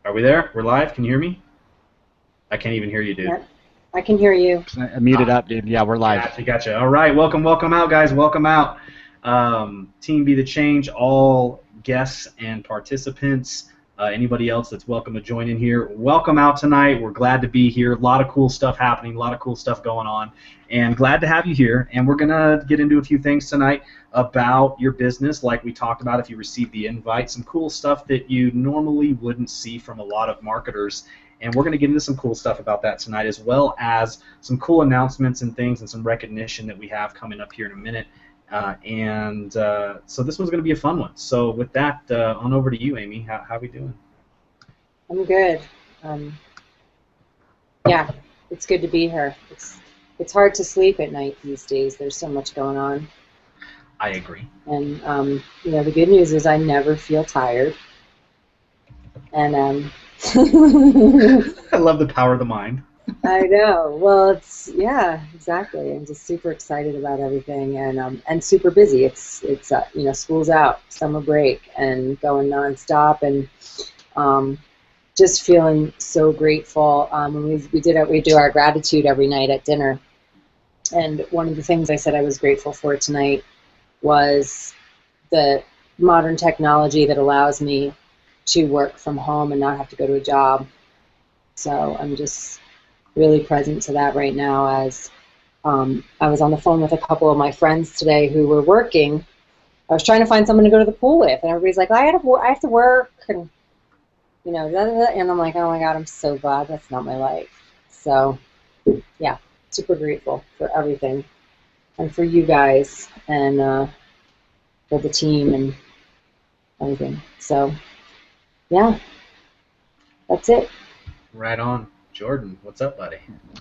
Are we there? We're live? Can you hear me? I can't even hear you, dude. Yep. I can hear you. I muted up, dude. Yeah, we're live. Gotcha. All right, welcome out, guys. Welcome out. Team Be the Change, all guests and participants. Anybody else that's welcome to join in here, welcome out tonight. We're glad to be here. A lot of cool stuff happening, a lot of cool stuff going on, and glad to have you here. And we're going to get into a few things tonight about your business, like we talked about if you received the invite, some cool stuff that you normally wouldn't see from a lot of marketers. And we're going to get into some cool stuff about that tonight, as well as some cool announcements and things and some recognition that we have coming up here in a minute. So this one's going to be a fun one. So with that, on over to you, Amy. How are we doing? I'm good. Yeah, it's good to be here. It's hard to sleep at night these days. There's so much going on. I agree. And the good news is I never feel tired. And I love the power of the mind. I know. Well, yeah, exactly. I'm just super excited about everything, and super busy. It's school's out, summer break, and going nonstop, and just feeling so grateful. We do our gratitude every night at dinner, and one of the things I said I was grateful for tonight was the modern technology that allows me to work from home and not have to go to a job. So I'm just really present to that right now, as I was on the phone with a couple of my friends today who were working. I was trying to find someone to go to the pool with, and everybody's like, I have to work, and and I'm like, oh my God, I'm so glad that's not my life. So yeah, super grateful for everything, and for you guys, and for the team and everything. So yeah, that's it. Right on. Jordan, what's up, buddy?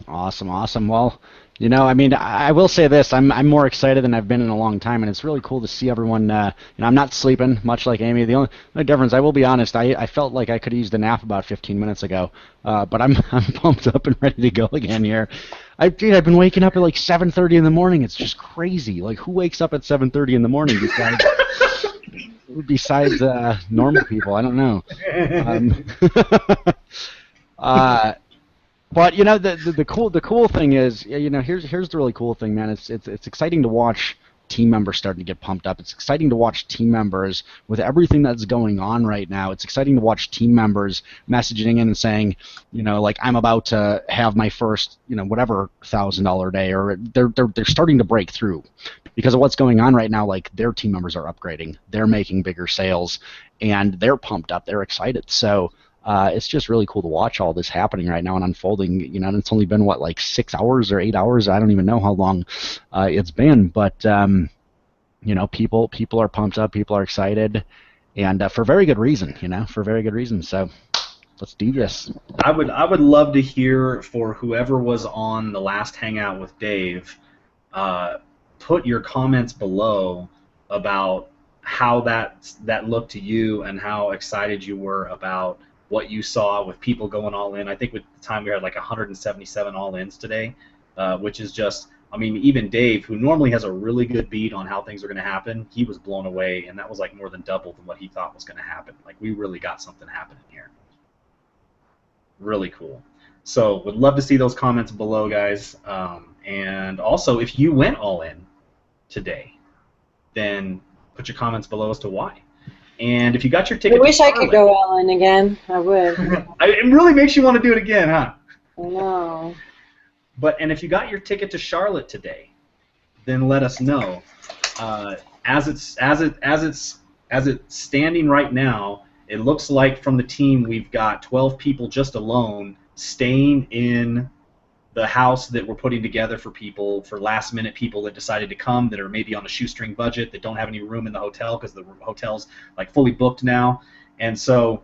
Awesome. Well, I will say this. I'm more excited than I've been in a long time, and it's really cool to see everyone. I'm not sleeping, much like Amy. The only difference, I will be honest, I felt like I could have used a nap about 15 minutes ago, but I'm pumped up and ready to go again here. I've been waking up at like 7:30 in the morning. It's just crazy. Like, who wakes up at 7:30 in the morning besides normal people? I don't know. But the cool thing is, here's the really cool thing, man. It's exciting to watch team members starting to get pumped up. It's exciting to watch team members with everything that's going on right now. It's exciting to watch team members messaging in and saying, like, I'm about to have my first, whatever $1,000 day, or they're starting to break through because of what's going on right now. Like, their team members are upgrading, they're making bigger sales, and they're pumped up, they're excited. So it's just really cool to watch all this happening right now and unfolding. And it's only been, like 6 hours or 8 hours? I don't even know how long it's been, but people are pumped up, people are excited, and for very good reason. For very good reason. So let's do this. I would love to hear, for whoever was on the last hangout with Dave, put your comments below about how that looked to you and how excited you were about what you saw with people going all in. I think with the time we had like 177 all-ins today, which is just, even Dave, who normally has a really good beat on how things are going to happen, he was blown away, and that was like more than double than what he thought was going to happen. Like, we really got something happening here. Really cool. So would love to see those comments below, guys. And also, if you went all in today, then put your comments below as to why. And if you got your ticket, I wish I could go all in again. I would. It really makes you want to do it again, huh? I know. And if you got your ticket to Charlotte today, then let us know. As it's standing right now, it looks like from the team we've got 12 people just alone staying in the house that we're putting together for people, for last-minute people that decided to come, that are maybe on a shoestring budget, that don't have any room in the hotel because the hotel's like fully booked now, and so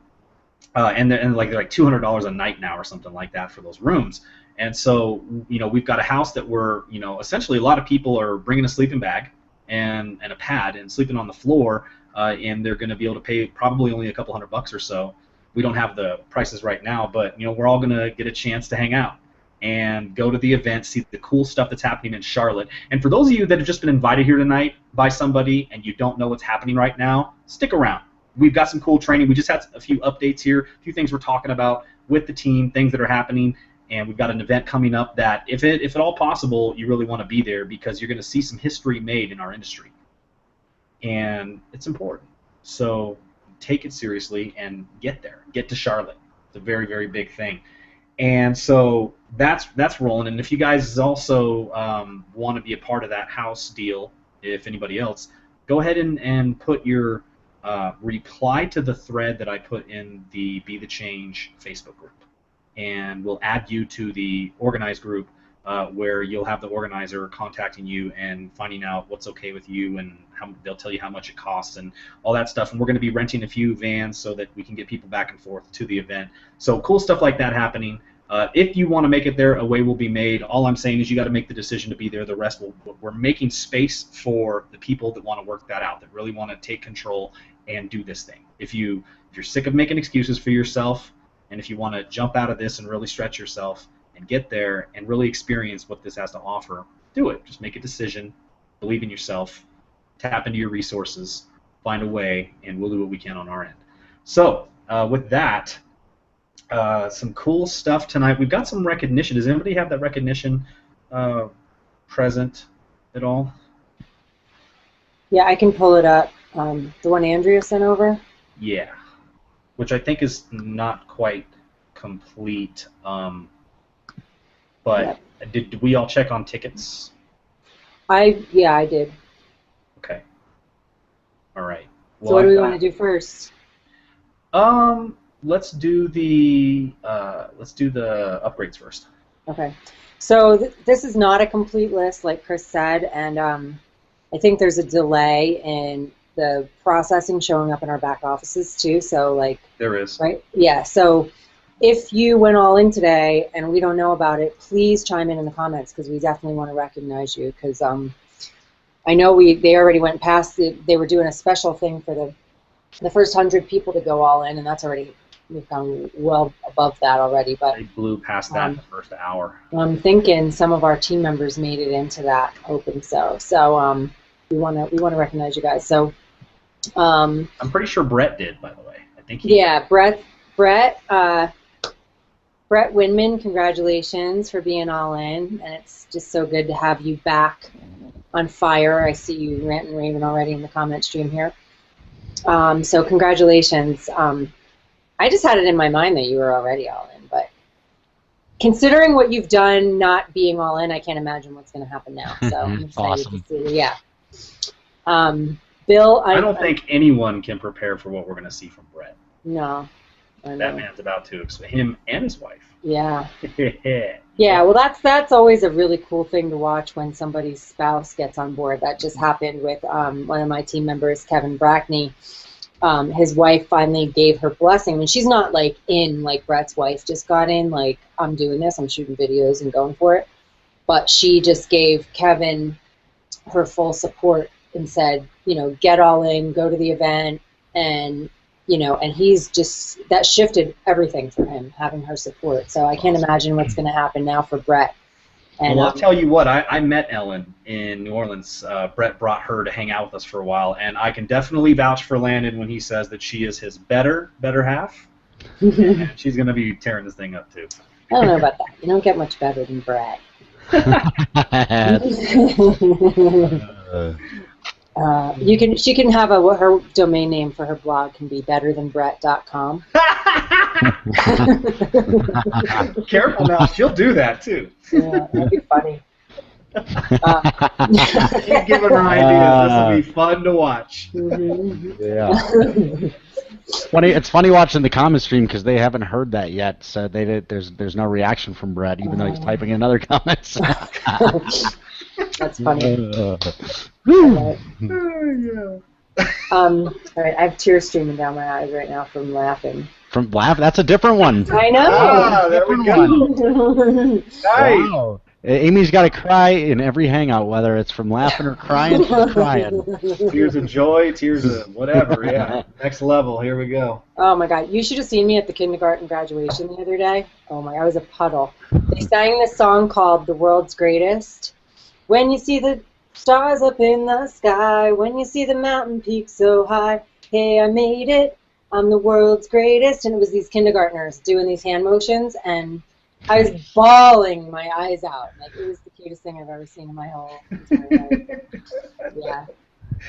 they're like $200 a night now or something like that for those rooms. And so we've got a house that we're essentially, a lot of people are bringing a sleeping bag and a pad and sleeping on the floor, and they're going to be able to pay probably only a couple $100 or so. We don't have the prices right now, but we're all going to get a chance to hang out and go to the event, see the cool stuff that's happening in Charlotte. And for those of you that have just been invited here tonight by somebody and you don't know what's happening right now, stick around. we've got some cool training. We just had a few updates here, a few things we're talking about with the team, things that are happening, and we've got an event coming up that, if at all possible, you really want to be there because you're going to see some history made in our industry, and it's important. So take it seriously and get there. Get to Charlotte. It's a very, very big thing. And so that's rolling. And if you guys also want to be a part of that house deal, if anybody else, go ahead and put your reply to the thread that I put in the Be the Change Facebook group. And we'll add you to the organized group where you'll have the organizer contacting you and finding out what's okay with you, and they'll tell you how much it costs and all that stuff. And we're going to be renting a few vans so that we can get people back and forth to the event. So cool stuff like that happening. If you want to make it there, a way will be made. All I'm saying is you got to make the decision to be there. The rest we're making space for the people that want to work that out, that really want to take control and do this thing. If you're sick of making excuses for yourself, and if you want to jump out of this and really stretch yourself and get there and really experience what this has to offer, do it. Just make a decision, believe in yourself, tap into your resources, find a way, and we'll do what we can on our end. So with that, some cool stuff tonight. We've got some recognition. Does anybody have that recognition present at all? Yeah, I can pull it up. The one Andrea sent over? Yeah, which I think is not quite complete. But yep. Did we all check on tickets? Yeah, I did. Okay. All right. Well, so what do we want to do first? Let's do the upgrades first. Okay. So this is not a complete list, like Chris said, and I think there's a delay in the processing showing up in our back offices too. So like there is. Right? Yeah. So if you went all in today and we don't know about it, please chime in the comments because we definitely want to recognize you. Because I know they already went past they were doing a special thing for the first 100 people to go all in, and that's already. We've gone well above that already, but they blew past that in the first hour. I'm thinking some of our team members made it into that open, so we want to recognize you guys. So I'm pretty sure Brett did, by the way. I think Brett Winman, congratulations for being all in, and it's just so good to have you back on fire. I see you rant and raving already in the comment stream here. So congratulations. I just had it in my mind that you were already all in, but considering what you've done not being all in, I can't imagine what's going to happen now. So I'm excited awesome. to see. Yeah. Bill, I don't think anyone can prepare for what we're going to see from Brett. No. That man's about to him and his wife. Yeah. Yeah, well that's always a really cool thing to watch when somebody's spouse gets on board. That just happened with one of my team members, Kevin Brackney. His wife finally gave her blessing. I mean, she's not like in like Brett's wife just got in, like I'm doing this, I'm shooting videos and going for it. But she just gave Kevin her full support and said, you know, get all in, go to the event, and you know, and he's just, that shifted everything for him, having her support. So I can't imagine what's going to happen now for Brett. And, well, I'll tell you what, I met Ellen in New Orleans. Brett brought her to hang out with us for a while, and I can definitely vouch for Landon when he says that she is his better half. And she's going to be tearing this thing up, too. I don't know about that. You don't get much better than Brett. She can have her domain name for her blog can be betterthanbrett.com. Careful now, she'll do that too. Yeah, that'd be funny. Keep giving her ideas. This will be fun to watch. Yeah. It's funny watching the comment stream because they haven't heard that yet. So there's no reaction from Brett, even though he's typing in other comments. That's funny. All right, I have tears streaming down my eyes right now from laughing. From laugh? That's a different one. I know. Ah, there we go. Nice. Wow. Amy's got to cry in every hangout, whether it's from laughing or crying. She's crying. Tears of joy, tears of whatever. Yeah. Next level. Here we go. Oh my God! You should have seen me at the kindergarten graduation the other day. Oh my! I was a puddle. They sang this song called "The World's Greatest." When you see the stars up in the sky, when you see the mountain peaks so high, hey, I made it, I'm the world's greatest, and it was these kindergartners doing these hand motions, and I was bawling my eyes out. Like, it was the cutest thing I've ever seen in my whole entire life. Yeah.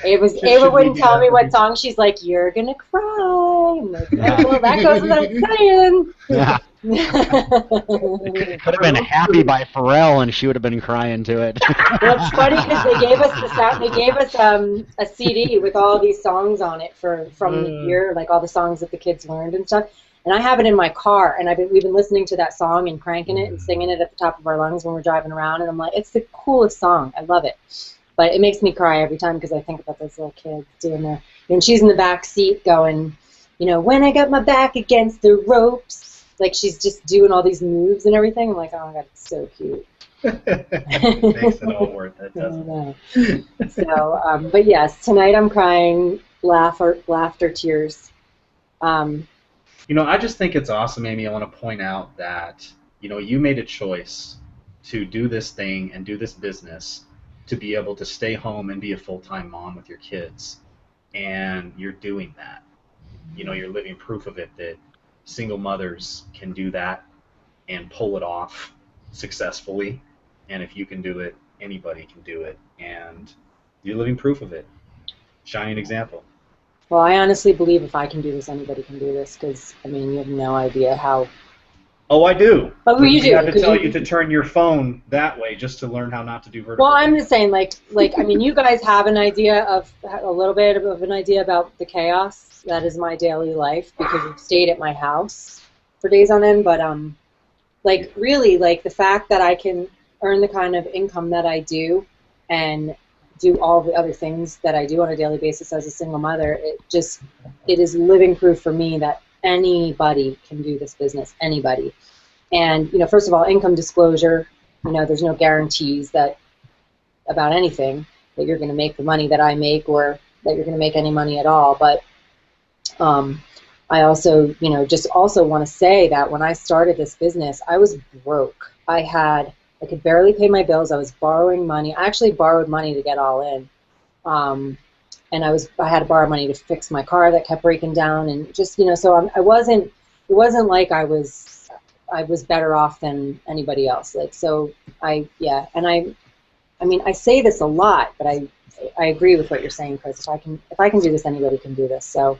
Ava wouldn't tell me what song. She's like, "You're gonna cry." I'm like, "Oh, well, that goes without saying." Yeah. It could have been Happy by Pharrell, and she would have been crying to it. Well, it's funny because they gave us they gave us a CD with all these songs on it from the year, like all the songs that the kids learned and stuff. And I have it in my car, and we've been listening to that song and cranking it and singing it at the top of our lungs when we're driving around. And I'm like, it's the coolest song. I love it. But it makes me cry every time because I think about those little kids doing their. And she's in the back seat going, when I got my back against the ropes. Like, she's just doing all these moves and everything. I'm like, oh my God, it's so cute. Makes it all worth it, doesn't it? So, but yes, tonight I'm crying, laughter, tears. I just think it's awesome, Amy. I want to point out that, you made a choice to do this thing and do this business to be able to stay home and be a full-time mom with your kids. And you're doing that. You're living proof of it, that single mothers can do that and pull it off successfully. And if you can do it, anybody can do it. And you're living proof of it. Shining example. Well, I honestly believe if I can do this, anybody can do this, because, you have no idea how... Oh, I do. Oh, you do. I have to tell you to turn your phone that way just to learn how not to do vertical. Well, I'm just saying, you guys have an idea a little bit of an idea about the chaos that is my daily life, because you've stayed at my house for days on end, but, really, the fact that I can earn the kind of income that I do and do all the other things that I do on a daily basis as a single mother, it is living proof for me that anybody can do this business, anybody. And, first of all, income disclosure, there's no guarantees about anything, that you're going to make the money that I make or that you're going to make any money at all. But I also, just also want to say that when I started this business, I was broke. I could barely pay my bills. I was borrowing money. I actually borrowed money to get all in. And I had to borrow money to fix my car that kept breaking down, and just, so it wasn't like I was better off than anybody else. I say this a lot, but I agree with what you're saying, Chris. If I can do this, anybody can do this. So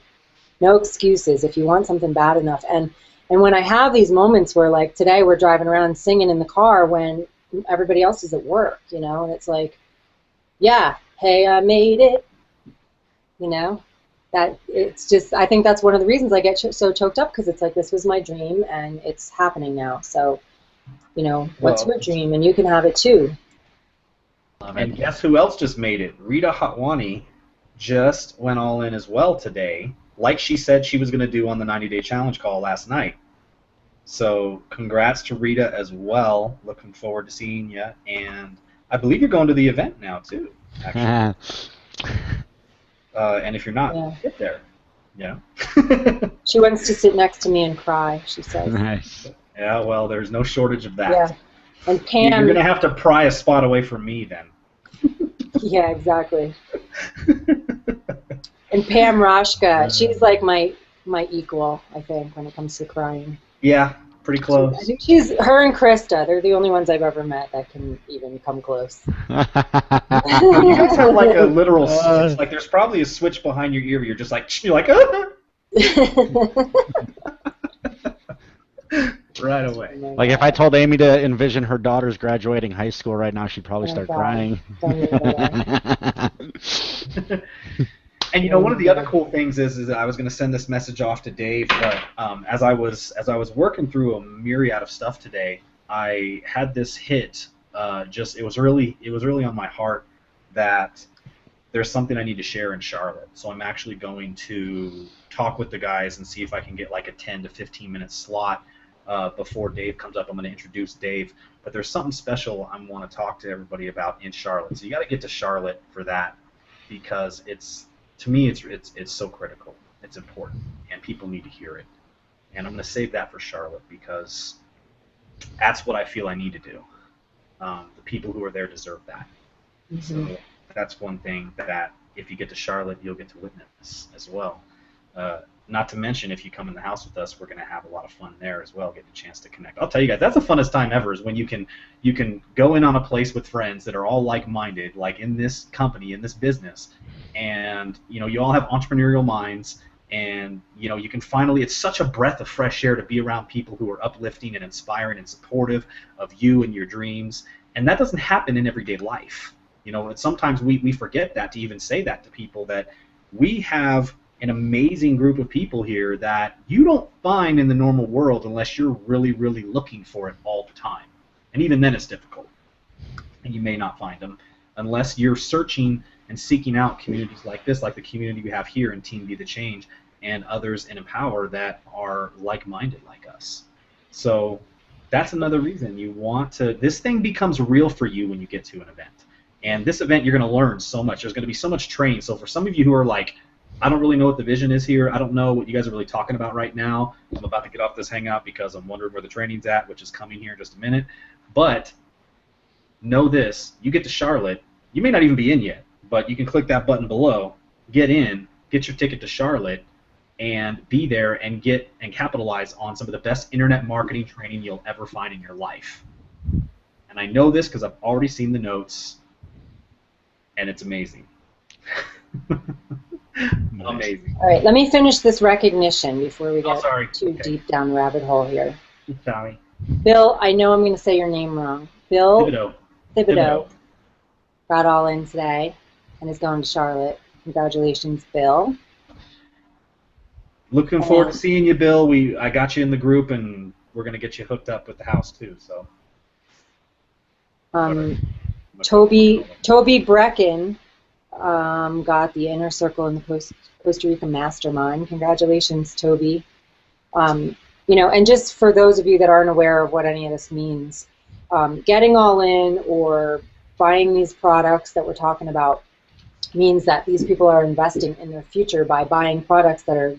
no excuses if you want something bad enough. And when I have these moments where, like today, we're driving around singing in the car when everybody else is at work, and it's like, yeah, hey, I made it. That it's just, I think that's one of the reasons I get so choked up, because it's like, this was my dream and it's happening now. So, what's your dream? And you can have it too. And guess who else just made it? Rita Hatwani just went all in as well today, like she said she was going to do on the 90-day challenge call last night. So congrats to Rita as well. Looking forward to seeing you. And I believe you're going to the event now too, actually. And if you're not, get there. Yeah. She wants to sit next to me and cry, she says. Nice. Yeah, well, there's no shortage of that. Yeah. And Pam... You're going to have to pry a spot away from me then. Yeah, exactly. And Pam Rashka, she's like my equal, I think, when it comes to crying. Yeah, pretty close. I think her and Krista, they're the only ones I've ever met that can even come close. You guys have like a literal switch. Like, there's probably a switch behind your ear where you're just like, ah! Right away. Like, if I told Amy to envision her daughters graduating high school right now, she'd probably start crying. And one of the other cool things is that I was going to send this message off to Dave, but as I was working through a myriad of stuff today, I had this hit. It was really on my heart that there's something I need to share in Charlotte. So I'm actually going to talk with the guys and see if I can get like a 10 to 15 minute slot before Dave comes up. I'm going to introduce Dave, but there's something special I want to talk to everybody about in Charlotte. So you got to get to Charlotte for that, because to me, it's so critical. It's important, and people need to hear it. And I'm going to save that for Charlotte, because that's what I feel I need to do. The people who are there deserve that. Mm-hmm. So that's one thing that if you get to Charlotte, you'll get to witness as well. Not to mention, if you come in the house with us, we're going to have a lot of fun there as well, getting a chance to connect. I'll tell you guys, that's the funnest time ever, is when you can go in on a place with friends that are all like-minded, like in this company, in this business, and you all have entrepreneurial minds, and you can finally, it's such a breath of fresh air to be around people who are uplifting and inspiring and supportive of you and your dreams, and that doesn't happen in everyday life. Sometimes we forget that, to even say that to people, that we have an amazing group of people here that you don't find in the normal world unless you're really, really looking for it all the time. And even then it's difficult. And you may not find them unless you're searching and seeking out communities like this, like the community we have here in Team Be the Change, and others in Empower that are like-minded like us. So that's another reason you want to, this thing becomes real for you when you get to an event. And this event, you're going to learn so much. There's going to be so much training. So for some of you who are like, I don't really know what the vision is here. I don't know what you guys are really talking about right now. I'm about to get off this hangout because I'm wondering where the training's at, which is coming here in just a minute. But know this, you get to Charlotte, you may not even be in yet, but you can click that button below, get in, get your ticket to Charlotte, and be there and get and capitalize on some of the best internet marketing training you'll ever find in your life. And I know this because I've already seen the notes, and it's amazing. Amazing. All right, let me finish this recognition before we get too Okay. deep down the rabbit hole here. Sorry. Bill, I know I'm going to say your name wrong. Bill Thibodeau got all in today and is going to Charlotte. Congratulations, Bill. Looking forward to seeing you, Bill. I got you in the group, and we're going to get you hooked up with the house too. So. Toby Brecken got the inner circle in the Costa Rica Mastermind. Congratulations, Toby. And just for those of you that aren't aware of what any of this means, getting all in or buying these products that we're talking about means that these people are investing in their future by buying products that are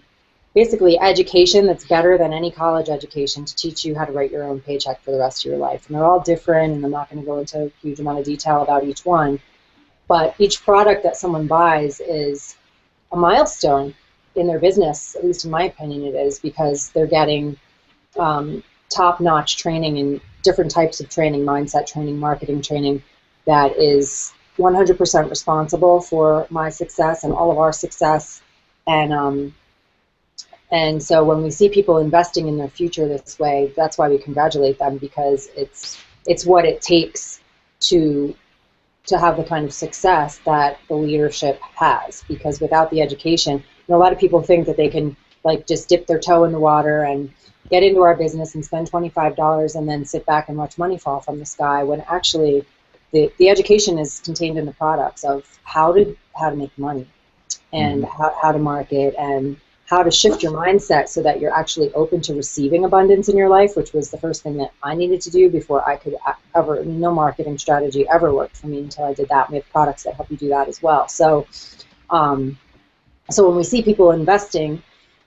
basically education that's better than any college education to teach you how to write your own paycheck for the rest of your life. And they're all different, and I'm not going to go into a huge amount of detail about each one. But each product that someone buys is a milestone in their business, at least in my opinion it is, because they're getting top-notch training and different types of training, mindset training, marketing training, that is 100% responsible for my success and all of our success. And so when we see people investing in their future this way, that's why we congratulate them, because it's what it takes to have the kind of success that the leadership has. Because without the education, a lot of people think that they can just dip their toe in the water and get into our business and spend $25 and then sit back and watch money fall from the sky, when actually the education is contained in the products of how to make money and how to market and how to shift your mindset so that you're actually open to receiving abundance in your life, which was the first thing that I needed to do before I could ever, no marketing strategy ever worked for me until I did that. We have products that help you do that as well. So, so when we see people investing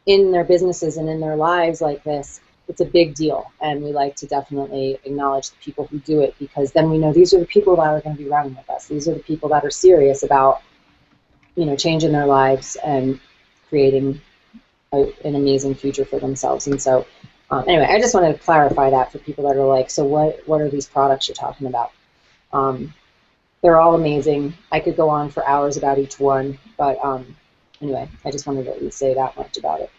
in their businesses and in their lives like this, it's a big deal, and we like to definitely acknowledge the people who do it, because then we know these are the people that are going to be running with us. These are the people that are serious about, changing their lives and creating an amazing future for themselves. And so, anyway, I just wanted to clarify that for people that are like, so what are these products you're talking about? They're all amazing. I could go on for hours about each one, but anyway, I just wanted to at least say that much about it.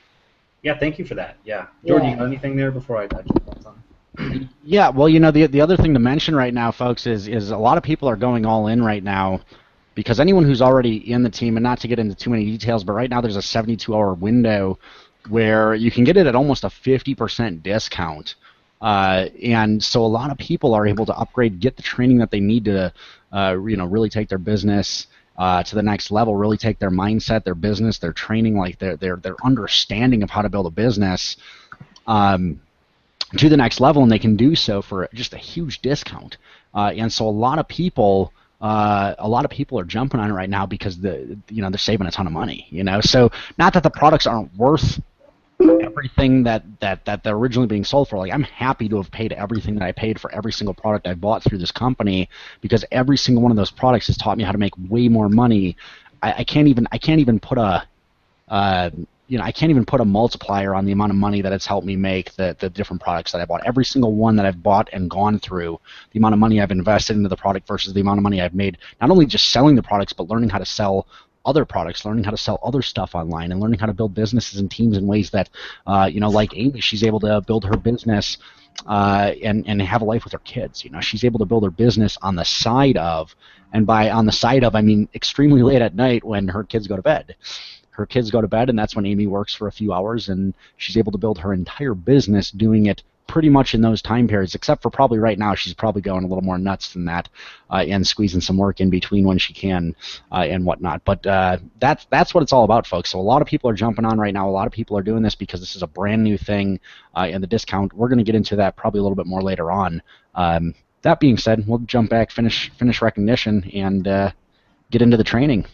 Yeah, thank you for that. Yeah. Jordan, you got anything there before I touch on? Yeah, well, the other thing to mention right now, folks, is a lot of people are going all in right now, because anyone who's already in the team, and not to get into too many details, but right now there's a 72-hour window where you can get it at almost a 50% discount. And so a lot of people are able to upgrade, get the training that they need to, really take their business to the next level, really take their mindset, their business, their training, like their understanding of how to build a business to the next level, and they can do so for just a huge discount. And so a lot of people are jumping on it right now because they're saving a ton of money. So not that the products aren't worth everything that they're originally being sold for. Like, I'm happy to have paid everything that I paid for every single product I bought through this company, because every single one of those products has taught me how to make way more money. I can't even put a I can't even put a multiplier on the amount of money that it's helped me make, the different products that I bought. Every single one that I've bought and gone through, the amount of money I've invested into the product versus the amount of money I've made, not only just selling the products, but learning how to sell other products, learning how to sell other stuff online, and learning how to build businesses and teams in ways that, like Amy, she's able to build her business and have a life with her kids. She's able to build her business on the side of, and by on the side of, I mean extremely late at night when her kids go to bed. Her kids go to bed, and that's when Amy works for a few hours, and she's able to build her entire business doing it pretty much in those time periods, except for probably right now she's probably going a little more nuts than that and squeezing some work in between when she can and whatnot. But that's what it's all about, folks. So a lot of people are jumping on right now. A lot of people are doing this because this is a brand new thing, and the discount, we're going to get into that probably a little bit more later on. That being said, we'll jump back, finish recognition, and get into the training.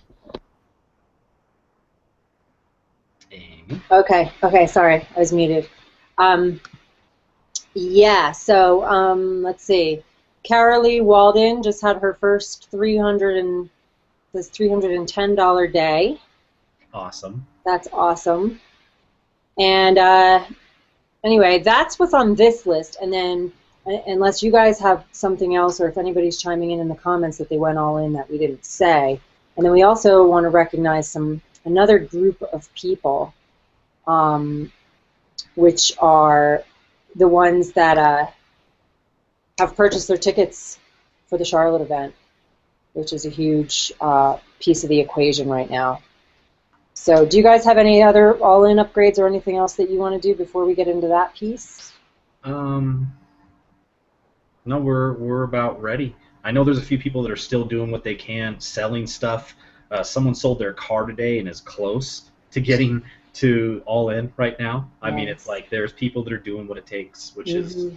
Okay, sorry, I was muted. Yeah, so let's see. Carolee Walden just had her first $310 day. Awesome. That's awesome. And anyway, that's what's on this list. And then, unless you guys have something else, or if anybody's chiming in the comments that they went all in that we didn't say. And then we also want to recognize another group of people, which are the ones that have purchased their tickets for the Charlotte event, which is a huge piece of the equation right now. So do you guys have any other all-in upgrades or anything else that you want to do before we get into that piece? No, we're about ready. I know there's a few people that are still doing what they can, selling stuff. Someone sold their car today and is close to getting to all in right now. I mean, it's like there's people that are doing what it takes, which is,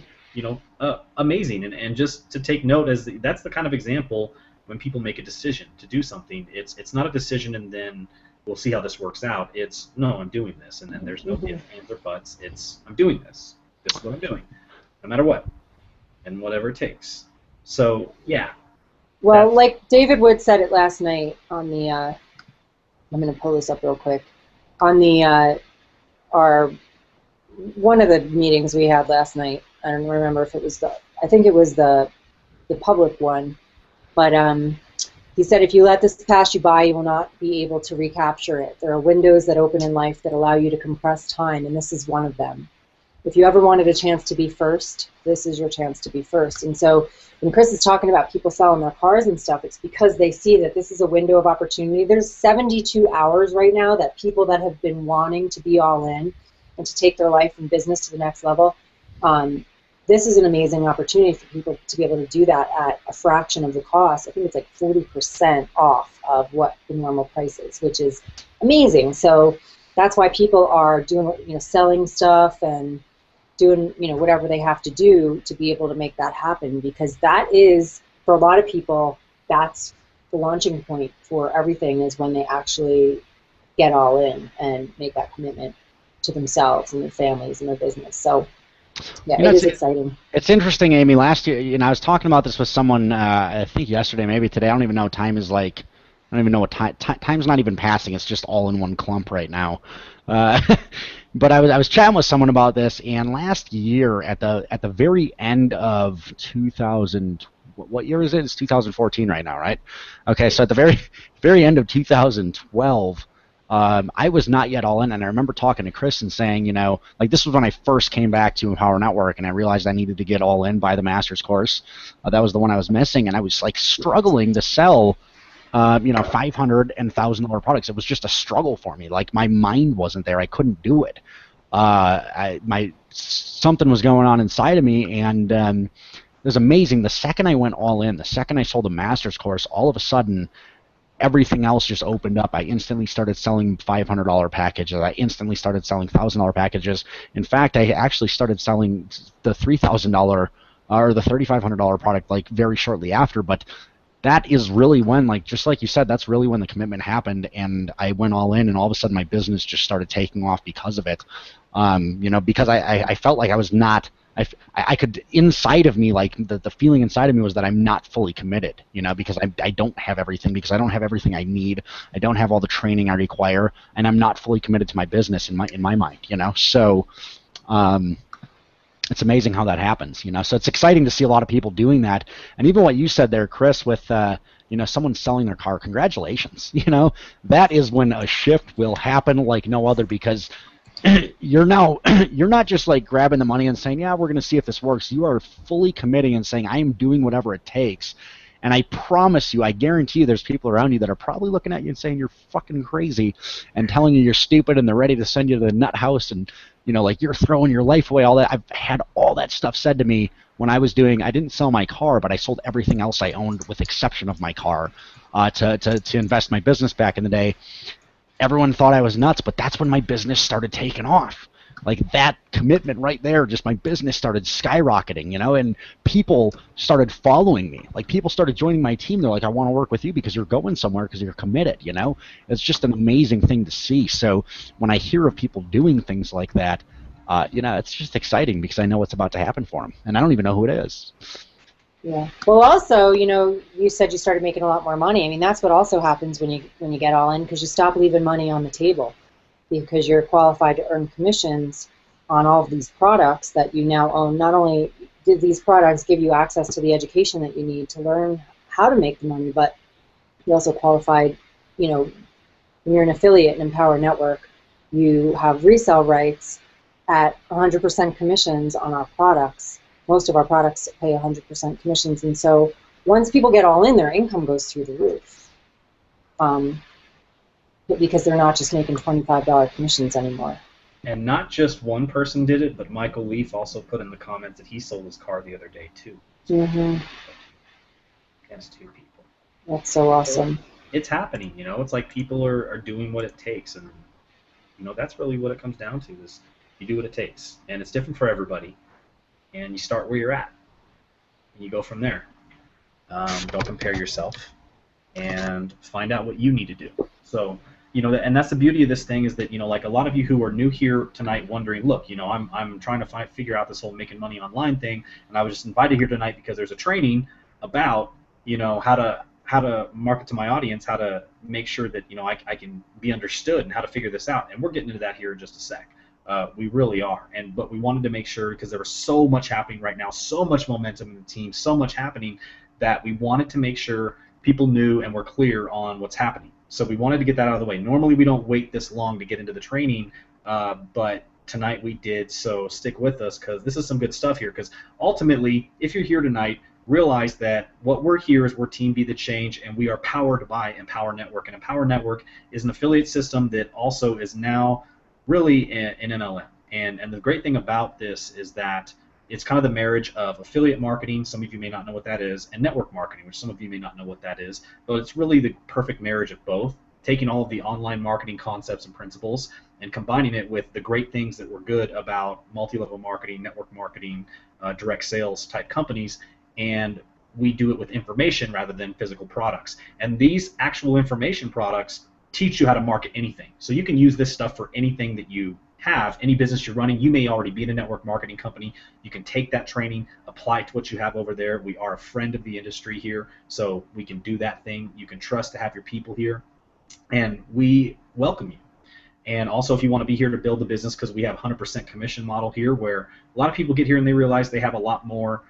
amazing. And just to take note, that's the kind of example when people make a decision to do something. It's not a decision and then we'll see how this works out. It's, no, I'm doing this, and then there's no ifs, ands, or buts. It's, I'm doing this. This is what I'm doing, no matter what, and whatever it takes. So yeah. Well, like David Wood said it last night on the. I'm going to pull this up real quick. On the one of the meetings we had last night, I don't remember if it was I think it was the public one, but he said if you let this pass you by, you will not be able to recapture it. There are windows that open in life that allow you to compress time, and this is one of them. If you ever wanted a chance to be first, this is your chance to be first. And so when Chris is talking about people selling their cars and stuff, it's because they see that this is a window of opportunity. There's 72 hours right now that people that have been wanting to be all in and to take their life and business to the next level, this is an amazing opportunity for people to be able to do that at a fraction of the cost. I think it's like 40% off of what the normal price is, which is amazing. So that's why people are doing, selling stuff and doing, whatever they have to do to be able to make that happen, because that is, for a lot of people, that's the launching point for everything, is when they actually get all in and make that commitment to themselves and their families and their business. So yeah, it is exciting. It's interesting, Amy. Last year, I was talking about this with someone, I think yesterday, maybe today. I don't even know what time is like. I don't even know what time's not even passing. It's just all in one clump right now. But I was chatting with someone about this, and last year at the very end of 2000, what year is it? It's 2014 right now, right? Okay, so at the very end of 2012, I was not yet all in, and I remember talking to Chris and saying, this was when I first came back to Empower Network, and I realized I needed to get all in by the master's course. That was the one I was missing, and I was like struggling to sell $500 and $1,000 products. It was just a struggle for me. Like, my mind wasn't there. I couldn't do it. Something was going on inside of me, and it was amazing. The second I went all in, the second I sold a master's course, all of a sudden, everything else just opened up. I instantly started selling $500 packages. I instantly started selling $1,000 packages. In fact, I actually started selling the $3,000 or the $3,500 product like very shortly after, but that is really when, just like you said, that's really when the commitment happened, and I went all in, and all of a sudden my business just started taking off because of it. Because I felt like I was not I could, inside of me, like the feeling inside of me was that I'm not fully committed, because I don't have everything, because I don't have everything I need. I don't have all the training I require, and I'm not fully committed to my business in my mind, So it's amazing how that happens, So it's exciting to see a lot of people doing that. And even what you said there, Chris, with someone selling their car, congratulations. That is when a shift will happen like no other, because you're not just like grabbing the money and saying, yeah, we're going to see if this works. You are fully committing and saying, I am doing whatever it takes. And I promise you, I guarantee you, there's people around you that are probably looking at you and saying you're fucking crazy, and telling you you're stupid, and they're ready to send you to the nut house, and like you're throwing your life away. All that, I've had all that stuff said to me when I didn't sell my car, but I sold everything else I owned with exception of my car to invest my business back in the day. Everyone thought I was nuts, but that's when my business started taking off. Like that commitment right there, just my business started skyrocketing, and people started following me. Like people started joining my team. They're like, I want to work with you because you're going somewhere, because you're committed, It's just an amazing thing to see. So when I hear of people doing things like that, it's just exciting, because I know what's about to happen for them, and I don't even know who it is. Yeah. Well, also, you said you started making a lot more money. I mean, that's what also happens when you get all in, because you stop leaving money on the table, because you're qualified to earn commissions on all of these products that you now own. Not only did these products give you access to the education that you need to learn how to make the money, but you also qualified, when you're an affiliate in Empower Network, you have resale rights at 100% commissions on our products. Most of our products pay 100% commissions, and so once people get all in, their income goes through the roof. Because they're not just making $25 commissions anymore. And not just one person did it, but Michael Leaf also put in the comments that he sold his car the other day too. Mm-hmm. Against 2 people. That's so awesome. It's happening, It's like people are doing what it takes, and that's really what it comes down to, is you do what it takes, and it's different for everybody, and you start where you're at, and you go from there. Don't compare yourself, and find out what you need to do. So. And that's the beauty of this thing, is that, like a lot of you who are new here tonight wondering, look, I'm trying to figure out this whole making money online thing, and I was just invited here tonight because there's a training about, how to market to my audience, how to make sure that, I can be understood, and how to figure this out. And we're getting into that here in just a sec. We really are. But we wanted to make sure, because there was so much happening right now, so much momentum in the team, so much happening, that we wanted to make sure people knew and were clear on what's happening. So we wanted to get that out of the way. Normally we don't wait this long to get into the training, but tonight we did, so stick with us, because this is some good stuff here. Because ultimately, if you're here tonight, realize that what we're here is we're Team Be the Change, and we are powered by Empower Network. And Empower Network is an affiliate system that also is now really an MLM. And the great thing about this is that it's kind of the marriage of affiliate marketing, some of you may not know what that is, and network marketing, which some of you may not know what that is, but it's really the perfect marriage of both, taking all of the online marketing concepts and principles and combining it with the great things that were good about multi-level marketing, network marketing, direct sales type companies, and we do it with information rather than physical products. And these actual information products teach you how to market anything. So you can use this stuff for anything that you have, any business you're running. You may already be in a network marketing company. You can take that training, apply it to what you have over there. We are a friend of the industry here, so we can do that thing. You can trust to have your people here, and we welcome you. And also, if you want to be here to build a business, because we have 100% commission model here, where a lot of people get here and they realize they have a lot more,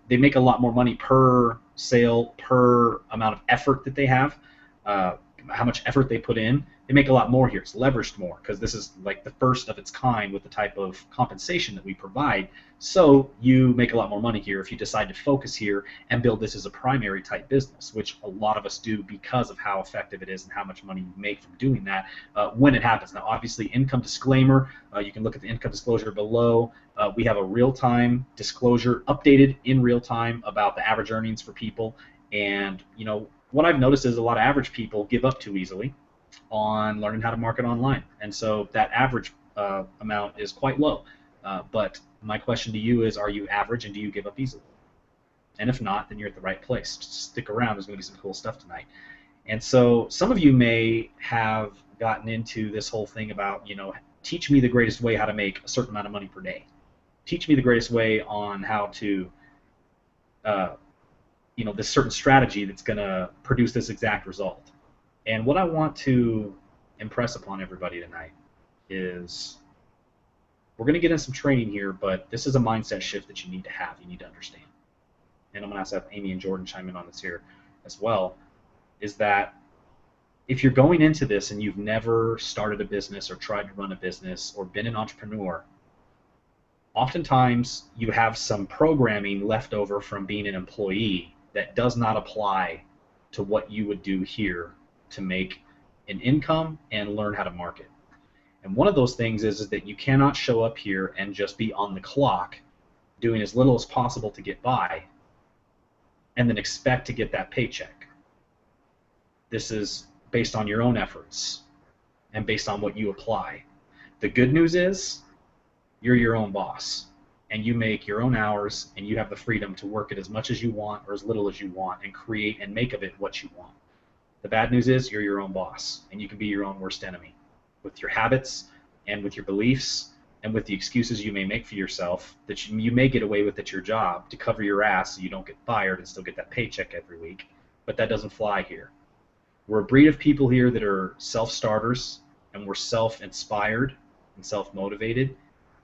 they make a lot more money per sale, per amount of effort that they have, how much effort they put in. They make a lot more here. It's leveraged more, because this is like the first of its kind with the type of compensation that we provide. So you make a lot more money here if you decide to focus here and build this as a primary type business, which a lot of us do because of how effective it is and how much money you make from doing that when it happens. Now, obviously, income disclaimer, you can look at the income disclosure below. We have a real-time disclosure updated in real time about the average earnings for people. And, what I've noticed is a lot of average people give up too easily on learning how to market online, and so that average amount is quite low. But my question to you is, are you average, and do you give up easily? And if not, then you're at the right place. Just stick around. There's going to be some cool stuff tonight. And so some of you may have gotten into this whole thing about, teach me the greatest way how to make a certain amount of money per day. teach me the greatest way on how to, this certain strategy that's going to produce this exact result. And what I want to impress upon everybody tonight is we're going to get in some training here, but this is a mindset shift that you need to have, you need to understand. And I'm going to have Amy and Jordan chime in on this here as well, is that if you're going into this and you've never started a business or tried to run a business or been an entrepreneur, oftentimes you have some programming left over from being an employee that does not apply to what you would do here to make an income and learn how to market. And one of those things is that you cannot show up here and just be on the clock doing as little as possible to get by and then expect to get that paycheck. This is based on your own efforts and based on what you apply. The good news is you're your own boss and you make your own hours and you have the freedom to work it as much as you want or as little as you want and create and make of it what you want. The bad news is you're your own boss and you can be your own worst enemy with your habits and with your beliefs and with the excuses you may make for yourself that you may get away with at your job to cover your ass so you don't get fired and still get that paycheck every week. But that doesn't fly here. We're a breed of people here that are self-starters and we're self-inspired and self-motivated.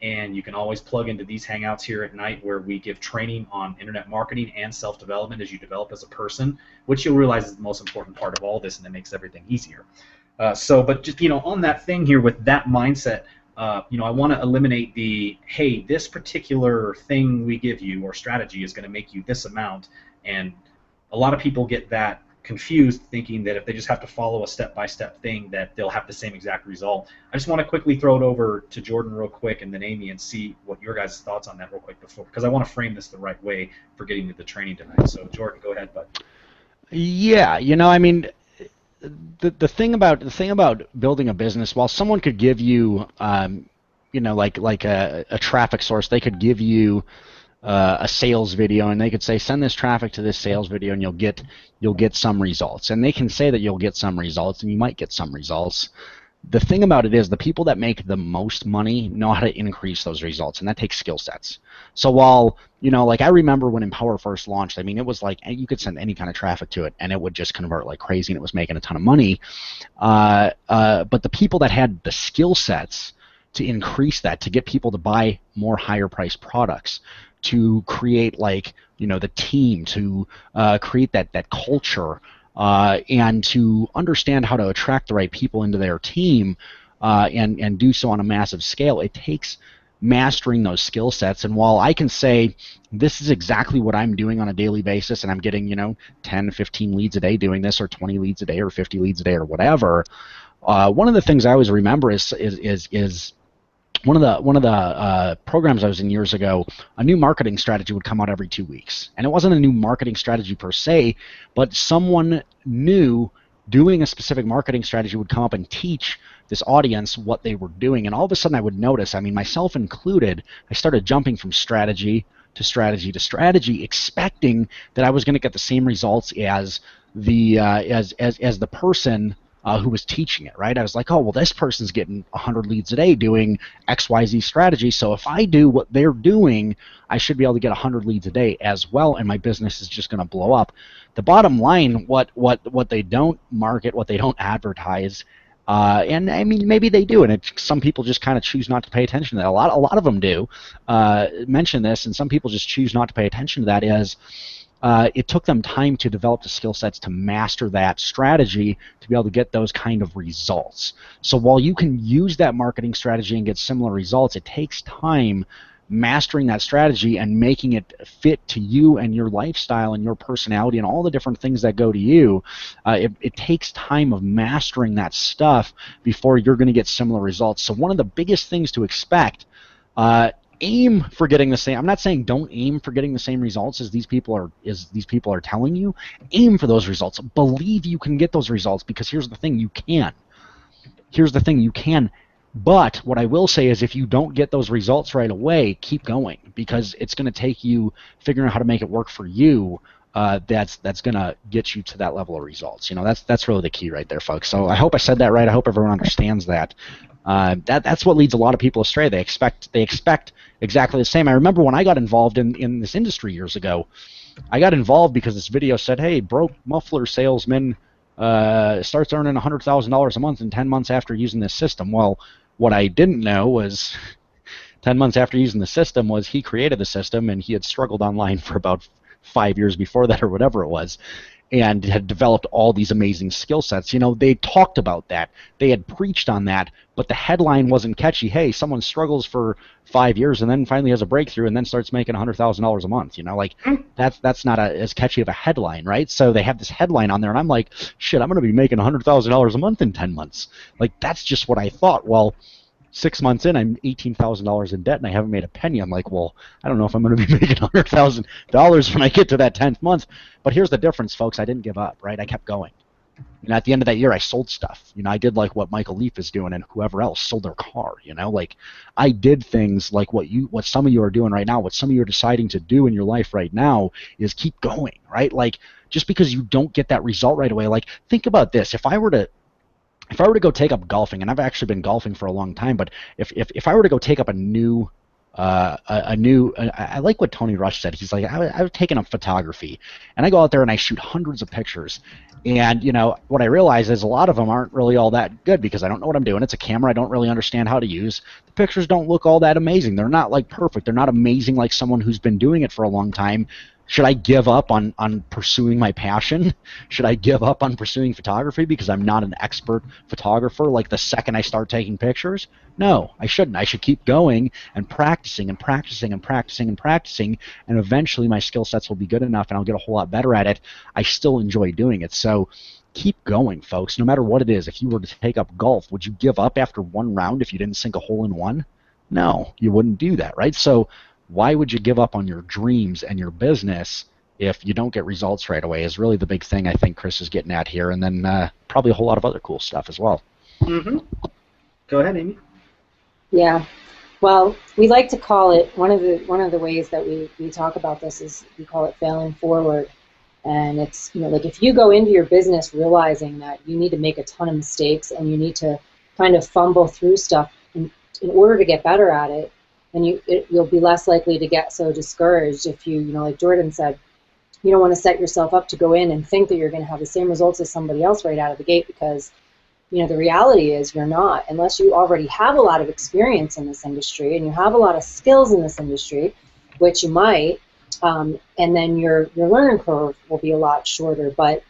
And you can always plug into these hangouts here at night where we give training on internet marketing and self-development as you develop as a person, which you'll realize is the most important part of all this, and it makes everything easier. But just on that thing here with that mindset, I want to eliminate the, hey, this particular thing we give you or strategy is going to make you this amount, and a lot of people get that confused thinking that if they just have to follow a step-by-step thing that they'll have the same exact result. I just want to quickly throw it over to Jordan real quick and then Amy and see what your guys' thoughts on that real quick before, because I want to frame this the right way for getting to the training tonight. So Jordan, go ahead, bud. Yeah, the thing about building a business, while someone could give you like a traffic source, they could give you a sales video and they could say send this traffic to this sales video and you'll get some results, and they can say that you'll get some results and you might get some results. The thing about it is the people that make the most money know how to increase those results, and that takes skill sets. So while like I remember when Empower first launched, I mean it was like you could send any kind of traffic to it and it would just convert like crazy and it was making a ton of money, but the people that had the skill sets to increase that, to get people to buy more higher priced products, to create the team, to create that culture, and to understand how to attract the right people into their team, and do so on a massive scale. It takes mastering those skill sets. And while I can say this is exactly what I'm doing on a daily basis and I'm getting 10, 15 leads a day doing this, or 20 leads a day, or 50 leads a day, or whatever, one of the things I always remember is one of the programs I was in years ago, a new marketing strategy would come out every 2 weeks. And it wasn't a new marketing strategy per se, but someone new doing a specific marketing strategy would come up and teach this audience what they were doing. And all of a sudden I would notice, I mean, myself included, I started jumping from strategy to strategy to strategy, expecting that I was going to get the same results as the person who was teaching it, right? I was like, oh, well, this person's getting 100 leads a day doing XYZ strategy, so if I do what they're doing, I should be able to get 100 leads a day as well, and my business is just going to blow up. The bottom line, what they don't market, what they don't advertise, and I mean, maybe they do, and some people just kind of choose not to pay attention to that. A lot of them do mention this, and some people just choose not to pay attention to that. Is it took them time to develop the skill sets to master that strategy to be able to get those kind of results. So while you can use that marketing strategy and get similar results, it takes time mastering that strategy and making it fit to you and your lifestyle and your personality and all the different things that go to you. It takes time of mastering that stuff before you're going to get similar results. So one of the biggest things to expect, aim for getting the same. I'm not saying don't aim for getting the same results as these people are telling you. Aim for those results. Believe you can get those results, because here's the thing, you can. But what I will say is, if you don't get those results right away, keep going, because it's going to take you figuring out how to make it work for you. That's going to get you to that level of results. That's really the key right there, folks. So I hope I said that right. I hope everyone understands that. That's what leads a lot of people astray. They expect exactly the same. I remember when I got involved in this industry years ago, I got involved because this video said, hey, broke muffler salesman starts earning $100,000 a month in 10 months after using this system. Well, what I didn't know was 10 months after using the system was he created the system, and he had struggled online for about 5 years before that or whatever it was, and had developed all these amazing skill sets. You know, they talked about that. They had preached on that, but the headline wasn't catchy. Hey, someone struggles for 5 years and then finally has a breakthrough and then starts making $100,000 a month. You know, like that's not as catchy of a headline, right? So they have this headline on there, and I'm like, shit, I'm going to be making $100,000 a month in 10 months. Like, that's just what I thought. Well, 6 months in, I'm $18,000 in debt, and I haven't made a penny. I'm like, well, I don't know if I'm going to be making $100,000 when I get to that 10th month. But here's the difference, folks. I didn't give up, right? I kept going. And at the end of that year, I sold stuff. You know, I did like what Michael Leaf is doing, and whoever else sold their car. You know, like I did things like what some of you are doing right now. What some of you are deciding to do in your life right now is keep going, right? Like, just because you don't get that result right away, like think about this. If I were to go take up golfing, and I've actually been golfing for a long time, but if I were to go take up I like what Tony Rush said. He's like, I've taken up photography, and I go out there and I shoot hundreds of pictures. And, you know, what I realize is a lot of them aren't really all that good because I don't know what I'm doing. It's a camera I don't really understand how to use. The pictures don't look all that amazing. They're not, like, perfect. They're not amazing like someone who's been doing it for a long time. Should I give up on pursuing my passion? Should I give up on pursuing photography because I'm not an expert photographer like the second I start taking pictures? No, I shouldn't. I should keep going and practicing and practicing and practicing and practicing, and eventually my skill sets will be good enough and I'll get a whole lot better at it. I still enjoy doing it. So keep going, folks, no matter what it is. If you were to take up golf, would you give up after one round if you didn't sink a hole in one? No, you wouldn't do that, right? So why would you give up on your dreams and your business if you don't get results right away is really the big thing I think Chris is getting at here, and then probably a whole lot of other cool stuff as well. Mm-hmm. Go ahead, Amy. Yeah. Well, we like to call it, one of the ways that we talk about this is we call it failing forward. And it's, you know, like if you go into your business realizing that you need to make a ton of mistakes and you need to kind of fumble through stuff in order to get better at it, and you'll be less likely to get so discouraged if you know, like Jordan said, you don't want to set yourself up to go in and think that you're going to have the same results as somebody else right out of the gate, because, you know, the reality is you're not, unless you already have a lot of experience in this industry and you have a lot of skills in this industry, which you might, and then your learning curve will be a lot shorter. But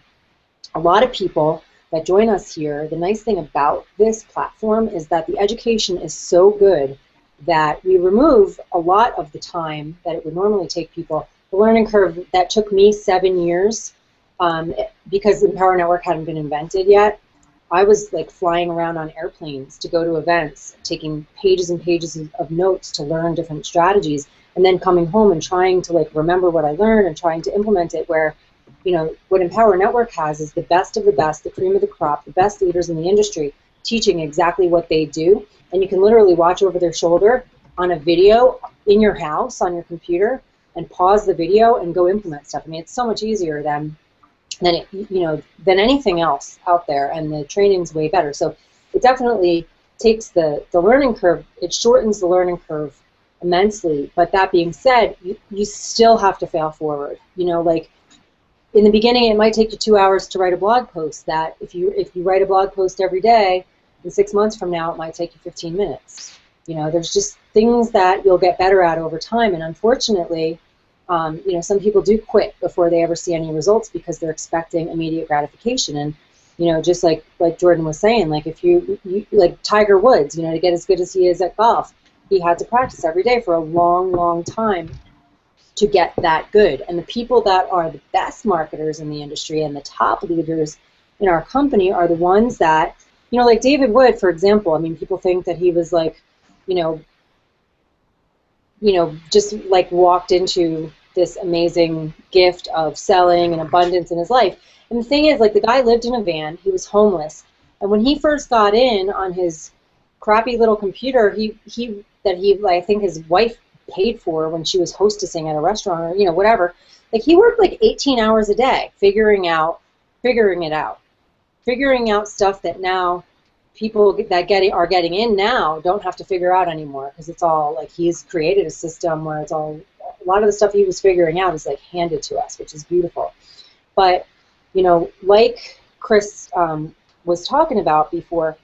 a lot of people that join us here, the nice thing about this platform is that the education is so good that we remove a lot of the time that it would normally take people. The learning curve that took me 7 years, because the Empower Network hadn't been invented yet, I was like flying around on airplanes to go to events, taking pages and pages of notes to learn different strategies, and then coming home and trying to like remember what I learned and trying to implement it. Where, you know, what Empower Network has is the best of the best, the cream of the crop, the best leaders in the industry teaching exactly what they do. And you can literally watch over their shoulder on a video in your house on your computer and pause the video and go implement stuff. I mean, it's so much easier than anything else out there, and the training's way better. So it definitely takes the learning curve, it shortens the learning curve immensely. But that being said, you still have to fail forward. You know, like in the beginning, it might take you 2 hours to write a blog post. That if you write a blog post every day, in 6 months from now, it might take you 15 minutes. You know, there's just things that you'll get better at over time. And unfortunately, you know, some people do quit before they ever see any results because they're expecting immediate gratification. And, you know, just like Jordan was saying, like if you like Tiger Woods, you know, to get as good as he is at golf, he had to practice every day for a long, long time to get that good. And the people that are the best marketers in the industry and the top leaders in our company are the ones that, you know, like David Wood, for example. I mean, people think that he was like, you know, just like walked into this amazing gift of selling and abundance in his life. And the thing is, like, the guy lived in a van, he was homeless, and when he first got in on his crappy little computer, I think his wife paid for when she was hostessing at a restaurant, or, you know, whatever. Like, he worked like 18 hours a day figuring it out, figuring out stuff that now people that are getting in now don't have to figure out anymore, because it's all like he's created a system where it's all, a lot of the stuff he was figuring out is like handed to us, which is beautiful. But like Chris was talking about before,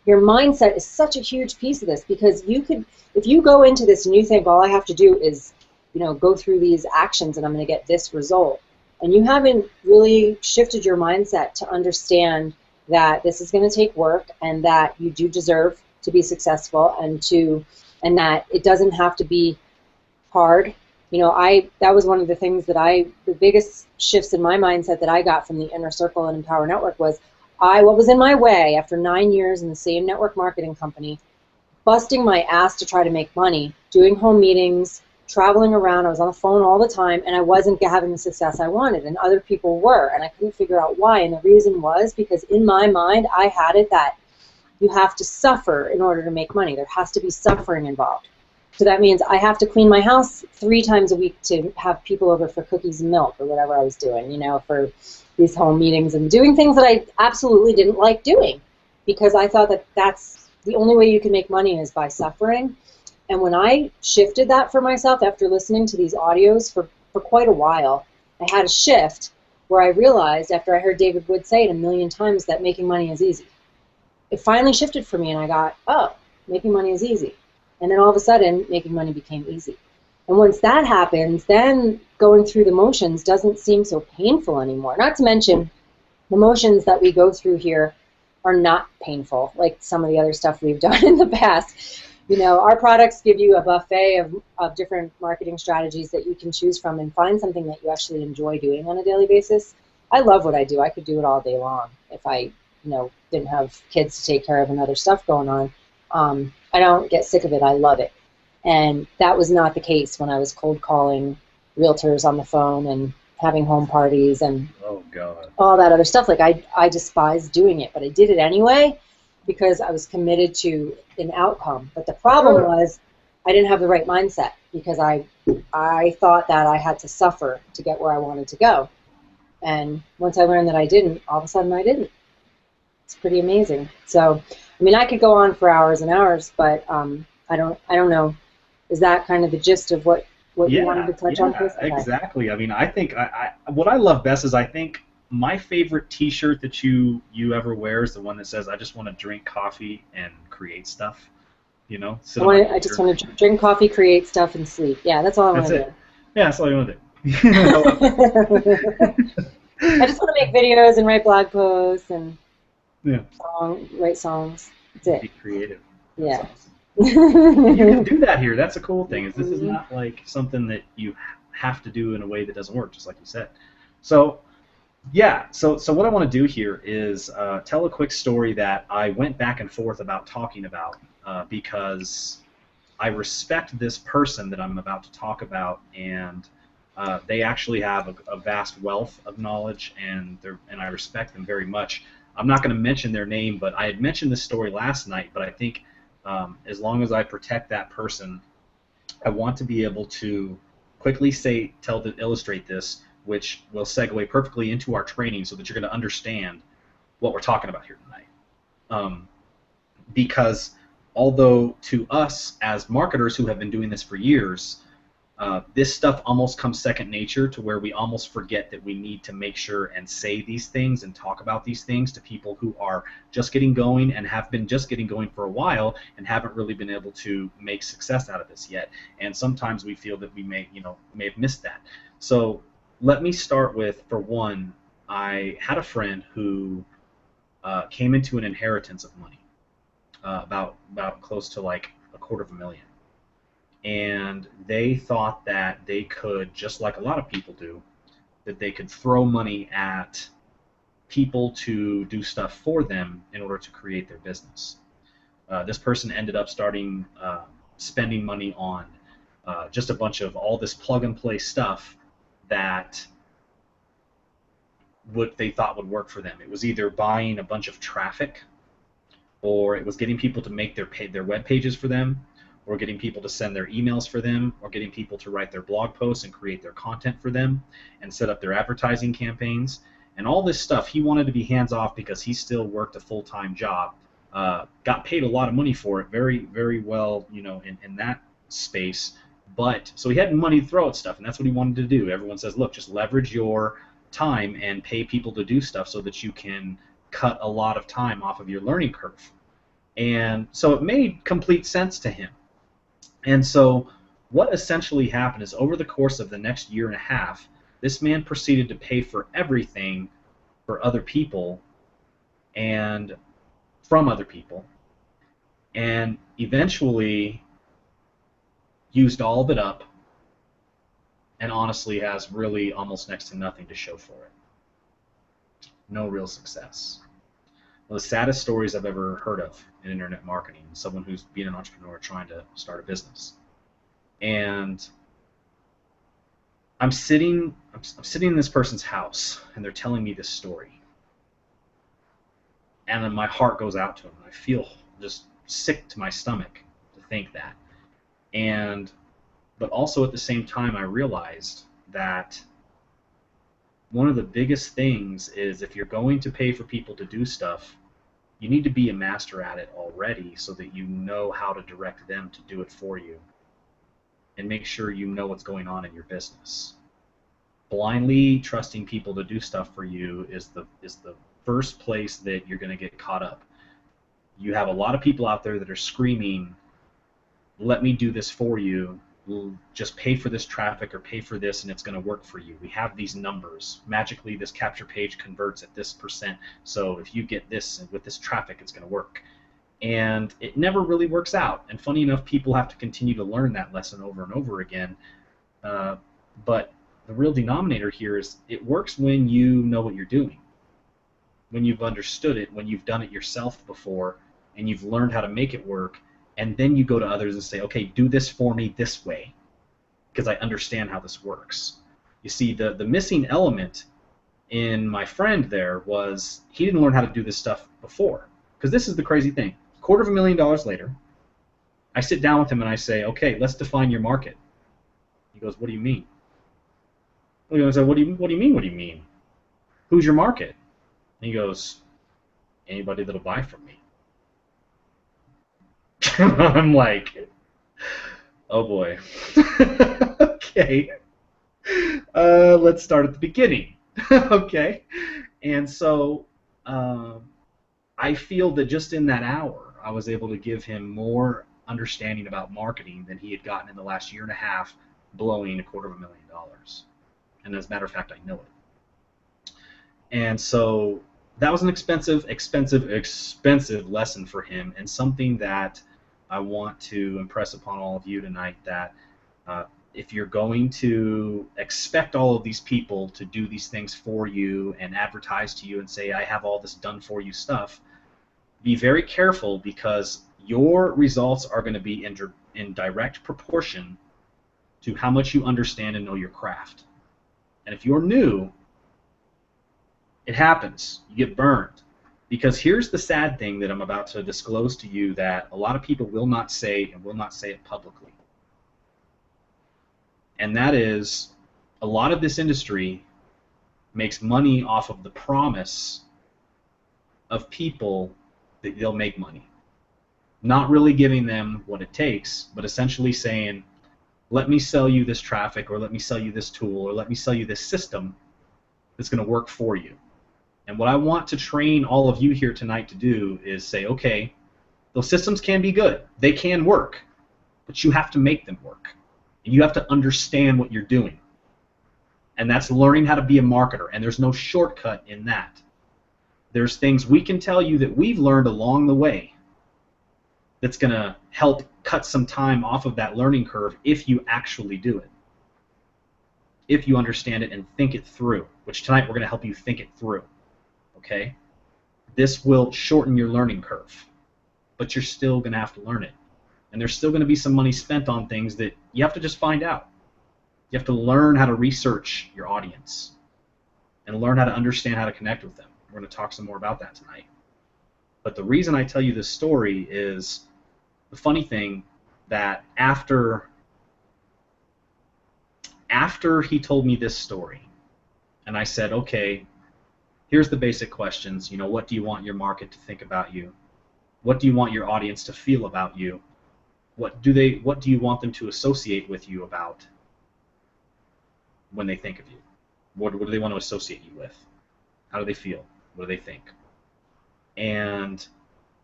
your mindset is such a huge piece of this, because if you go into this and you think all I have to do is go through these actions and I'm going to get this result, and you haven't really shifted your mindset to understand that this is going to take work, and that you do deserve to be successful, and that it doesn't have to be hard. That was one of the things the biggest shifts in my mindset that I got from the Inner Circle and Empower Network was what was in my way after 9 years in the same network marketing company, busting my ass to try to make money, doing home meetings, traveling around. I was on the phone all the time, and I wasn't having the success I wanted, and other people were, and I couldn't figure out why. And the reason was because in my mind I had it that you have to suffer in order to make money. There has to be suffering involved. So that means I have to clean my house 3 times a week to have people over for cookies and milk or whatever I was doing, for these home meetings, and doing things that I absolutely didn't like doing, because I thought that that's the only way you can make money is by suffering. And when I shifted that for myself after listening to these audios for quite a while, I had a shift where I realized, after I heard David Wood say it a million times, that making money is easy. It finally shifted for me, and I got, oh, making money is easy. And then all of a sudden, making money became easy. And once that happens, then going through the motions doesn't seem so painful anymore. Not to mention, the motions that we go through here are not painful, like some of the other stuff we've done in the past. Our products give you a buffet of different marketing strategies that you can choose from and find something that you actually enjoy doing on a daily basis. I love what I do. I could do it all day long if I, didn't have kids to take care of and other stuff going on. I don't get sick of it. I love it. And that was not the case when I was cold calling realtors on the phone and having home parties and all that other stuff. Like I despised doing it, but I did it anyway because I was committed to an outcome. But the problem was I didn't have the right mindset, because I thought that I had to suffer to get where I wanted to go. And once I learned that I didn't, all of a sudden I didn't. It's pretty amazing. So, I mean, I could go on for hours and hours, but I don't know. Is that kind of the gist of what you wanted to touch on, Chris? Okay. Exactly. I mean, I think what I love best is I think my favorite T-shirt that you ever wear is the one that says, "I just want to drink coffee and create stuff." I just want to drink coffee, create stuff, and sleep. Yeah, that's all I want to do. Yeah, that's all you want to do. I just want to make videos and write blog posts and write songs. That's it. Be creative. Yeah. Awesome. You can do that here. That's a cool thing. This is not like something that you have to do in a way that doesn't work, just like you said. So, yeah. So what I want to do here is tell a quick story that I went back and forth about talking about because I respect this person that I'm about to talk about, and they actually have a vast wealth of knowledge, and I respect them very much. I'm not going to mention their name, but I had mentioned this story last night, but I think as long as I protect that person, I want to be able to quickly illustrate this, which will segue perfectly into our training so that you're going to understand what we're talking about here tonight. Because although to us as marketers who have been doing this for years, this stuff almost comes second nature, to where we almost forget that we need to make sure and say these things and talk about these things to people who are just getting going and have been just getting going for a while and haven't really been able to make success out of this yet. And sometimes we feel that we may have missed that. So let me start with, for one, I had a friend who came into an inheritance of money, about close to like $250,000. And they thought that they could, just like a lot of people do, that they could throw money at people to do stuff for them in order to create their business. This person ended up spending money on just a bunch of all this plug-and-play stuff that they thought would work for them. It was either buying a bunch of traffic, or it was getting people to make their web pages for them, or getting people to send their emails for them, or getting people to write their blog posts and create their content for them and set up their advertising campaigns. And all this stuff, he wanted to be hands-off because he still worked a full-time job got paid a lot of money for it, very, very well, in that space. But so he had money to throw at stuff, and that's what he wanted to do. Everyone says, look, just leverage your time and pay people to do stuff so that you can cut a lot of time off of your learning curve. And so it made complete sense to him. And so what essentially happened is over the course of the next year and a half, this man proceeded to pay for everything for other people and from other people, and eventually used all of it up, and honestly has really almost next to nothing to show for it. No real success. One of the saddest stories I've ever heard of in internet marketing, someone who's been an entrepreneur trying to start a business. And I'm sitting in this person's house, and they're telling me this story. And then my heart goes out to them. I feel just sick to my stomach to think that. But also at the same time, I realized that one of the biggest things is if you're going to pay for people to do stuff, you need to be a master at it already so that you know how to direct them to do it for you and make sure you know what's going on in your business. Blindly trusting people to do stuff for you is the first place that you're going to get caught up. You have a lot of people out there that are screaming, let me do this for you. We'll just pay for this traffic or pay for this and it's going to work for you. We have these numbers. Magically, this capture page converts at this %. So if you get this with this traffic, it's going to work. And it never really works out. And funny enough, people have to continue to learn that lesson over and over again. But the real denominator here is it works when you know what you're doing, when you've understood it, when you've done it yourself before, and you've learned how to make it work. And then you go to others and say, okay, do this for me this way, because I understand how this works. You see, the missing element in my friend there was he didn't learn how to do this stuff before. Because this is the crazy thing. $250,000 later, I sit down with him and I say, okay, let's define your market. He goes, what do you mean? I said, what do you mean? Who's your market? And he goes, anybody that'll buy from me. I'm like, oh boy. Okay. Let's start at the beginning. Okay. And so I feel that just in that hour, I was able to give him more understanding about marketing than he had gotten in the last year and a half blowing $250,000. And as a matter of fact, I know it. And so that was an expensive lesson for him, and something that I want to impress upon all of you tonight, that if you're going to expect all of these people to do these things for you and advertise to you and say, I have all this done for you stuff, be very careful, because your results are going to be in direct proportion to how much you understand and know your craft. And if you're new, it happens. You get burned. Because here's the sad thing that I'm about to disclose to you that a lot of people will not say, and will not say it publicly. And that is, a lot of this industry makes money off of the promise of people that they'll make money. Not really giving them what it takes, but essentially saying, let me sell you this traffic, or let me sell you this tool, or let me sell you this system that's going to work for you. And what I want to train all of you here tonight to do is say, okay, those systems can be good. They can work, but you have to make them work. And you have to understand what you're doing. And that's learning how to be a marketer, and there's no shortcut in that. There's things we can tell you that we've learned along the way that's going to help cut some time off of that learning curve if you actually do it. If you understand it and think it through, which tonight we're going to help you think it through. Okay? This will shorten your learning curve, but you're still going to have to learn it. And there's still going to be some money spent on things that you have to just find out. You have to learn how to research your audience and learn how to understand how to connect with them. We're going to talk some more about that tonight. But the reason I tell you this story is the funny thing that after he told me this story, and I said, okay, here's the basic questions. You know, what do you want your market to think about you? What do you want your audience to feel about you? What do you want them to associate with you about when they think of you? What do they want to associate you with? How do they feel? What do they think? And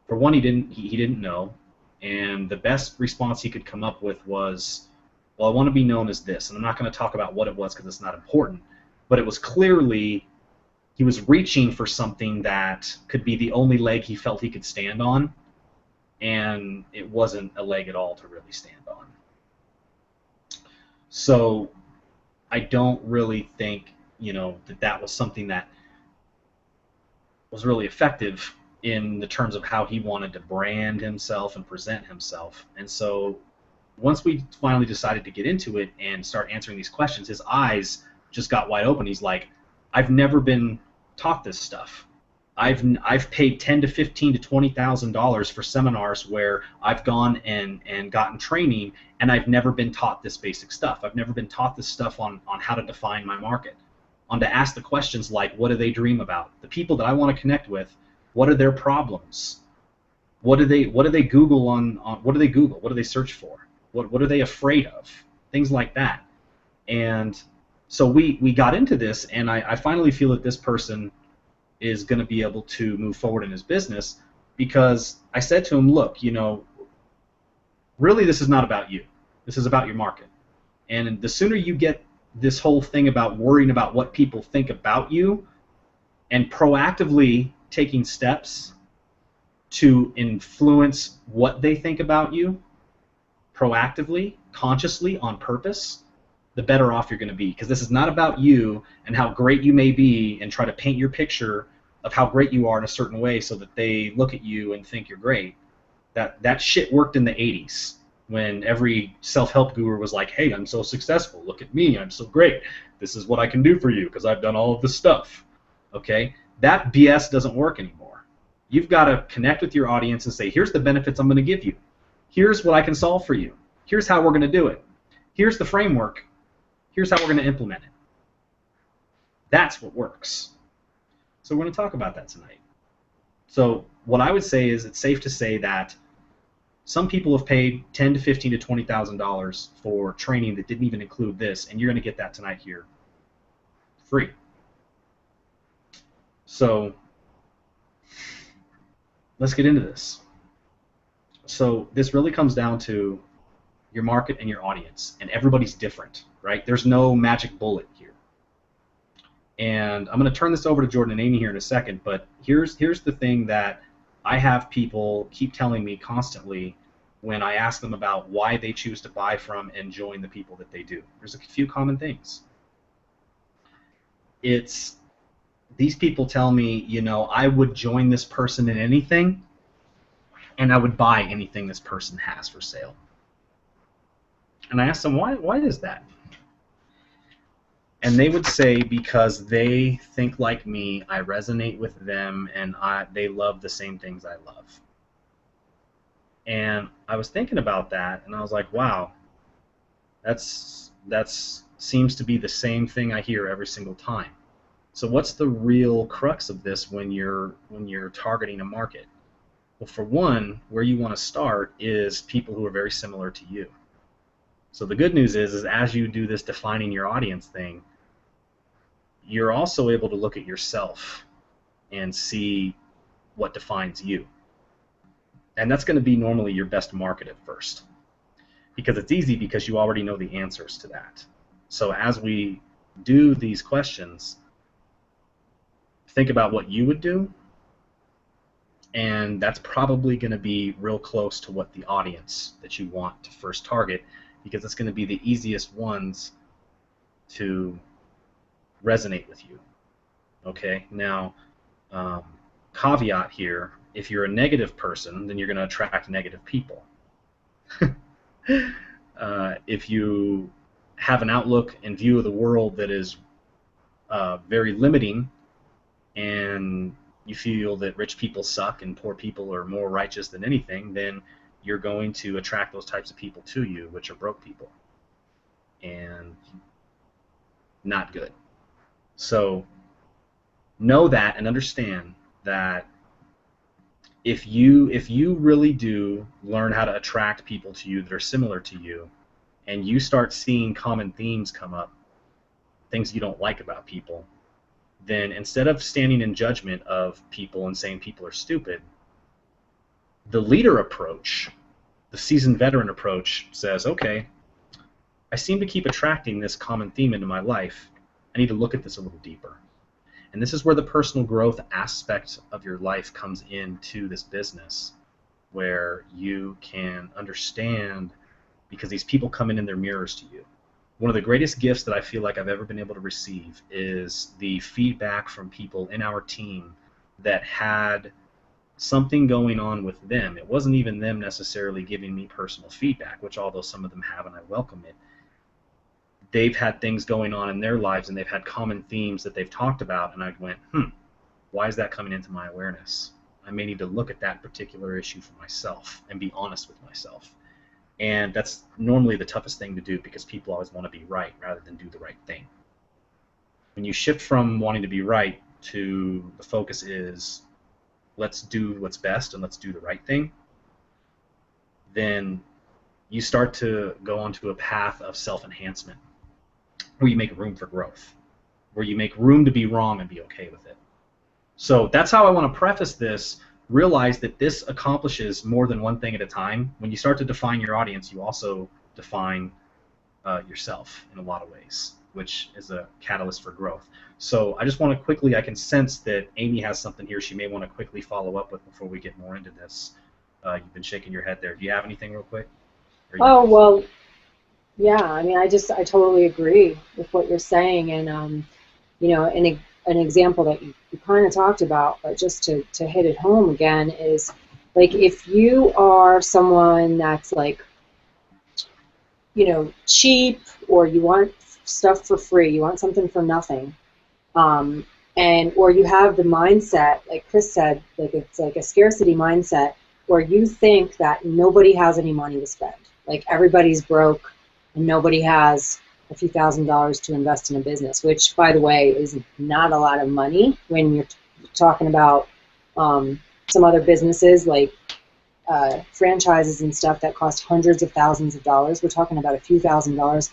for one, he didn't know, and the best response he could come up with was, well, I want to be known as this, and I'm not going to talk about what it was because it's not important, but it was clearly he was reaching for something that could be the only leg he felt he could stand on, and it wasn't a leg at all to really stand on. So I don't really think, that was something that was really effective in the terms of how he wanted to brand himself and present himself. And so once we finally decided to get into it and start answering these questions, his eyes just got wide open. He's like, I've never been taught this stuff. I've paid $10,000 to $15,000 to $20,000 for seminars where I've gone and gotten training, and I've never been taught this basic stuff. I've never been taught this stuff on how to define my market, on to ask the questions like, what do they dream about? The people that I want to connect with, what are their problems? What do they Google on what do they Google? What do they search for? What are they afraid of? Things like that. And so we got into this, and I finally feel that this person is going to be able to move forward in his business, because I said to him, look, really this is not about you. This is about your market. And the sooner you get this whole thing about worrying about what people think about you and proactively taking steps to influence what they think about you, proactively, consciously, on purpose, the better off you're going to be. Because this is not about you and how great you may be and try to paint your picture of how great you are in a certain way so that they look at you and think you're great. That shit worked in the 80s when every self-help guru was like, hey, I'm so successful. Look at me. I'm so great. This is what I can do for you because I've done all of this stuff. Okay? That BS doesn't work anymore. You've got to connect with your audience and say, here's the benefits I'm going to give you. Here's what I can solve for you. Here's how we're going to do it. Here's the framework. Here's how we're going to implement it. That's what works. So we're going to talk about that tonight. So what I would say is it's safe to say that some people have paid $10,000 to $15,000 to $20,000 for training that didn't even include this, and you're going to get that tonight here free. So let's get into this. So this really comes down to your market and your audience, and everybody's different, right? There's no magic bullet here. And I'm going to turn this over to Jordan and Amy here in a second, but here's the thing that I have people keep telling me constantly when I ask them about why they choose to buy from and join the people that they do. There's a few common things. It's these people tell me, I would join this person in anything, and I would buy anything this person has for sale. And I asked them, why is that? And they would say, because they think like me, I resonate with them, and they love the same things I love. And I was thinking about that, and I was like, wow, that's seems to be the same thing I hear every single time. So what's the real crux of this when you're targeting a market? Well, for one, where you want to start is people who are very similar to you. So the good news is as you do this defining your audience thing, you're also able to look at yourself and see what defines you. And that's going to be normally your best market at first, because it's easy because you already know the answers to that. So as we do these questions, think about what you would do, and that's probably going to be real close to what the audience that you want to first target, because it's going to be the easiest ones to resonate with you. Okay, now caveat here, if you're a negative person, then you're going to attract negative people. If you have an outlook and view of the world that is very limiting, and you feel that rich people suck and poor people are more righteous than anything, then you're going to attract those types of people to you, which are broke people. And not good. So know that and understand that if you really do learn how to attract people to you that are similar to you, and you start seeing common themes come up, things you don't like about people, then instead of standing in judgment of people and saying people are stupid, the leader approach, the seasoned veteran approach says, okay, I seem to keep attracting this common theme into my life. I need to look at this a little deeper. And this is where the personal growth aspect of your life comes into this business, where you can understand, because these people come in their mirrors to you. One of the greatest gifts that I feel like I've ever been able to receive is the feedback from people in our team that had something going on with them. It wasn't even them necessarily giving me personal feedback, which although some of them have and I welcome it, they've had things going on in their lives and they've had common themes that they've talked about, and I went, why is that coming into my awareness? I may need to look at that particular issue for myself and be honest with myself. And that's normally the toughest thing to do, because people always want to be right rather than do the right thing. When you shift from wanting to be right to the focus is let's do what's best and let's do the right thing, then you start to go onto a path of self-enhancement, where you make room for growth, where you make room to be wrong and be okay with it. So that's how I want to preface this. Realize that this accomplishes more than one thing at a time. When you start to define your audience, you also define yourself in a lot of ways, which is a catalyst for growth. So I just want to quickly, I can sense that Amy has something here she may want to quickly follow up with before we get more into this. You've been shaking your head there. Do you have anything real quick? Oh, well, yeah, I mean, I totally agree with what you're saying, and you know, an example that you kind of talked about, but just to hit it home again, is like if you are someone that's like, you know, cheap, or you want stuff for free, you want something for nothing, and or you have the mindset, like Chris said, like it's like a scarcity mindset, where you think that nobody has any money to spend, like everybody's broke and nobody has a few $1,000s to invest in a business, which, by the way, is not a lot of money when you're talking about some other businesses like franchises and stuff that cost hundreds of thousands of dollars. We're talking about a few $1,000s.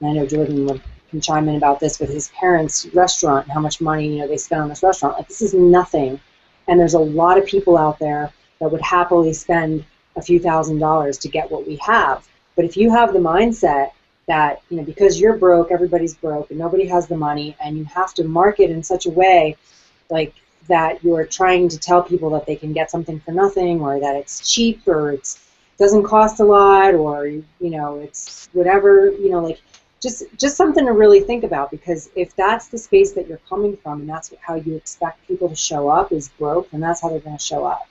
And I know Jordan can chime in about this with his parents' restaurant and how much money they spend on this restaurant. Like, this is nothing, and there's a lot of people out there that would happily spend a few $1,000s to get what we have. But if you have the mindset that, because you're broke, everybody's broke, and nobody has the money, and you have to market in such a way like that you're trying to tell people that they can get something for nothing, or that it's cheap, or it doesn't cost a lot, or it's whatever, like just something to really think about, because if that's the space that you're coming from and that's how you expect people to show up is broke, then that's how they're going to show up.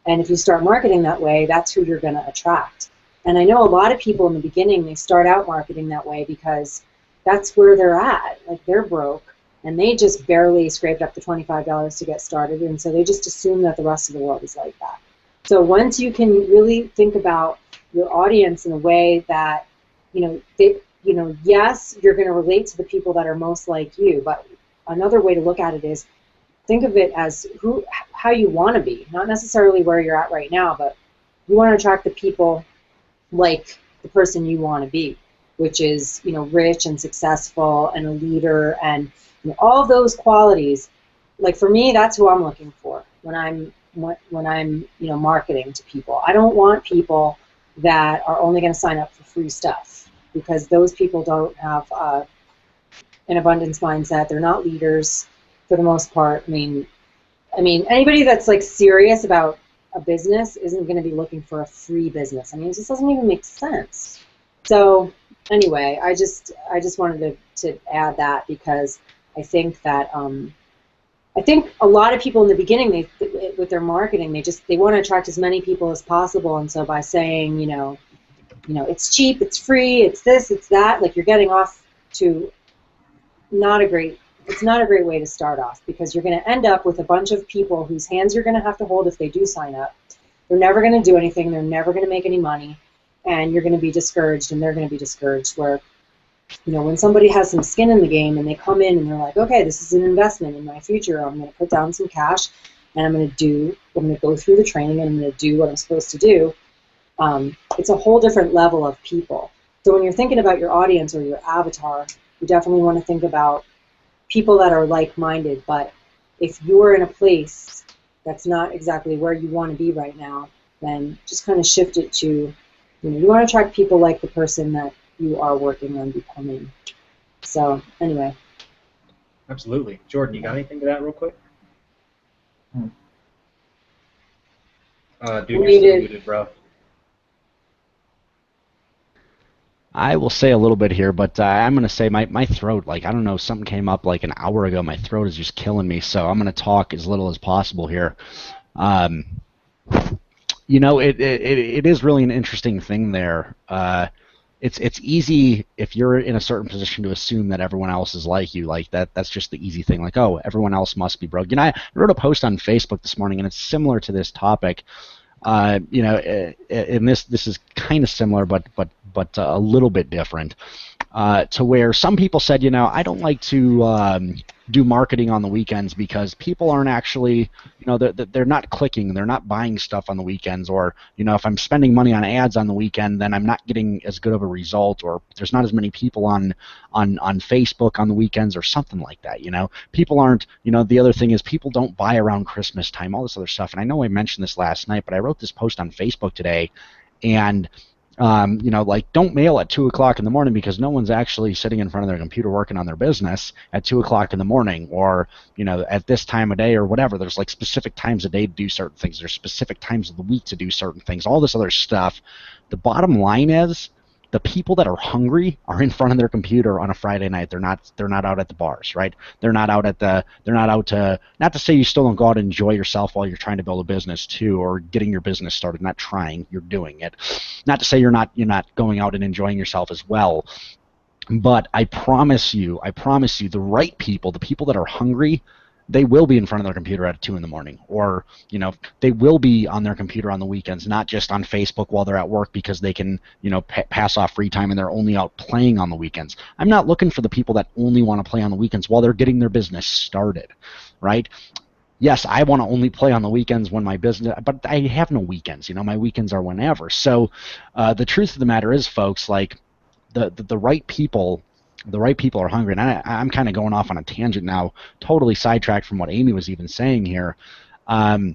And if you start marketing that way, that's who you're going to attract. And I know a lot of people in the beginning, they start out marketing that way because that's where they're at. Like, they're broke, and they just barely scraped up the $25 to get started, and so they just assume that the rest of the world is like that. So once you can really think about your audience in a way that, yes, you're going to relate to the people that are most like you, but another way to look at it is think of it as how you want to be, not necessarily where you're at right now, but you want to attract the people like the person you want to be, which is, rich and successful and a leader, and all of those qualities. Like, for me, that's who I'm looking for when I'm marketing to people. I don't want people that are only going to sign up for free stuff, because those people don't have an abundance mindset. They're not leaders for the most part. I mean, anybody that's like serious about a business isn't going to be looking for a free business. I mean, it just doesn't even make sense. So anyway, I just wanted to add that, because I think that I think a lot of people in the beginning, with their marketing, they want to attract as many people as possible, and so by saying it's cheap, it's free, it's this, it's that, like, you're getting off to it's not a great way to start off, because you're going to end up with a bunch of people whose hands you're going to have to hold if they do sign up. They're never going to do anything. They're never going to make any money, and you're going to be discouraged, and they're going to be discouraged. Where, when somebody has some skin in the game and they come in and they're like, okay, this is an investment in my future. I'm going to put down some cash, and I'm going to go through the training, and I'm going to do what I'm supposed to do. It's a whole different level of people. So when you're thinking about your audience or your avatar, you definitely want to think about people that are like-minded. But if you're in a place that's not exactly where you want to be right now, then just kind of shift it to, you want to attract people like the person that you are working on becoming. So anyway. Absolutely. Jordan, you got anything to that real quick? Dude, you're still muted, bro. I will say a little bit here, but I'm going to say my throat, like, I don't know, something came up like an hour ago. My throat is just killing me, so I'm going to talk as little as possible here. It is really an interesting thing there. It's easy if you're in a certain position to assume that everyone else is like you. Like that's just the easy thing. Like, oh, everyone else must be broke. I wrote a post on Facebook this morning, and it's similar to this topic. And this is kind of similar, but a little bit different. To where some people said, I don't like to do marketing on the weekends because people aren't actually, they're not clicking, they're not buying stuff on the weekends, or, if I'm spending money on ads on the weekend, then I'm not getting as good of a result, or there's not as many people on Facebook on the weekends, or something like that. People aren't, the other thing is people don't buy around Christmas time, all this other stuff. And I know I mentioned this last night, but I wrote this post on Facebook today, and don't mail at 2 o'clock in the morning because no one's actually sitting in front of their computer working on their business at 2 o'clock in the morning, or, at this time of day or whatever. There's like specific times of day to do certain things. There's specific times of the week to do certain things, all this other stuff. The bottom line is the people that are hungry are in front of their computer on a Friday night. They're not out at the bars, right? They're not out to, not to say you still don't go out and enjoy yourself while you're trying to build a business too, or getting your business started. Not trying, you're doing it. Not to say you're not going out and enjoying yourself as well. But I promise you, the right people, the people that are hungry, they will be in front of their computer at 2 in the morning, or they will be on their computer on the weekends, not just on Facebook while they're at work because they can pass off free time and they're only out playing on the weekends. I'm not looking for the people that only want to play on the weekends while they're getting their business started, right? Yes, I want to only play on the weekends when my business, but I have no weekends. My weekends are whenever. So the truth of the matter is, folks, like the right people. The right people are hungry, and I'm kind of going off on a tangent now, totally sidetracked from what Amy was even saying here. The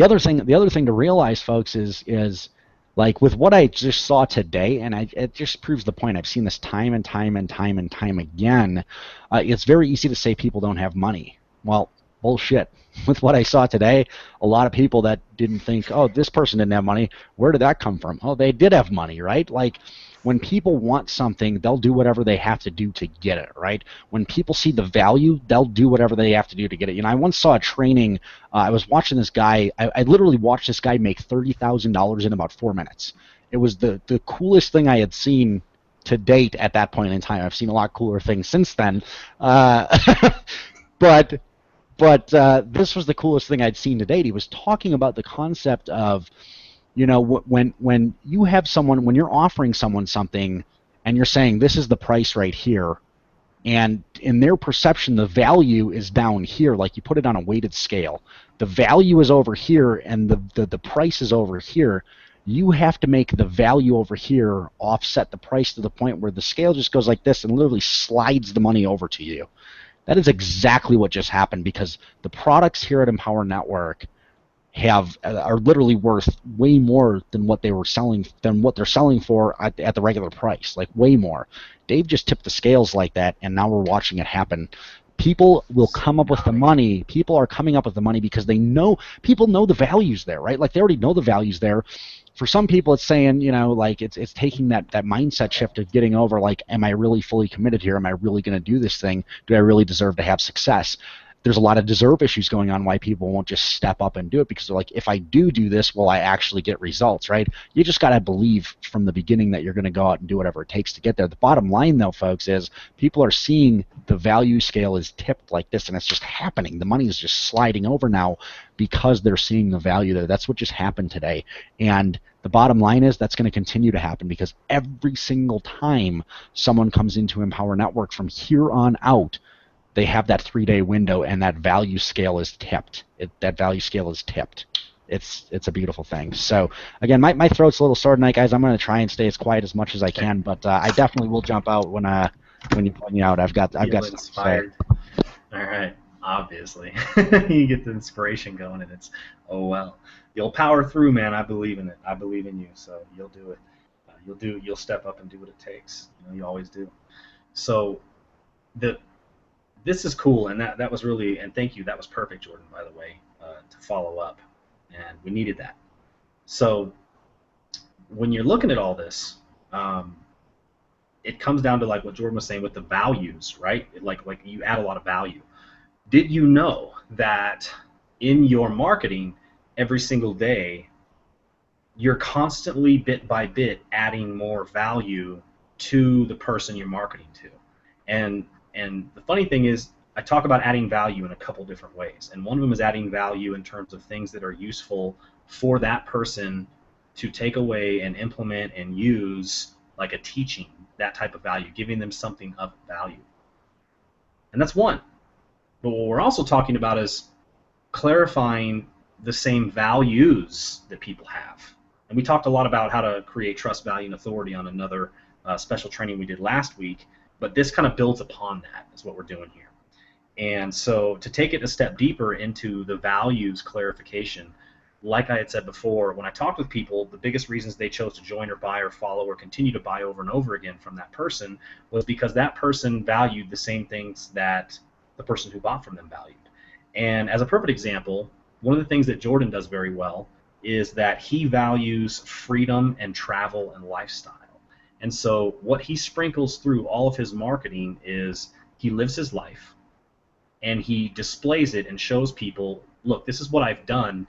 other thing to realize, folks, is like with what I just saw today, and it just proves the point. I've seen this time and time again. It's very easy to say people don't have money. Well, bullshit. With what I saw today, a lot of people that didn't think, oh, this person didn't have money, where did that come from? Oh, they did have money, right? Like, when people want something, they'll do whatever they have to do to get it, right? When people see the value, they'll do whatever they have to do to get it. I once saw a training. I was watching this guy. I literally watched this guy make $30,000 in about 4 minutes. It was the coolest thing I had seen to date at that point in time. I've seen a lot cooler things since then. But this was the coolest thing I'd seen to date. He was talking about the concept of, when you have someone, when you're offering someone something and you're saying this is the price right here, and in their perception the value is down here, like you put it on a weighted scale, the value is over here and the price is over here, you have to make the value over here offset the price to the point where the scale just goes like this and literally slides the money over to you. That is exactly what just happened, because the products here at Empower Network are literally worth way more than what they're selling for at the regular price, like way more. Dave just tipped the scales like that, and now we're watching it happen. People will come up with the money. People are coming up with the money because people know the values there, right? Like they already know the values there. For some people, it's saying, like it's taking that mindset shift of getting over, like, am I really fully committed here? Am I really going to do this thing? Do I really deserve to have success? There's a lot of deserve issues going on why people won't just step up and do it, because they're like, if I do this, will I actually get results, right? You just got to believe from the beginning that you're going to go out and do whatever it takes to get there. The bottom line, though, folks, is people are seeing the value scale is tipped like this, and it's just happening. The money is just sliding over now because they're seeing the value there. That's what just happened today. And the bottom line is that's going to continue to happen, because every single time someone comes into Empower Network from here on out, they have that 3-day window, and that value scale is tipped. That value scale is tipped. It's a beautiful thing. So again, my throat's a little sore tonight, guys. I'm going to try and stay as quiet as much as I can, but I definitely will jump out when you point me out. I've got stuff inspired. To say. All right, obviously you get the inspiration going, and it's well. You'll power through, man. I believe in it. I believe in you. So you'll do it. You'll step up and do what it takes. You always do. So this is cool, and that was really, and thank you. That was perfect, Jordan, by the way, to follow up. And we needed that. So when you're looking at all this, it comes down to like what Jordan was saying with the values, right? Like you add a lot of value. Did you know that in your marketing every single day, you're constantly bit by bit adding more value to the person you're marketing to? And the funny thing is, I talk about adding value in a couple different ways, and one of them is adding value in terms of things that are useful for that person to take away and implement and use, like a teaching, that type of value, giving them something of value. And that's one. But what we're also talking about is clarifying the same values that people have. And we talked a lot about how to create trust, value, and authority on another special training we did last week, but this kind of builds upon that, is what we're doing here. And so to take it a step deeper into the values clarification, like I had said before, when I talked with people, the biggest reasons they chose to join or buy or follow or continue to buy over and over again from that person was because that person valued the same things that the person who bought from them valued. And as a perfect example, one of the things that Jordan does very well is that he values freedom and travel and lifestyle. And so what he sprinkles through all of his marketing is he lives his life, and he displays it and shows people, look, this is what I've done,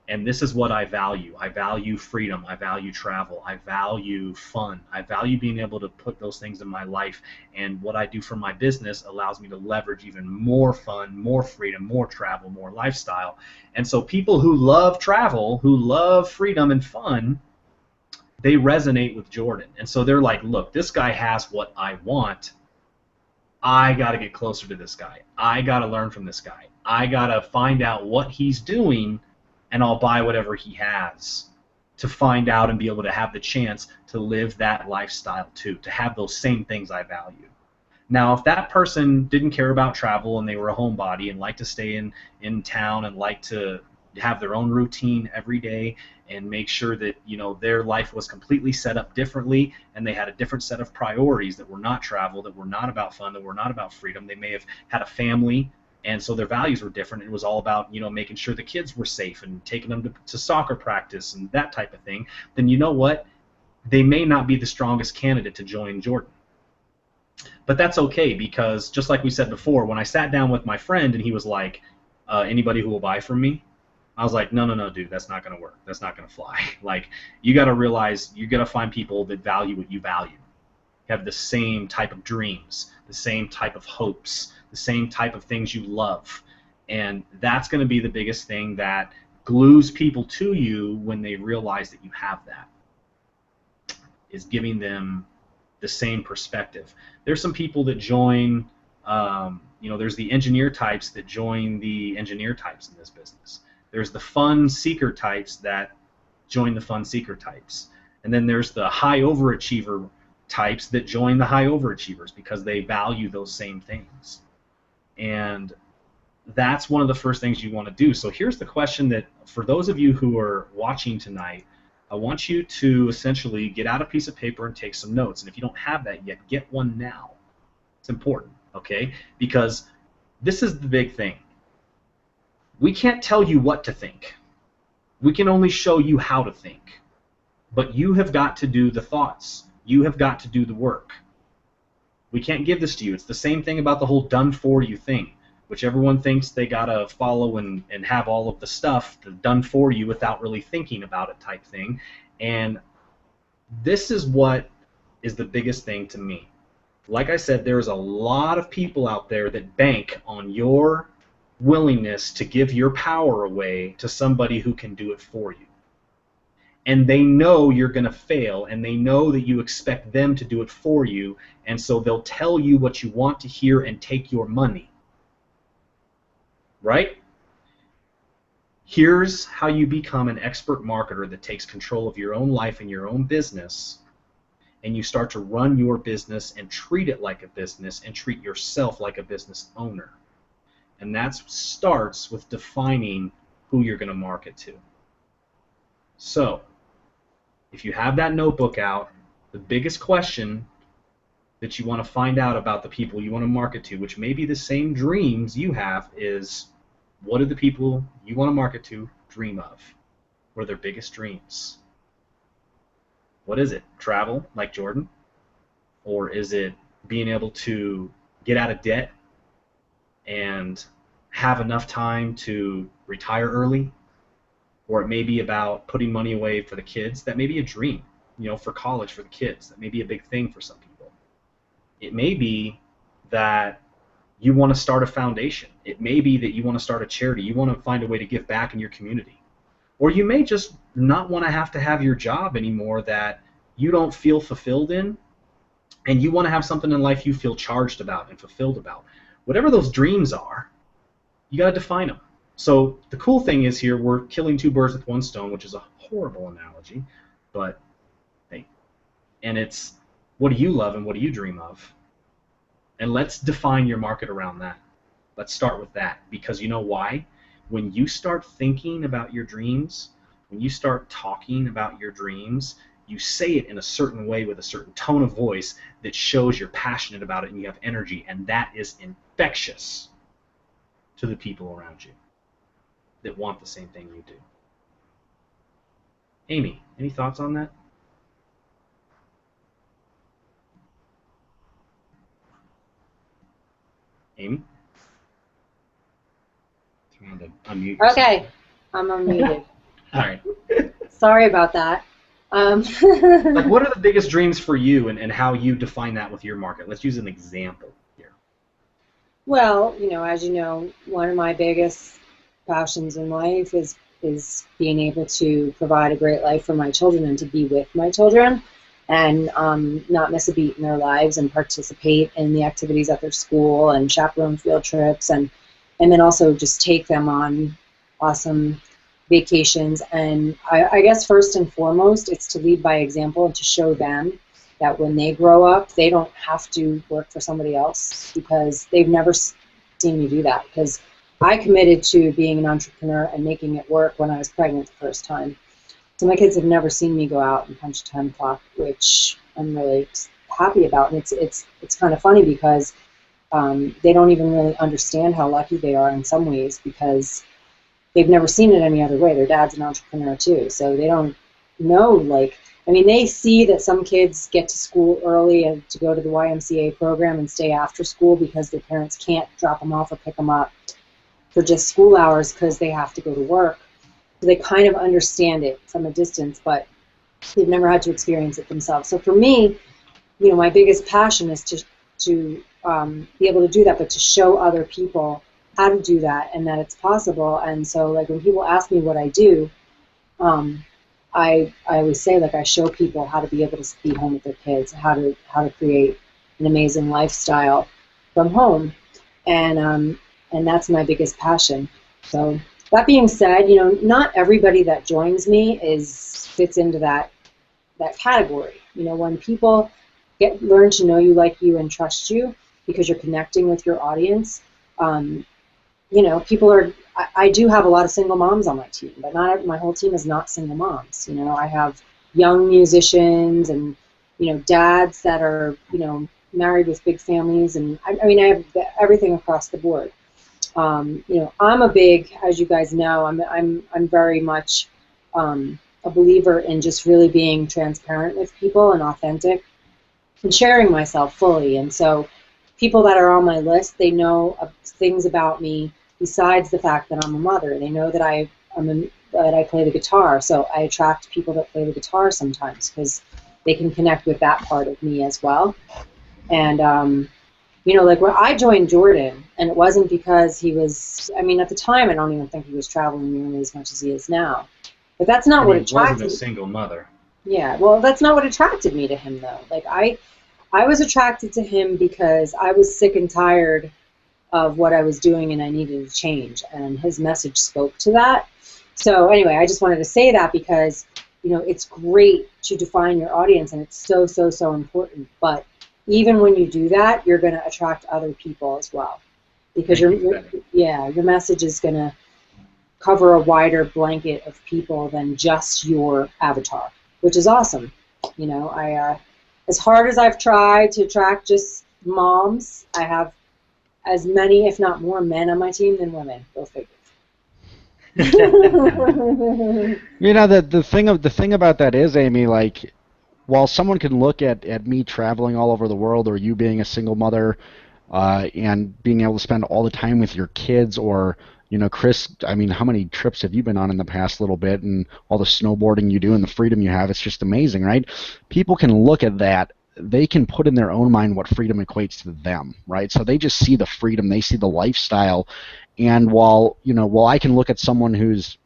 and this is what I value. I value freedom. I value travel. I value fun. I value being able to put those things in my life, and what I do for my business allows me to leverage even more fun, more freedom, more travel, more lifestyle. And so people who love travel, who love freedom and fun, they resonate with Jordan. And so they're like, look, this guy has what I want. I got to get closer to this guy. I got to learn from this guy. I got to find out what he's doing, and I'll buy whatever he has to find out and be able to have the chance to live that lifestyle too, to have those same things I value. Now, if that person didn't care about travel and they were a homebody and liked to stay in town and liked to have their own routine every day and make sure that, you know, their life was completely set up differently and they had a different set of priorities that were not travel, that were not about fun, that were not about freedom. They may have had a family, and so their values were different. It was all about, you know, making sure the kids were safe and taking them to soccer practice and that type of thing. Then you know what? They may not be the strongest candidate to join Jordan. But that's okay, because just like we said before, when I sat down with my friend and he was like, anybody who will buy from me? I was like, no, dude, that's not going to work. That's not going to fly. Like, you got to realize you got to find people that value what you value, have the same type of dreams, the same type of hopes, the same type of things you love. And that's going to be the biggest thing that glues people to you when they realize that you have that, is giving them the same perspective. There's some people that join, you know, there's the engineer types that join the engineer types in this business. There's the fun seeker types that join the fun seeker types. And then there's the high overachiever types that join the high overachievers because they value those same things. And that's one of the first things you want to do. So here's the question that, for those of you who are watching tonight, I want you to essentially get out a piece of paper and take some notes. And if you don't have that yet, get one now. It's important, okay? Because this is the big thing. We can't tell you what to think. We can only show you how to think. But you have got to do the thoughts. You have got to do the work. We can't give this to you. It's the same thing about the whole done for you thing, which everyone thinks they got to follow and have all of the stuff done for you without really thinking about it type thing. And this is what is the biggest thing to me. Like I said, there's a lot of people out there that bank on your willingness to give your power away to somebody who can do it for you. And they know you're going to fail, and they know that you expect them to do it for you, and so they'll tell you what you want to hear and take your money. right? Here's how you become an expert marketer that takes control of your own life and your own business, and you start to run your business and treat it like a business and treat yourself like a business owner. And that starts with defining who you're going to market to. So, if you have that notebook out, the biggest question that you want to find out about the people you want to market to, which may be the same dreams you have, is what do the people you want to market to dream of? What are their biggest dreams? What is it? Travel, like Jordan? Or is it being able to get out of debt and have enough time to retire early? Or it may be about putting money away for the kids. That may be a dream, for college for the kids. That may be a big thing for some people. It may be that you want to start a foundation. It may be that you want to start a charity. You want to find a way to give back in your community. Or you may just not want to have your job anymore that you don't feel fulfilled in, and you want to have something in life you feel charged about and fulfilled about. Whatever those dreams are, you got to define them. So the cool thing is here, we're killing two birds with one stone, which is a horrible analogy, but hey, and it's what do you love and what do you dream of? And let's define your market around that. Let's start with that, because you know why? When you start thinking about your dreams, when you start talking about your dreams, you say it in a certain way with a certain tone of voice that shows you're passionate about it and you have energy, and that is infectious to the people around you that want the same thing you do. Amy, any thoughts on that? Amy? Trying to unmute yourself. Okay, I'm unmuted. All right. Sorry about that. Like, what are the biggest dreams for you, and how you define that with your market? Let's use an example here. Well, as you know, one of my biggest passions in life is being able to provide a great life for my children and to be with my children and not miss a beat in their lives and participate in the activities at their school and chaperone field trips and then also just take them on awesome vacations. And I guess first and foremost, it's to lead by example and to show them that when they grow up, they don't have to work for somebody else, because they've never seen me do that. Because I committed to being an entrepreneur and making it work when I was pregnant the first time. So my kids have never seen me go out and punch a time clock, which I'm really happy about. And it's kind of funny because they don't even really understand how lucky they are in some ways, because they've never seen it any other way. Their dad's an entrepreneur too, so they don't know, they see that some kids get to school early and to go to the YMCA program and stay after school because their parents can't drop them off or pick them up for just school hours because they have to go to work. So they kind of understand it from a distance, but they've never had to experience it themselves. So for me, my biggest passion is to be able to do that, but to show other people how to do that and that it's possible. And so, when people ask me what I do, I always say, I show people how to be able to be home with their kids, how to create an amazing lifestyle from home, and that's my biggest passion. So that being said, not everybody that joins me fits into that category. When people learn to know you, like you, and trust you because you're connecting with your audience, people are. I do have a lot of single moms on my team, but my whole team is not single moms. I have young musicians and dads that are married with big families, and I have everything across the board. I'm a big, as you guys know, I'm very much a believer in just really being transparent with people and authentic and sharing myself fully. And so people that are on my list, they know things about me besides the fact that I'm a mother. They know that I play the guitar, so I attract people that play the guitar sometimes because they can connect with that part of me as well. And when I joined Jordan, and it wasn't because he was, at the time I don't even think he was traveling nearly as much as he is now. But that's not what attracted me. He wasn't a single mother. Yeah, well, that's not what attracted me to him, though. I was attracted to him because I was sick and tired of what I was doing and I needed to change. And his message spoke to that. So anyway, I just wanted to say that because, you know, it's great to define your audience and it's so, so, so important. But even when you do that, you're going to attract other people as well. Because your message is going to cover a wider blanket of people than just your avatar, which is awesome. You know, as hard as I've tried to attract just moms, I have as many, if not more, men on my team than women. Go figure. You know, the thing about that is, Amy, like, while someone can look at me traveling all over the world, or you being a single mother, and being able to spend all the time with your kids, or, you know, Chris, I mean, how many trips have you been on in the past little bit, and all the snowboarding you do and the freedom you have, it's just amazing, right? People can look at that. They can put in their own mind what freedom equates to them, right? So they just see the freedom, they see the lifestyle, and while I can look at someone who's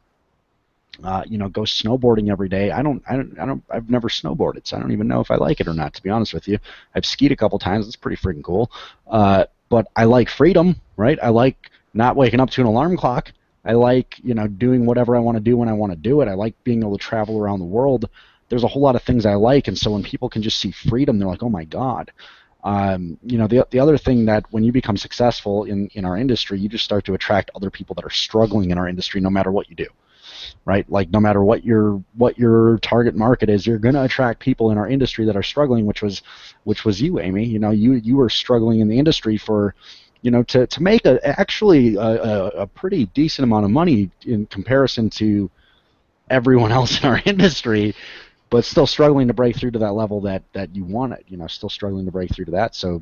goes snowboarding every day. I've never snowboarded, so I don't even know if I like it or not, to be honest with you. I've skied a couple times. It's pretty freaking cool. But I like freedom, right? I like not waking up to an alarm clock. I like, doing whatever I want to do when I want to do it. I like being able to travel around the world. There's a whole lot of things I like, and so when people can just see freedom, they're like, oh my God. The other thing, that when you become successful in our industry, you just start to attract other people that are struggling in our industry, no matter what you do. Right? Like, no matter what your target market is, you're going to attract people in our industry that are struggling, which was you, Amy. You were struggling in the industry for, to make a pretty decent amount of money in comparison to everyone else in our industry, but still struggling to break through to that level that you want it. Still struggling to break through to that. So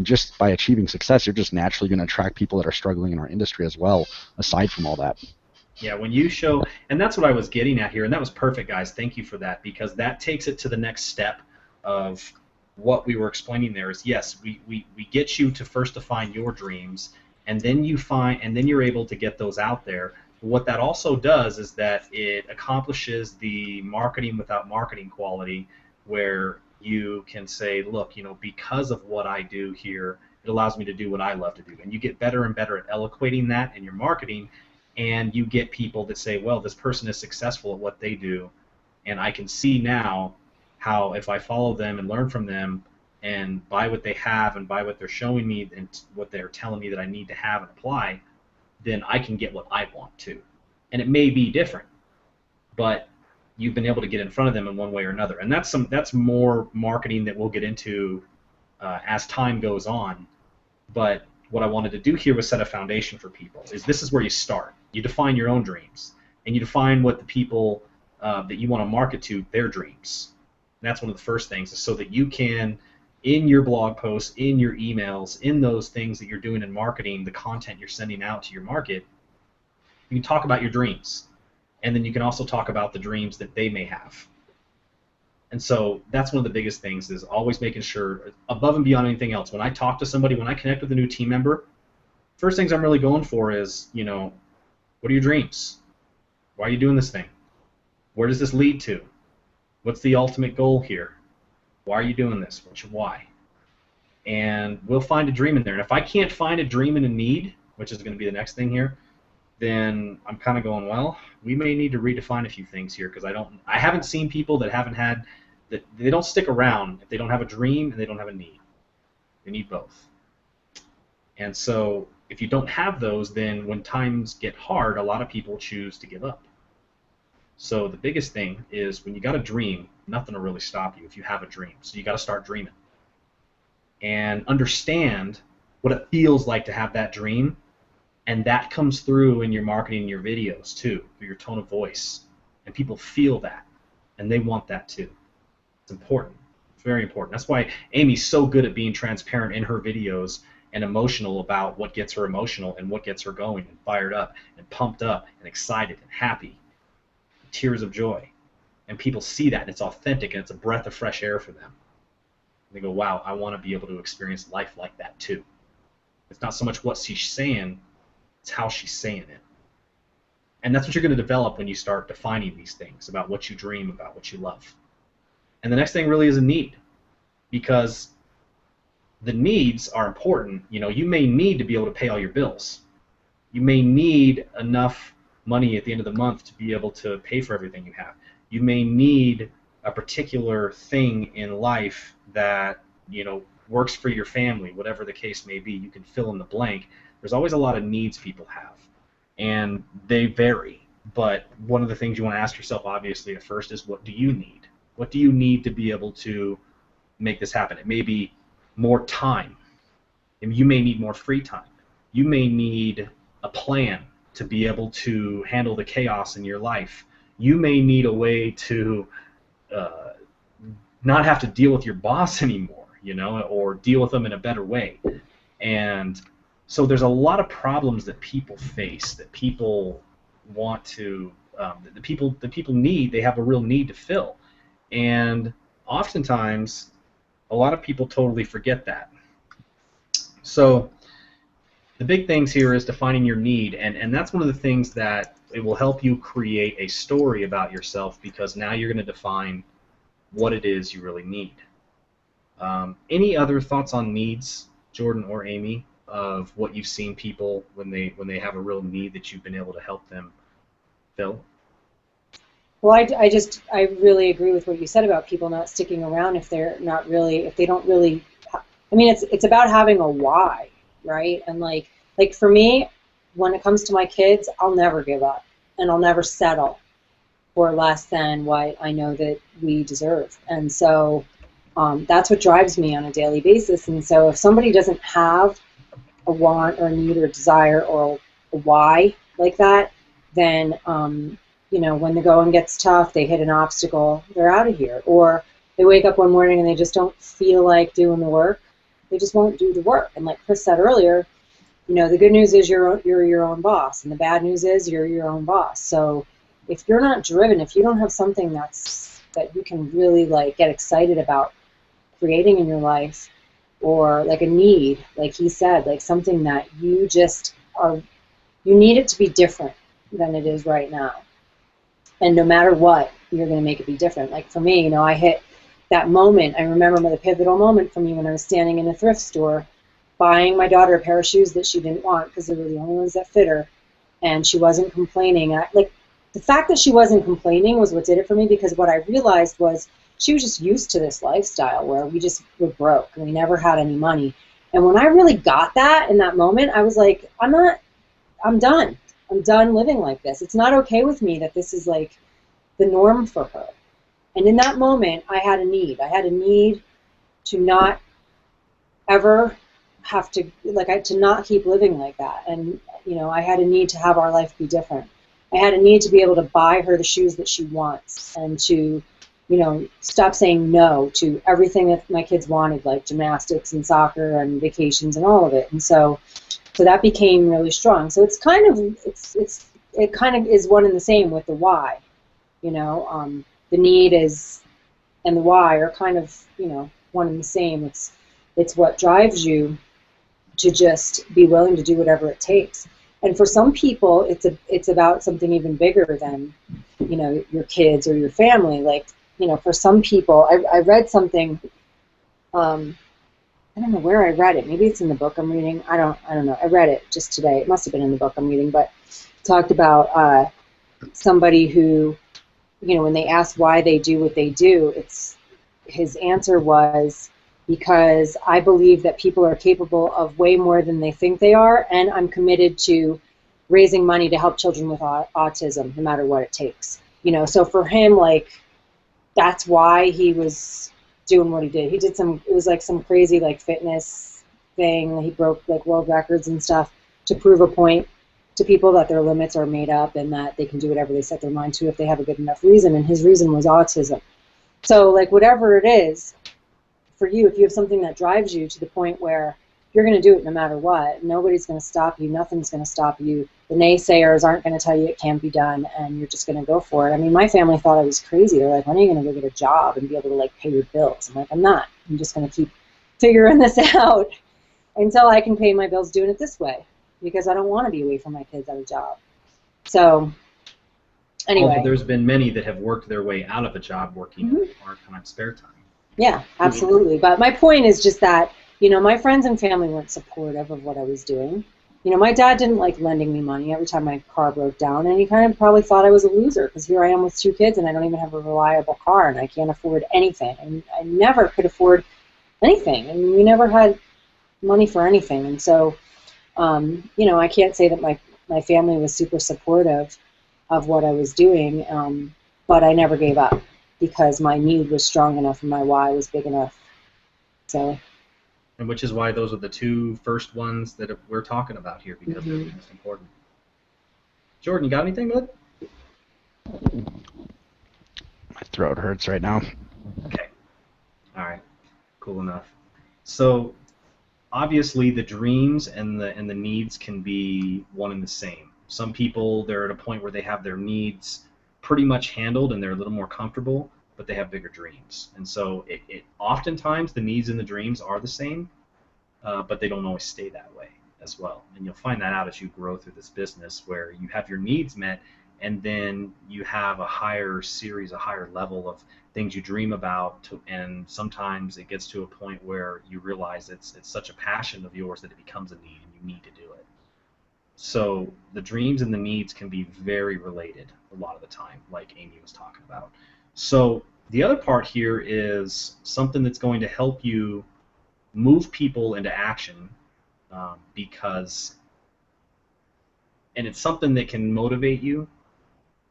just by achieving success, you're just naturally going to attract people that are struggling in our industry as well, aside from all that. Yeah, when you show, and that's what I was getting at here, and that was perfect, guys. Thank you for that, because that takes it to the next step of what we were explaining there. Is yes, we get you to first define your dreams, and then you're able to get those out there. What that also does is that it accomplishes the marketing without marketing quality, where you can say, look, because of what I do here, it allows me to do what I love to do, and you get better and better at eloquating that in your marketing. And you get people that say, well, this person is successful at what they do, and I can see now how if I follow them and learn from them and buy what they have and buy what they're showing me and what they're telling me that I need to have and apply, then I can get what I want to. And it may be different, but you've been able to get in front of them in one way or another. And that's more marketing that we'll get into as time goes on. But what I wanted to do here was set a foundation for people. This is where you start. You define your own dreams, and you define what the people that you want to market to, their dreams. And that's one of the first things, is so that you can, in your blog posts, in your emails, in those things that you're doing in marketing, the content you're sending out to your market, you can talk about your dreams. And then you can also talk about the dreams that they may have. And so that's one of the biggest things, is always making sure, above and beyond anything else, when I talk to somebody, when I connect with a new team member, first things I'm really going for is, what are your dreams? Why are you doing this thing? Where does this lead to? What's the ultimate goal here? Why are you doing this? What's your why? And we'll find a dream in there. And if I can't find a dream and a need, which is going to be the next thing here, then I'm kind of going, well, we may need to redefine a few things here, because I haven't seen people that they don't stick around if they don't have a dream and they don't have a need. They need both. And so if you don't have those, then when times get hard, a lot of people choose to give up. So the biggest thing is, when you got a dream, nothing will really stop you if you have a dream. So you got to start dreaming and understand what it feels like to have that dream. And that comes through in your marketing and your videos too, through your tone of voice. And people feel that, and they want that too. It's important. It's very important. That's why Amy's so good at being transparent in her videos and emotional about what gets her emotional and what gets her going and fired up and pumped up and excited and happy. Tears of joy. And people see that, and it's authentic, and it's a breath of fresh air for them. And they go, wow, I want to be able to experience life like that too. It's not so much what she's saying, it's how she's saying it. And that's what you're going to develop when you start defining these things about what you dream about, what you love. And the next thing really is a need, because the needs are important. You know, you may need to be able to pay all your bills. You may need enough money at the end of the month to be able to pay for everything you have. You may need a particular thing in life that, you know, works for your family, whatever the case may be. You can fill in the blank. There's always a lot of needs people have, and they vary. But one of the things you want to ask yourself, obviously, at first is, what do you need? What do you need to be able to make this happen? It may be more time. You may need more free time. You may need a plan to be able to handle the chaos in your life. You may need a way to not have to deal with your boss anymore, you know, or deal with them in a better way. And so there's a lot of problems that people face, that people want to, the people need, they have a real need to fill. And oftentimes, a lot of people totally forget that. So the big things here is defining your need, and that's one of the things that it will help you create a story about yourself, because now you're going to define what it is you really need. Any other thoughts on needs, Jordan or Amy, of what you've seen people when they have a real need that you've been able to help them fill? Well, I really agree with what you said about people not sticking around if they don't really. I mean, it's about having a why, right? And like for me, when it comes to my kids, I'll never give up, and I'll never settle for less than what I know that we deserve. And so that's what drives me on a daily basis. And so if somebody doesn't have a want or a need or a desire or a why like that, then you know, when the going gets tough, they hit an obstacle, they're out of here. Or they wake up one morning and they just don't feel like doing the work. They just won't do the work. And like Chris said earlier, you know, the good news is you're your own boss, and the bad news is you're your own boss. So if you're not driven, if you don't have something that you can really like get excited about creating in your life, or like a need, like he said, like something that you just are, you need it to be different than it is right now. And no matter what, you're going to make it be different. Like for me, you know, I hit that moment. I remember the pivotal moment for me when I was standing in a thrift store buying my daughter a pair of shoes that she didn't want because they were the only ones that fit her, and she wasn't complaining. Like the fact that she wasn't complaining was what did it for me, because what I realized was she was just used to this lifestyle where we just were broke and we never had any money. And when I really got that in that moment, I was like, I'm done. I'm done living like this. It's not okay with me that this is like the norm for her. And in that moment, I had a need. I had a need to not ever have to, to not keep living like that. And, you know, I had a need to have our life be different. I had a need to be able to buy her the shoes that she wants, and to, you know, stop saying no to everything that my kids wanted, like gymnastics and soccer and vacations and all of it. And so that became really strong. So it's kind of it kind of is one and the same with the why, you know. The need is and the why are kind of, you know, one and the same. It's what drives you to just be willing to do whatever it takes. And for some people, it's about something even bigger than, you know, your kids or your family. Like, you know, for some people, I read something. I don't know where I read it. Maybe it's in the book I'm reading. I don't know. I read it just today. It must have been in the book I'm reading, but it talked about somebody who, you know, when they asked why they do what they do, his answer was, because I believe that people are capable of way more than they think they are, and I'm committed to raising money to help children with autism, no matter what it takes. You know, so for him, like, that's why he was doing what he did. He did it was like some crazy like fitness thing. He broke like world records and stuff to prove a point to people that their limits are made up and that they can do whatever they set their mind to if they have a good enough reason. And his reason was autism. So like whatever it is for you, if you have something that drives you to the point where you're going to do it no matter what, nobody's going to stop you, nothing's going to stop you, the naysayers aren't going to tell you it can't be done, and you're just going to go for it. I mean, my family thought I was crazy. They're like, when are you going to go get a job and be able to like pay your bills? I'm like, I'm not. I'm just going to keep figuring this out until I can pay my bills doing it this way, because I don't want to be away from my kids at a job. So anyway. Although there's been many that have worked their way out of a job working part-time spare time. Yeah, absolutely. But my point is just that you know, my friends and family weren't supportive of what I was doing. You know, my dad didn't like lending me money every time my car broke down, and he kind of probably thought I was a loser because here I am with 2 kids and I don't even have a reliable car and I can't afford anything. And I never could afford anything. I mean, we never had money for anything. And so, you know, I can't say that my family was super supportive of what I was doing, but I never gave up because my need was strong enough and my why was big enough. So. And which is why those are the 2 first ones that we're talking about here, because they're the most important. Jordan, you got anything, bud? My throat hurts right now. Okay. All right. Cool enough. So, obviously, the dreams and the needs can be one and the same. Some people, they're at a point where they have their needs pretty much handled and they're a little more comfortable, but they have bigger dreams. And so it oftentimes the needs and the dreams are the same, but they don't always stay that way as well. And you'll find that out as you grow through this business, where you have your needs met and then you have a higher series, a higher level of things you dream about, and sometimes it gets to a point where you realize it's such a passion of yours that it becomes a need and you need to do it. So the dreams and the needs can be very related a lot of the time, like Amy was talking about. So the other part here is something that's going to help you move people into action, because, and it's something that can motivate you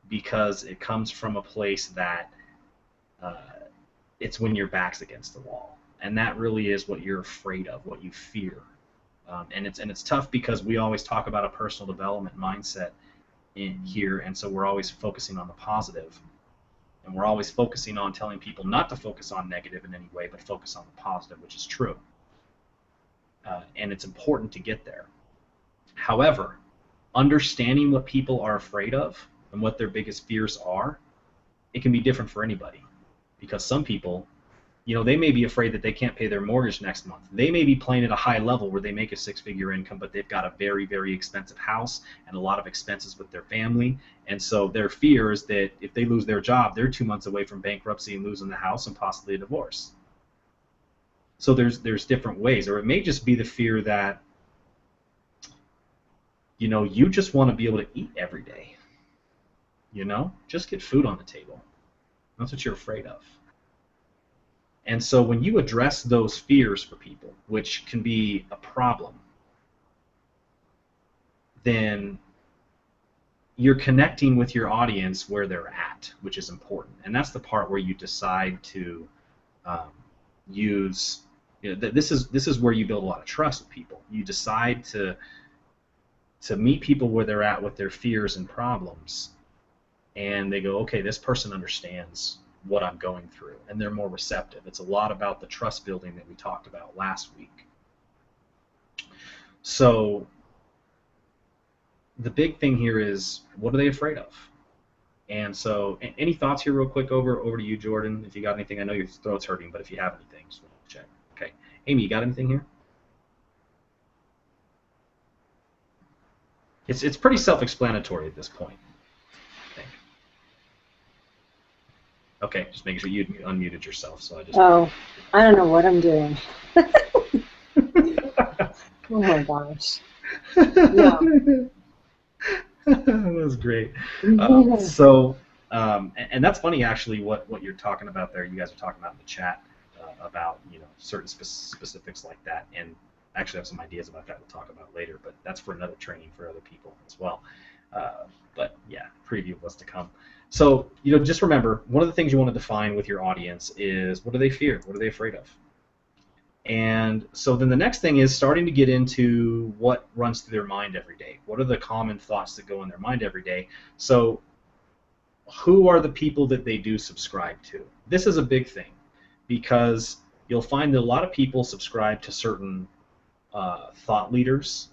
because it comes from a place that it's when your back's against the wall, and that really is what you're afraid of, what you fear, and it's tough because we always talk about a personal development mindset in here, and so we're always focusing on the positive. And we're always focusing on telling people not to focus on negative in any way, but focus on the positive, which is true. And it's important to get there. However, understanding what people are afraid of and what their biggest fears are, it can be different for anybody. Because some people, you know, they may be afraid that they can't pay their mortgage next month. They may be playing at a high level where they make a 6-figure income, but they've got a very, very expensive house and a lot of expenses with their family. And so their fear is that if they lose their job, they're 2 months away from bankruptcy and losing the house and possibly a divorce. So there's different ways. Or it may just be the fear that, you know, you just want to be able to eat every day. You know, just get food on the table. That's what you're afraid of. And so when you address those fears for people, which can be a problem, then you're connecting with your audience where they're at, which is important. And that's the part where you decide to use, you know, this is where you build a lot of trust with people. You decide to meet people where they're at with their fears and problems, and they go, okay, this person understands what I'm going through, and they're more receptive. It's a lot about the trust building that we talked about last week. So the big thing here is, what are they afraid of? And so, any thoughts here real quick? Over to you, Jordan, if you got anything. I know your throat's hurting, but if you have anything, just check. Okay. Amy, you got anything here? It's pretty self-explanatory at this point, I think. Okay, just making sure you unmuted yourself. So I just. Oh, I don't know what I'm doing. Oh my gosh. Yeah. That was great. And that's funny, actually, what you're talking about there. You guys are talking about in the chat about, you know, certain specifics like that, and I actually have some ideas about that we'll talk about later. But that's for another training for other people as well. But yeah, preview of what's to come. So, you know, just remember, one of the things you want to define with your audience is, what do they fear? What are they afraid of? And so then the next thing is starting to get into what runs through their mind every day. What are the common thoughts that go in their mind every day? So who are the people that they do subscribe to? This is a big thing, because you'll find that a lot of people subscribe to certain thought leaders,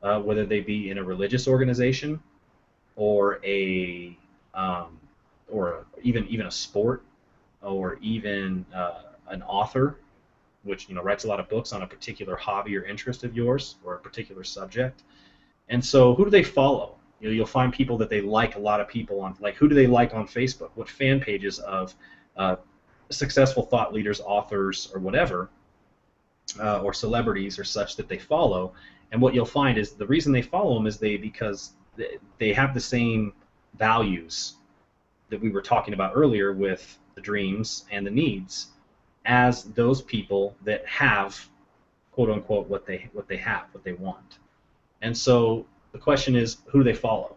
whether they be in a religious organization or even a sport, or even an author, which, you know, writes a lot of books on a particular hobby or interest of yours, or a particular subject. And so who do they follow? You know, you'll find people that they like, a lot of people on, like, who do they like on Facebook? What fan pages of successful thought leaders, authors, or whatever? or celebrities or such that they follow. And what you'll find is the reason they follow them is because they have the same values that we were talking about earlier with the dreams and the needs as those people that have, quote unquote, what they have, what they want. And so the question is, who do they follow?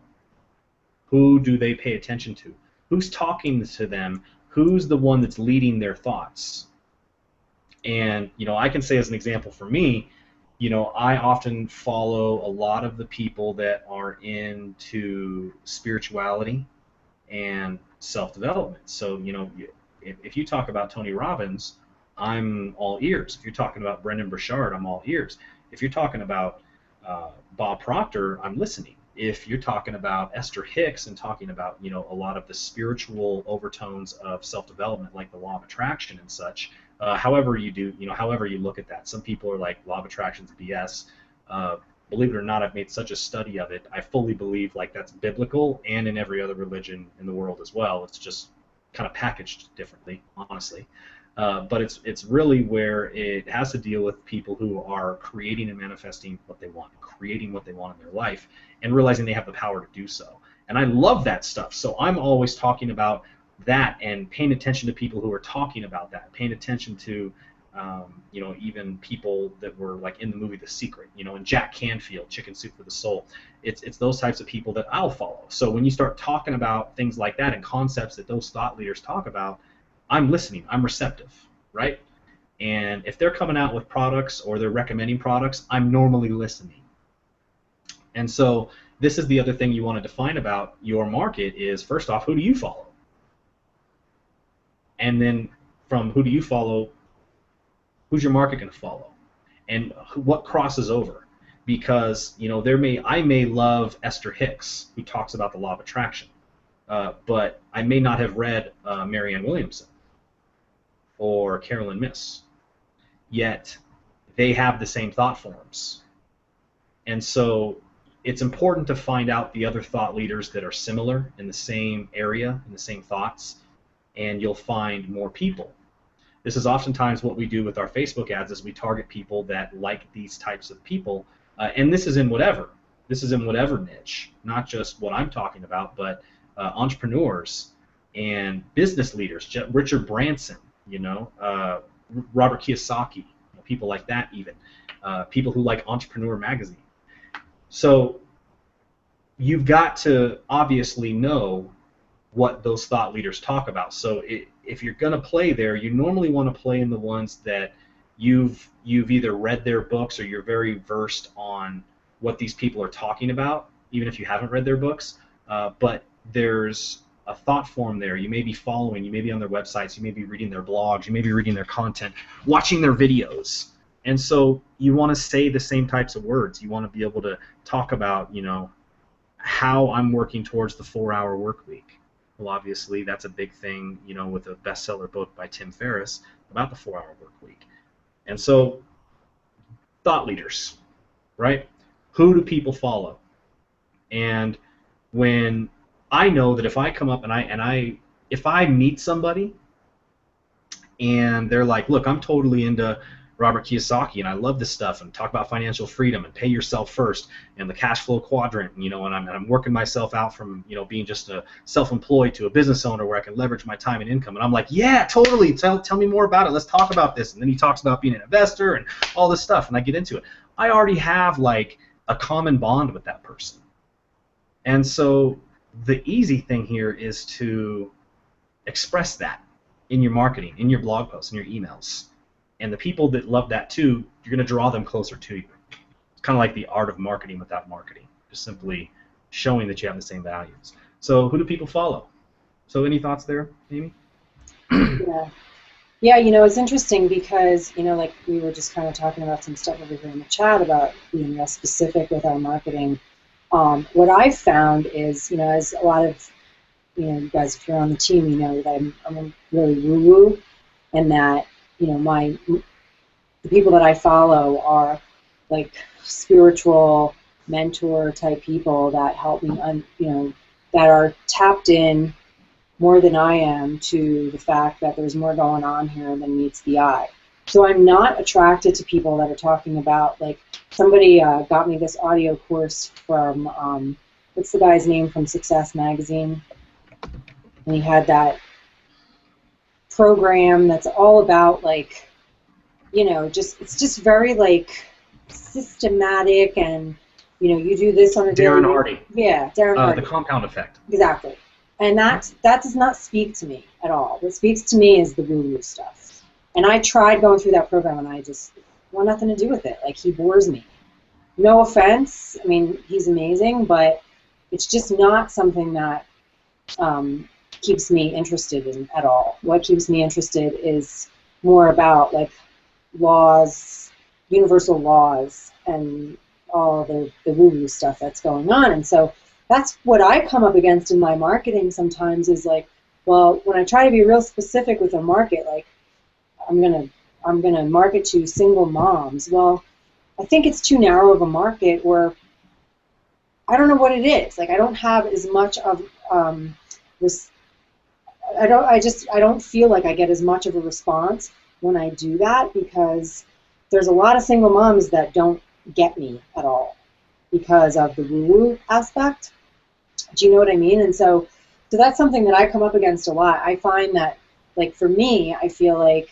Who do they pay attention to? Who's talking to them? Who's the one that's leading their thoughts? And, I can say as an example for me, I often follow a lot of the people that are into spirituality and self-development. So, if you talk about Tony Robbins, I'm all ears. If you're talking about Brendan Burchard, I'm all ears. If you're talking about Bob Proctor, I'm listening. If you're talking about Esther Hicks and talking about, a lot of the spiritual overtones of self-development, like the law of attraction and such, however you do, however you look at that. Some people are like, law of attraction's BS. Believe it or not, I've made such a study of it. I fully believe like that's biblical and in every other religion in the world as well. It's just kind of packaged differently, honestly. But it's really where it has to deal with people who are creating and manifesting what they want, creating what they want in their life, and realizing they have the power to do so. And I love that stuff. So I'm always talking about that and paying attention to people who are talking about that, paying attention to even people that were like in the movie The Secret, and Jack Canfield, Chicken Soup for the Soul. It's those types of people that I'll follow. So when you start talking about things like that and concepts that those thought leaders talk about, I'm listening, I'm receptive, right? And if they're coming out with products or they're recommending products, I'm normally listening. And so this is the other thing you want to define about your market is, first off, who do you follow? And then from who do you follow, who's your market going to follow? And what crosses over? Because, I may love Esther Hicks, who talks about the law of attraction, but I may not have read Marianne Williamson or Carolyn Myss, yet they have the same thought forms. And so it's important to find out the other thought leaders that are similar in the same area, in the same thoughts, and you'll find more people. This is oftentimes what we do with our Facebook ads is we target people that like these types of people, and this is in whatever. This is in whatever niche, not just what I'm talking about, but entrepreneurs and business leaders, Richard Branson, Robert Kiyosaki, people like that even, people who like Entrepreneur Magazine. So you've got to obviously know what those thought leaders talk about. So if you're going to play there, you normally want to play in the ones that you've either read their books or you're very versed on what these people are talking about, even if you haven't read their books. But there's a thought form there. You may be following, you may be on their websites, you may be reading their blogs, you may be reading their content, watching their videos. And so you want to say the same types of words. You want to be able to talk about, how I'm working towards the 4-hour work week. Well, obviously, that's a big thing, with a bestseller book by Tim Ferriss about the 4-hour work week. And so, thought leaders, right? Who do people follow? And when I know that if I come up and if I meet somebody and they're like, look, I'm totally into Robert Kiyosaki and I love this stuff and talk about financial freedom and pay yourself first and the cash flow quadrant, and I'm working myself out from being just a self-employed to a business owner where I can leverage my time and income, and I'm like, yeah, totally, tell me more about it, let's talk about this. And then he talks about being an investor and all this stuff, and I get into it. I already have like a common bond with that person. And so the easy thing here is to express that in your marketing, in your blog posts, in your emails. And the people that love that too, you're going to draw them closer to you. It's kind of like the art of marketing without marketing, just simply showing that you have the same values. So who do people follow? So any thoughts there, Amy? Yeah, it's interesting because, like we were just kind of talking about some stuff over here in the chat about being real specific with our marketing. What I've found is, as a lot of, you guys, if you're on the team, you know that I'm really woo-woo, and that, the people that I follow are like spiritual mentor type people that help me, that are tapped in more than I am to the fact that there's more going on here than meets the eye. So I'm not attracted to people that are talking about, like, somebody got me this audio course from, what's the guy's name from Success Magazine? And he had that program that's all about, like, you know, just, it's just very, like, systematic, and, you know, you do this on a daily... Darren Hardy. Yeah, Darren Hardy. The compound effect. Exactly. And that does not speak to me at all. What speaks to me is the woo-woo stuff. And I tried going through that program, and I just want nothing to do with it. Like, he bores me. No offense. I mean, he's amazing, but it's just not something that keeps me interested in at all. What keeps me interested is more about, like, laws, universal laws, and all the woo-woo stuff that's going on. And so that's what I come up against in my marketing sometimes is, like, well, when I try to be real specific with a market, like, I'm gonna market to single moms. Well, I think it's too narrow of a market, or I don't know what it is. Like, I don't have as much of this. I don't feel like I get as much of a response when I do that, because there's a lot of single moms that don't get me at all because of the woo-woo aspect. Do you know what I mean? And so that's something that I come up against a lot. I find that, like, for me, I feel like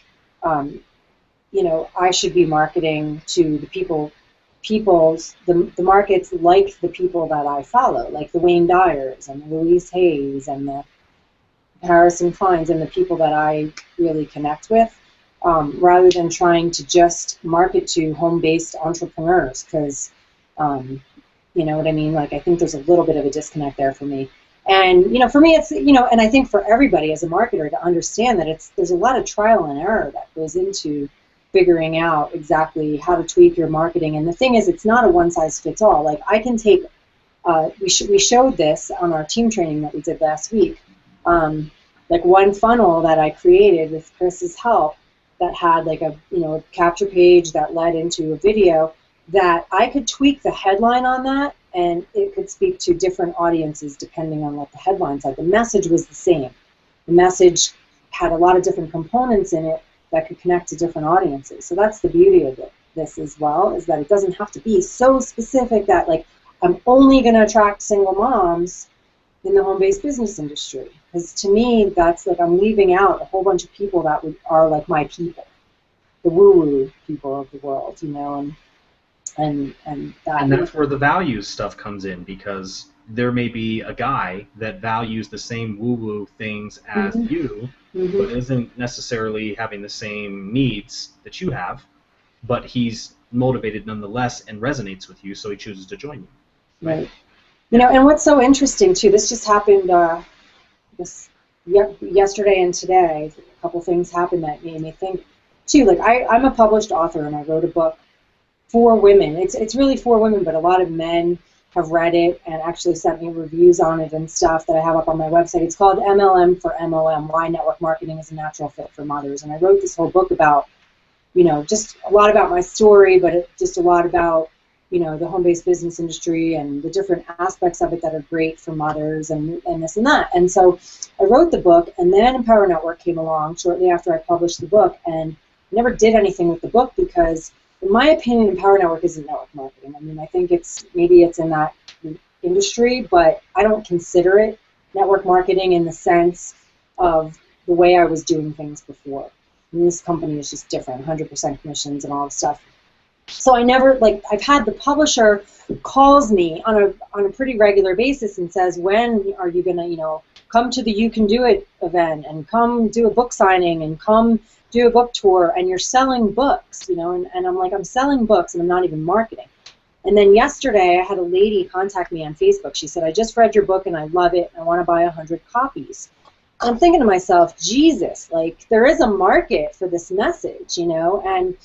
you know, I should be marketing to the the markets like the people that I follow, like the Wayne Dyers and the Louise Hayes and the Harrison Kleins and the people that I really connect with, rather than trying to just market to home-based entrepreneurs, because, you know what I mean? Like, I think there's a little bit of a disconnect there for me. And, you know, for me, it's, you know, and I think for everybody as a marketer to understand that there's a lot of trial and error that goes into figuring out exactly how to tweak your marketing. And the thing is, it's not a one-size-fits-all. Like, I can take, we showed this on our team training that we did last week, like one funnel that I created with Chris's help that had, like, a, you know, a capture page that led into a video, that I could tweak the headline on that, and it could speak to different audiences depending on what the headline said. The message was the same. The message had a lot of different components in it that could connect to different audiences. So that's the beauty of this as well, is that it doesn't have to be so specific that, like, I'm only going to attract single moms in the home-based business industry. Because to me, that's like I'm leaving out a whole bunch of people that are like my people, the woo-woo people of the world, you know, and that's where the values stuff comes in, because there may be a guy that values the same woo-woo things as you, but isn't necessarily having the same needs that you have, but he's motivated nonetheless and resonates with you, so he chooses to join you. Right. You know, and what's so interesting too, this just happened yesterday and today. A couple things happened that made me think too. Like, I'm a published author, and I wrote a book for women. It's really for women, but a lot of men have read it and actually sent me reviews on it and stuff that I have up on my website. It's called MLM for MOM, Why Network Marketing is a Natural Fit for Mothers. And I wrote this whole book about, you know, just a lot about my story, but just a lot about, you know, the home-based business industry and the different aspects of it that are great for mothers and this and that. And so I wrote the book, and then Empower Network came along shortly after I published the book, and I never did anything with the book because, in my opinion, Empower Network isn't network marketing. I mean, I think maybe it's in that industry, but I don't consider it network marketing in the sense of the way I was doing things before. And this company is just different, 100% commissions and all this stuff. So I never, like, I've had the publisher calls me on a pretty regular basis and says, when are you going to, you know, come to the You Can Do It event and come do a book signing and come do a book tour, and you're selling books, you know, and I'm like, I'm selling books and I'm not even marketing. And then yesterday I had a lady contact me on Facebook. She said, I just read your book and I love it. I want to buy 100 copies. And I'm thinking to myself, Jesus, like, there is a market for this message, you know, and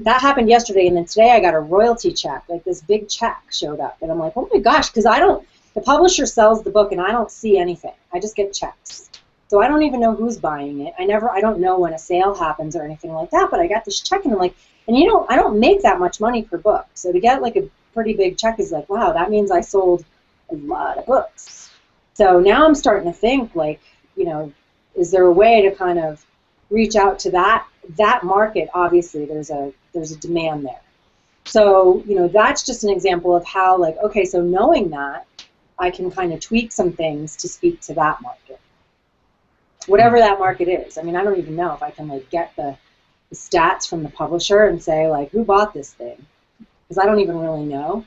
that happened yesterday, and then today I got a royalty check, like this big check showed up, and I'm like, oh my gosh, because the publisher sells the book and I don't see anything. I just get checks. So I don't even know who's buying it. I don't know when a sale happens or anything like that, but I got this check, and I'm like, and you know, I don't make that much money per book. So to get like a pretty big check is like, wow, that means I sold a lot of books. So now I'm starting to think, like, you know, is there a way to kind of reach out to that that market, obviously, there's a demand there. So, that's just an example of how, like, okay, so knowing that, I can kind of tweak some things to speak to that market, whatever that market is. I mean, I don't even know if I can, like, get the stats from the publisher and say, like, who bought this thing? Because I don't even really know.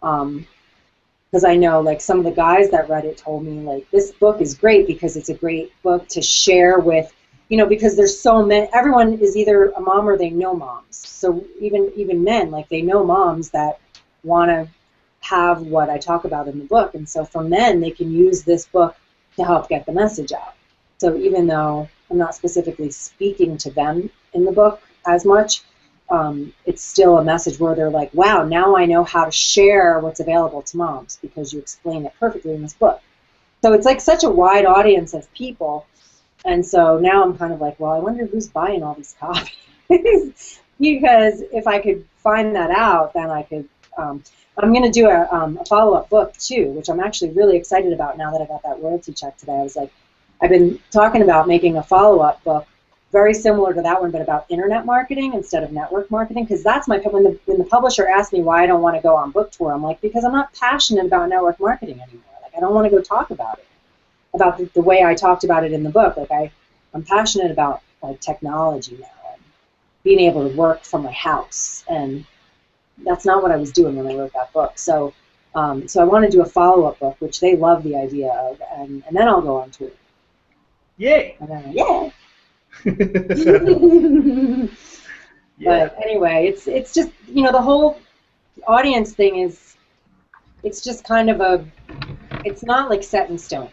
Because I know, like, some of the guys that read it told me, like, this book is great because it's a great book to share with, because there's so many, everyone is either a mom or they know moms. So even men, like, they know moms that want to have what I talk about in the book. And so for men, they can use this book to help get the message out. So even though I'm not specifically speaking to them in the book as much, it's still a message where they're like, wow, now I know how to share what's available to moms because you explain it perfectly in this book. So it's like such a wide audience of people. And so now I'm kind of like, well, I wonder who's buying all these copies. Because if I could find that out, then I could, I'm going to do a follow-up book too, which I'm actually really excited about now that I got that royalty check today. I was like, I've been talking about making a follow-up book very similar to that one, but about internet marketing instead of network marketing, because that's my, when the publisher asked me why I don't want to go on book tour, I'm like, because I'm not passionate about network marketing anymore. Like, I don't want to go talk about it, about the way I talked about it in the book. Like, I'm passionate about, like, technology now and being able to work from my house, and that's not what I was doing when I wrote that book. So, so I want to do a follow-up book, which they love the idea of, and then I'll go on tour. Yay! And then, yeah. Yeah. But anyway, it's just, the whole audience thing is, it's just kind of it's not like set in stone.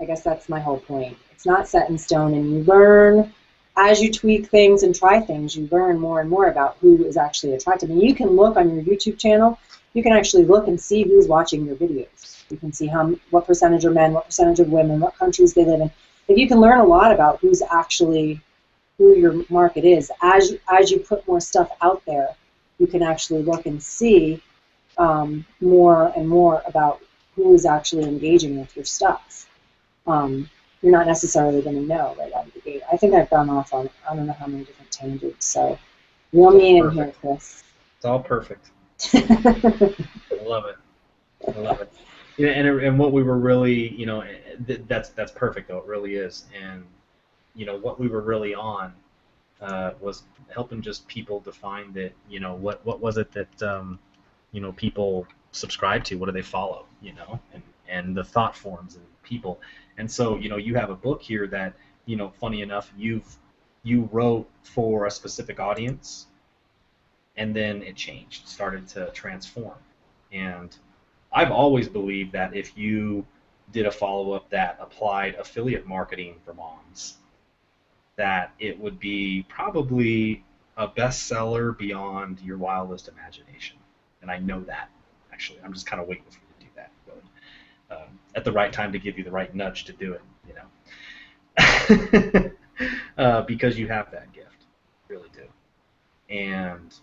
I guess that's my whole point. It's not set in stone, and you learn as you tweak things and try things, you learn more and more about who is actually attractive. And you can look on your YouTube channel, you can actually look and see who's watching your videos. You can see what percentage are men, what percentage are women, what countries they live in. If you can learn a lot about who your market is, as you put more stuff out there, you can actually look and see more and more about who is actually engaging with your stuff. You're not necessarily going to know right out of the gate. I think I've gone off on I don't know how many different tangents, so reel me in here, Chris. It's all perfect. I love it. I love it. Yeah, and what we were really, that's perfect though. It really is. And what we were really on was helping just people define that. What was it that people subscribe to? What do they follow? And the thought forms and people. And so you have a book here that funny enough you wrote for a specific audience, and then it changed, started to transform. And I've always believed that if you did a follow-up that applied affiliate marketing for moms, that it would be probably a bestseller beyond your wildest imagination. And I know that, actually. I'm just kind of waiting for you to do that, really. At the right time to give you the right nudge to do it, because you have that gift, you really do. And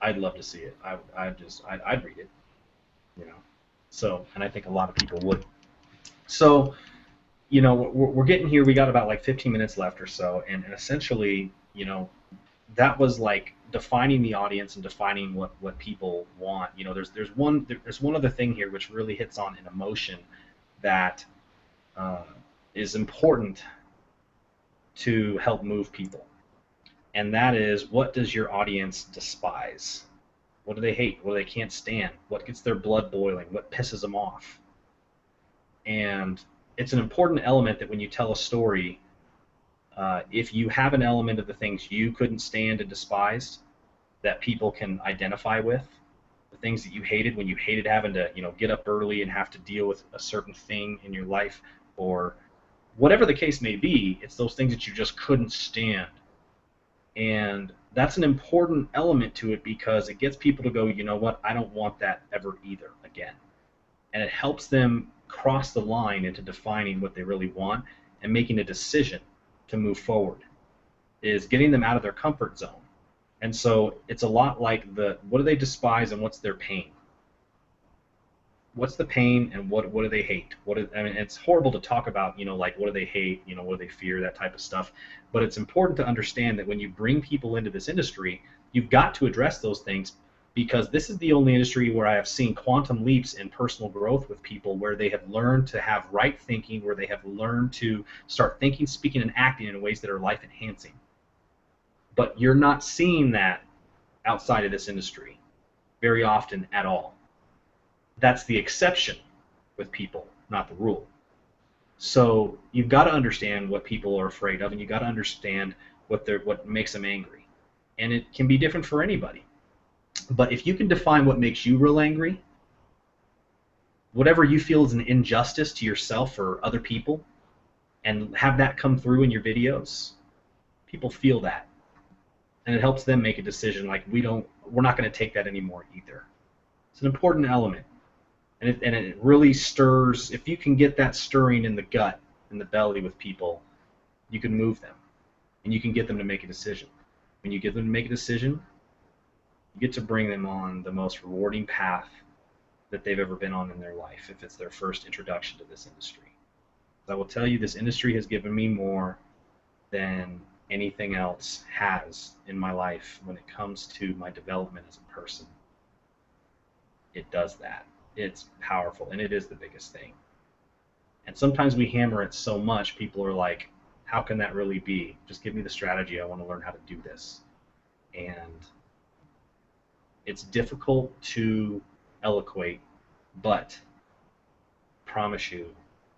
I'd love to see it. I'd read it, So, and I think a lot of people would. So, we're getting here. We got about like 15 minutes left or so, and essentially, that was like defining the audience and defining what people want. There's one other thing here which really hits on an emotion that is important to help move people, and that is, what does your audience despise? What do they hate? What do they can't stand? What gets their blood boiling? What pisses them off? And it's an important element that when you tell a story, if you have an element of the things you couldn't stand and despised that people can identify with, the things that you hated when you hated having to get up early and have to deal with a certain thing in your life, or whatever the case may be, it's those things that you just couldn't stand. And that's an important element to it, because it gets people to go, you know what, I don't want that ever either again. And it helps them cross the line into defining what they really want and making a decision to move forward, is getting them out of their comfort zone. And so it's a lot like what do they despise and what's their pain? what's the pain and what do they hate? I mean, it's horrible to talk about, like what do they hate, what do they fear, that type of stuff. But it's important to understand that when you bring people into this industry, you've got to address those things, because this is the only industry where I have seen quantum leaps in personal growth with people, where they have learned to have right thinking, where they have learned to start thinking, speaking, and acting in ways that are life enhancing. But you're not seeing that outside of this industry very often at all. That's the exception with people, not the rule. So you've got to understand what people are afraid of, and you've got to understand what makes them angry. And it can be different for anybody. But if you can define what makes you real angry, whatever you feel is an injustice to yourself or other people, and have that come through in your videos, people feel that. And it helps them make a decision like, we're not going to take that anymore either. It's an important element. And it really stirs. If you can get that stirring in the gut, in the belly with people, you can move them, and you can get them to make a decision. When you get them to make a decision, you get to bring them on the most rewarding path that they've ever been on in their life, if it's their first introduction to this industry. I will tell you, this industry has given me more than anything else has in my life when it comes to my development as a person. It does that. It's powerful, and it is the biggest thing. And sometimes we hammer it so much, people are like, how can that really be? Just give me the strategy. I want to learn how to do this. And it's difficult to eloquate, but I promise you,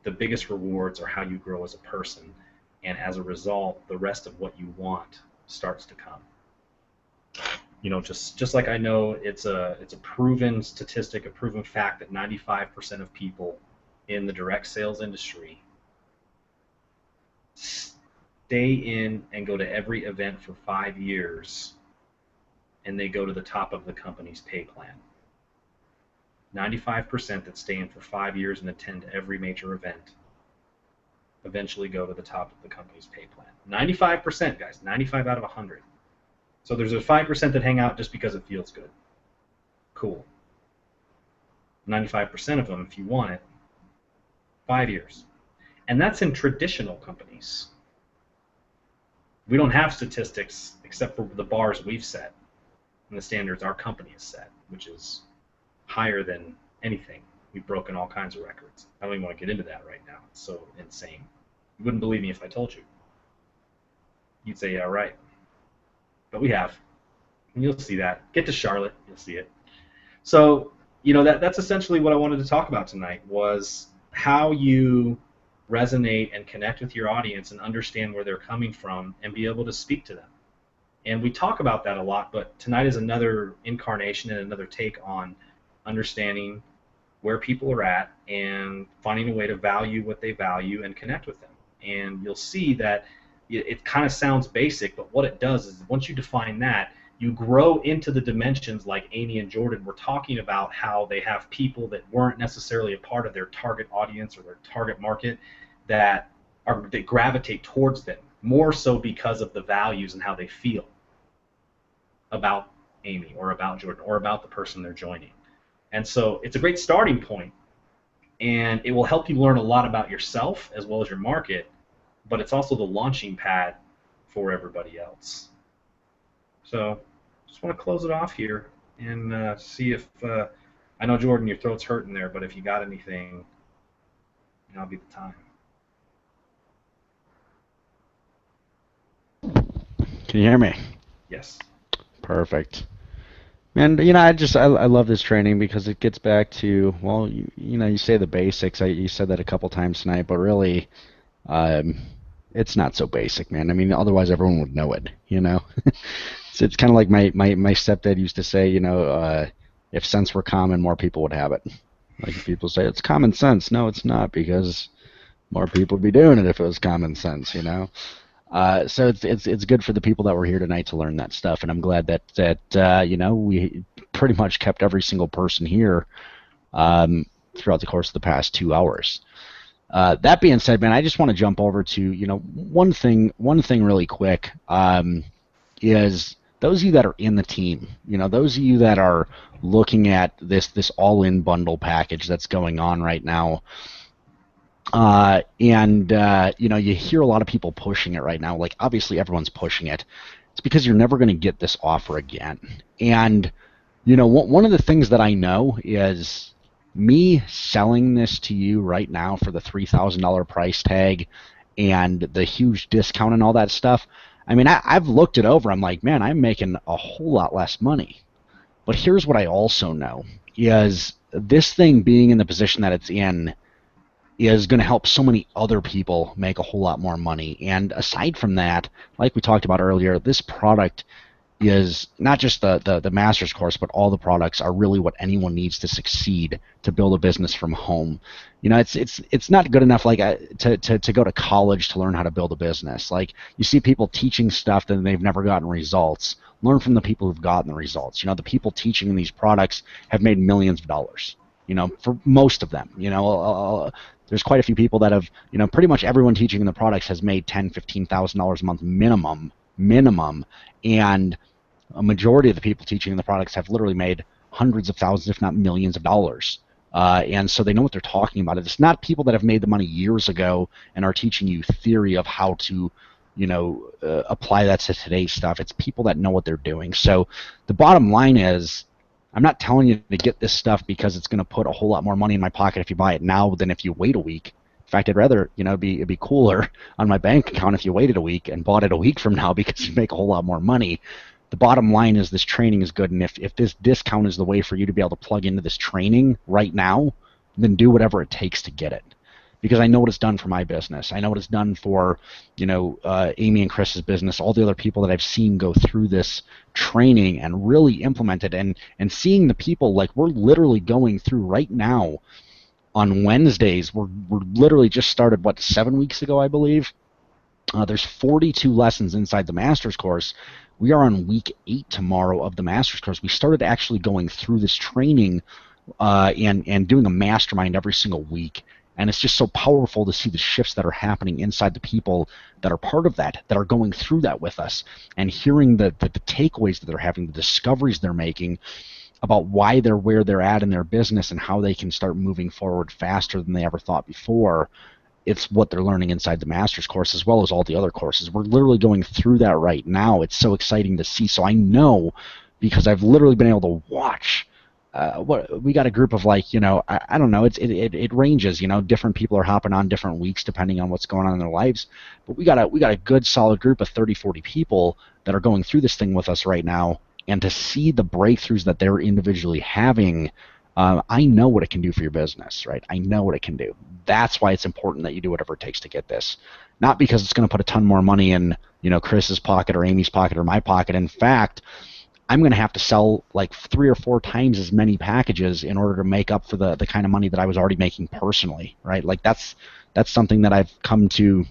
the biggest rewards are how you grow as a person. And as a result, the rest of what you want starts to come. Just like I know it's a proven statistic, a proven fact that 95% of people in the direct sales industry stay in and go to every event for 5 years, and they go to the top of the company's pay plan. 95% that stay in for 5 years and attend every major event eventually go to the top of the company's pay plan. 95%, guys. 95 out of 100. So there's a 5% that hang out just because it feels good. Cool. 95% of them, if you want it, 5 years. And that's in traditional companies. We don't have statistics except for the bars we've set and the standards our company has set, which is higher than anything. We've broken all kinds of records. I don't even want to get into that right now. It's so insane. You wouldn't believe me if I told you. You'd say, yeah, right. But we have. And you'll see that. Get to Charlotte, you'll see it. So, that's essentially what I wanted to talk about tonight, was how you resonate and connect with your audience and understand where they're coming from and be able to speak to them. And we talk about that a lot, but tonight is another incarnation and another take on understanding where people are at and finding a way to value what they value and connect with them. And you'll see that it kind of sounds basic, but what it does is once you define that, you grow into the dimensions like Amy and Jordan were talking about, how they have people that weren't necessarily a part of their target audience or their target market that gravitate towards them, more so because of the values and how they feel about Amy or about Jordan or about the person they're joining. And so it's a great starting point, and it will help you learn a lot about yourself as well as your market, but it's also the launching pad for everybody else. So just want to close it off here and see if, I know, Jordan, your throat's hurting there, but if you got anything, now'll be the time. Can you hear me? Yes. Perfect. And I love this training because it gets back to, well, you say the basics. You said that a couple times tonight, but really, it's not so basic, man. I mean, otherwise everyone would know it. So it's kind of like my stepdad used to say, if sense were common, more people would have it. Like if people say it's common sense, no, it's not, because more people would be doing it if it was common sense. So it's good for the people that were here tonight to learn that stuff, and I'm glad that we pretty much kept every single person here throughout the course of the past 2 hours. That being said, man, I just want to jump over to one thing really quick is those of you that are in the team, those of you that are looking at this all-in bundle package that's going on right now, you hear a lot of people pushing it right now. Like, obviously everyone's pushing it. It's because you're never going to get this offer again. And one of the things that I know is me selling this to you right now for the $3,000 price tag and the huge discount and all that stuff. I mean, I've looked it over. I'm like, man, I'm making a whole lot less money. But here's what I also know is this thing being in the position that it's in is going to help so many other people make a whole lot more money. And aside from that, like we talked about earlier, this product is not just the master's course, but all the products are really what anyone needs to succeed to build a business from home. It's not good enough like to go to college to learn how to build a business. Like, you see people teaching stuff that they've never gotten results. Learn from the people who've gotten the results. The people teaching these products have made millions of dollars. For most of them. There's quite a few people that have, pretty much everyone teaching the products has made $10,000, $15,000 a month minimum, and a majority of the people teaching the products have literally made hundreds of thousands, if not millions of dollars. And so they know what they're talking about. It's not people that have made the money years ago and are teaching you theory of how to, apply that to today's stuff. It's people that know what they're doing. So the bottom line is, I'm not telling you to get this stuff because it's going to put a whole lot more money in my pocket if you buy it now than if you wait a week. In fact, I'd rather, it'd be cooler on my bank account if you waited a week and bought it a week from now because you'd make a whole lot more money. The bottom line is this training is good, and if this discount is the way for you to be able to plug into this training right now, then do whatever it takes to get it. Because I know what it's done for my business. I know what it's done for, Amy and Chris's business, all the other people that I've seen go through this training and really implement it, and seeing the people, like, we're literally going through right now on Wednesdays. We're literally just started, 7 weeks ago, I believe. There's 42 lessons inside the master's course. We are on week 8 tomorrow of the master's course. We started actually going through this training and doing a mastermind every single week. And it's just so powerful to see the shifts that are happening inside the people that are part of that are going through that with us, and hearing the takeaways that they're having, the discoveries they're making about why they're where they're at in their business and how they can start moving forward faster than they ever thought before. It's what they're learning inside the master's course as well as all the other courses. We're literally going through that right now. It's so exciting to see. So I know, because I've literally been able to watch. We got a group of, I don't know, it ranges, different people are hopping on different weeks depending on what's going on in their lives, but we got a good solid group of 30-40 people that are going through this thing with us right now, and to see the breakthroughs that they're individually having, I know what it can do for your business, right? I know what it can do. That's why it's important that you do whatever it takes to get this, not because it's going to put a ton more money in, Chris's pocket or Amy's pocket or my pocket. In fact, I'm going to have to sell like 3 or 4 times as many packages in order to make up for the kind of money that I was already making personally, right? Like, that's something that I've come to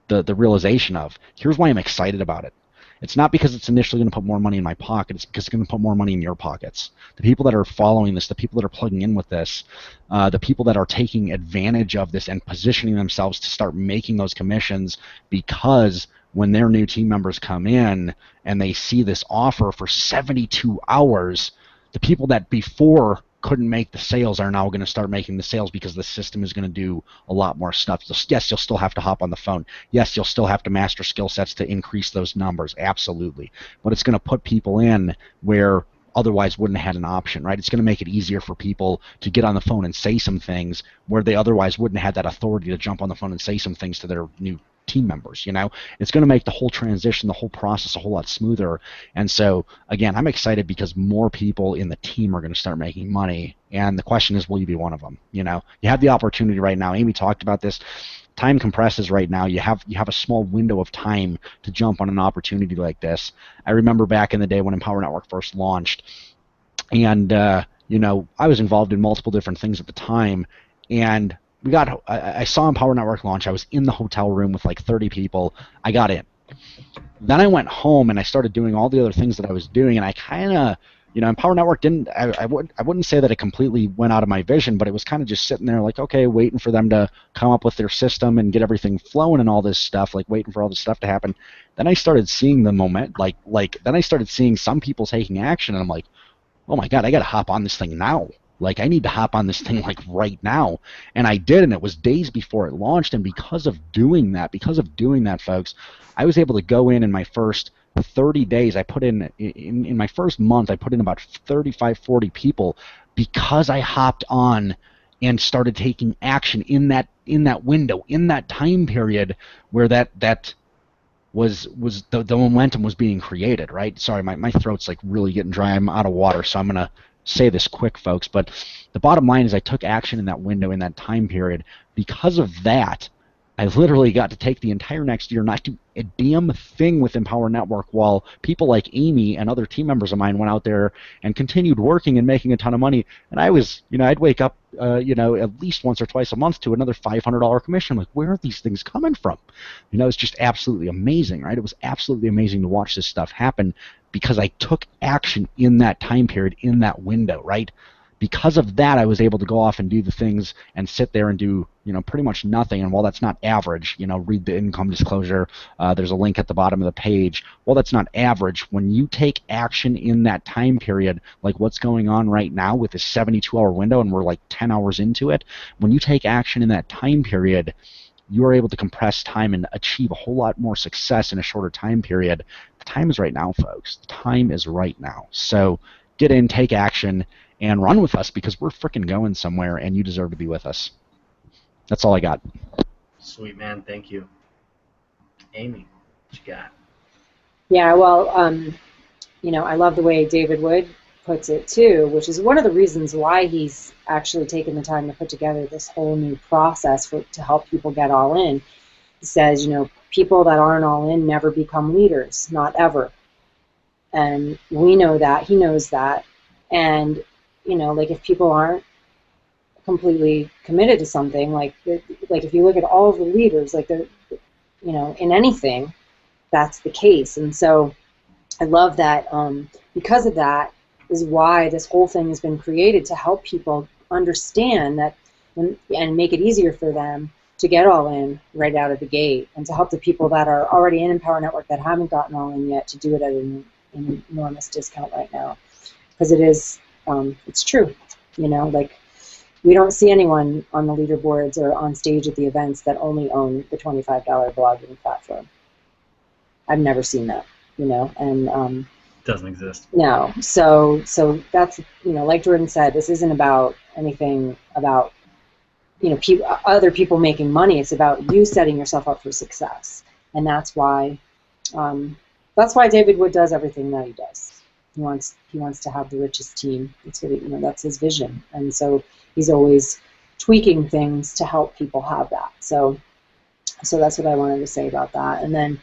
the realization of. Here's why I'm excited about it. It's not because it's initially going to put more money in my pocket. It's because it's going to put more money in your pockets. The people that are following this, the people that are plugging in with this, the people that are taking advantage of this and positioning themselves to start making those commissions, because when their new team members come in and they see this offer for 72 hours, the people that before couldn't make the sales are now going to start making the sales, because the system is going to do a lot more stuff. Yes, you'll still have to hop on the phone. Yes, you'll still have to master skill sets to increase those numbers. Absolutely. But it's going to put people in where otherwise wouldn't have had an option, right? It's going to make it easier for people to get on the phone and say some things where they otherwise wouldn't have had that authority to jump on the phone and say some things to their new team members. It's going to make the whole transition, the whole process a whole lot smoother. And so again, I'm excited because more people in the team are going to start making money, and the question is, will you be one of them? You have the opportunity right now. Amy talked about this. Time compresses right now. You have a small window of time to jump on an opportunity like this. I remember back in the day when Empower Network first launched, and I was involved in multiple different things at the time, and I saw Empower Network launch. I was in the hotel room with like 30 people. I got in. Then I went home and I started doing all the other things that I was doing, and I kind of Empower Network didn't. I wouldn't say that it completely went out of my vision, but it was kind of just sitting there, like, okay, waiting for them to come up with their system and get everything flowing and all this stuff, like waiting for all this stuff to happen. Then I started seeing the moment, then I started seeing some people taking action, and I'm like, oh my God, I got to hop on this thing now. Like, I need to hop on this thing like right now. And I did, and it was days before it launched. And because of doing that, folks, I was able to go in my first 30 days. I put in my first month, I put in about 35, 40 people because I hopped on and started taking action in that window, in that time period where that was the momentum was being created, right? Sorry, my throat's like really getting dry. I'm out of water, so I'm gonna say this quick, folks. But the bottom line is I took action in that window, in that time period. Because of that, I literally got to take the entire next year, not do a damn thing with Empower Network, while people like Amy and other team members of mine went out there and continued working and making a ton of money. And I was, I'd wake up, at least once or twice a month to another $500 commission. Like, where are these things coming from? It's just absolutely amazing, right? It was absolutely amazing to watch this stuff happen because I took action in that time period, in that window, right? Because of that, I was able to go off and do the things and sit there and do, pretty much nothing. And while that's not average, read the income disclosure. There's a link at the bottom of the page. While that's not average, when you take action in that time period, like what's going on right now with this 72-hour window, and we're like 10 hours into it, when you take action in that time period, you are able to compress time and achieve a whole lot more success in a shorter time period. The time is right now, folks. The time is right now. So get in, take action, and run with us because we're freaking going somewhere, and you deserve to be with us. That's all I got. Sweet, man. Thank you. Amy, what you got? Yeah, well, I love the way David Wood puts it too, which is one of the reasons why he's actually taken the time to put together this whole new process to help people get all in. He says, people that aren't all in never become leaders, not ever. And we know that. He knows that. And if people aren't completely committed to something, like if you look at all of the leaders, in anything, that's the case. And so I love that because of that is why this whole thing has been created, to help people understand that and make it easier for them to get all in right out of the gate, and to help the people that are already in Empower Network that haven't gotten all in yet to do it at an enormous discount right now. Because it is, it's true, we don't see anyone on the leaderboards or on stage at the events that only own the $25 blogging platform. I've never seen that, and doesn't exist. No, so that's, like Jordan said, this isn't about anything about, other people making money. It's about you setting yourself up for success, and that's why David Wood does everything that he does. He wants to have the richest team. It's what that's his vision, and so he's always tweaking things to help people have that. So that's what I wanted to say about that. And then,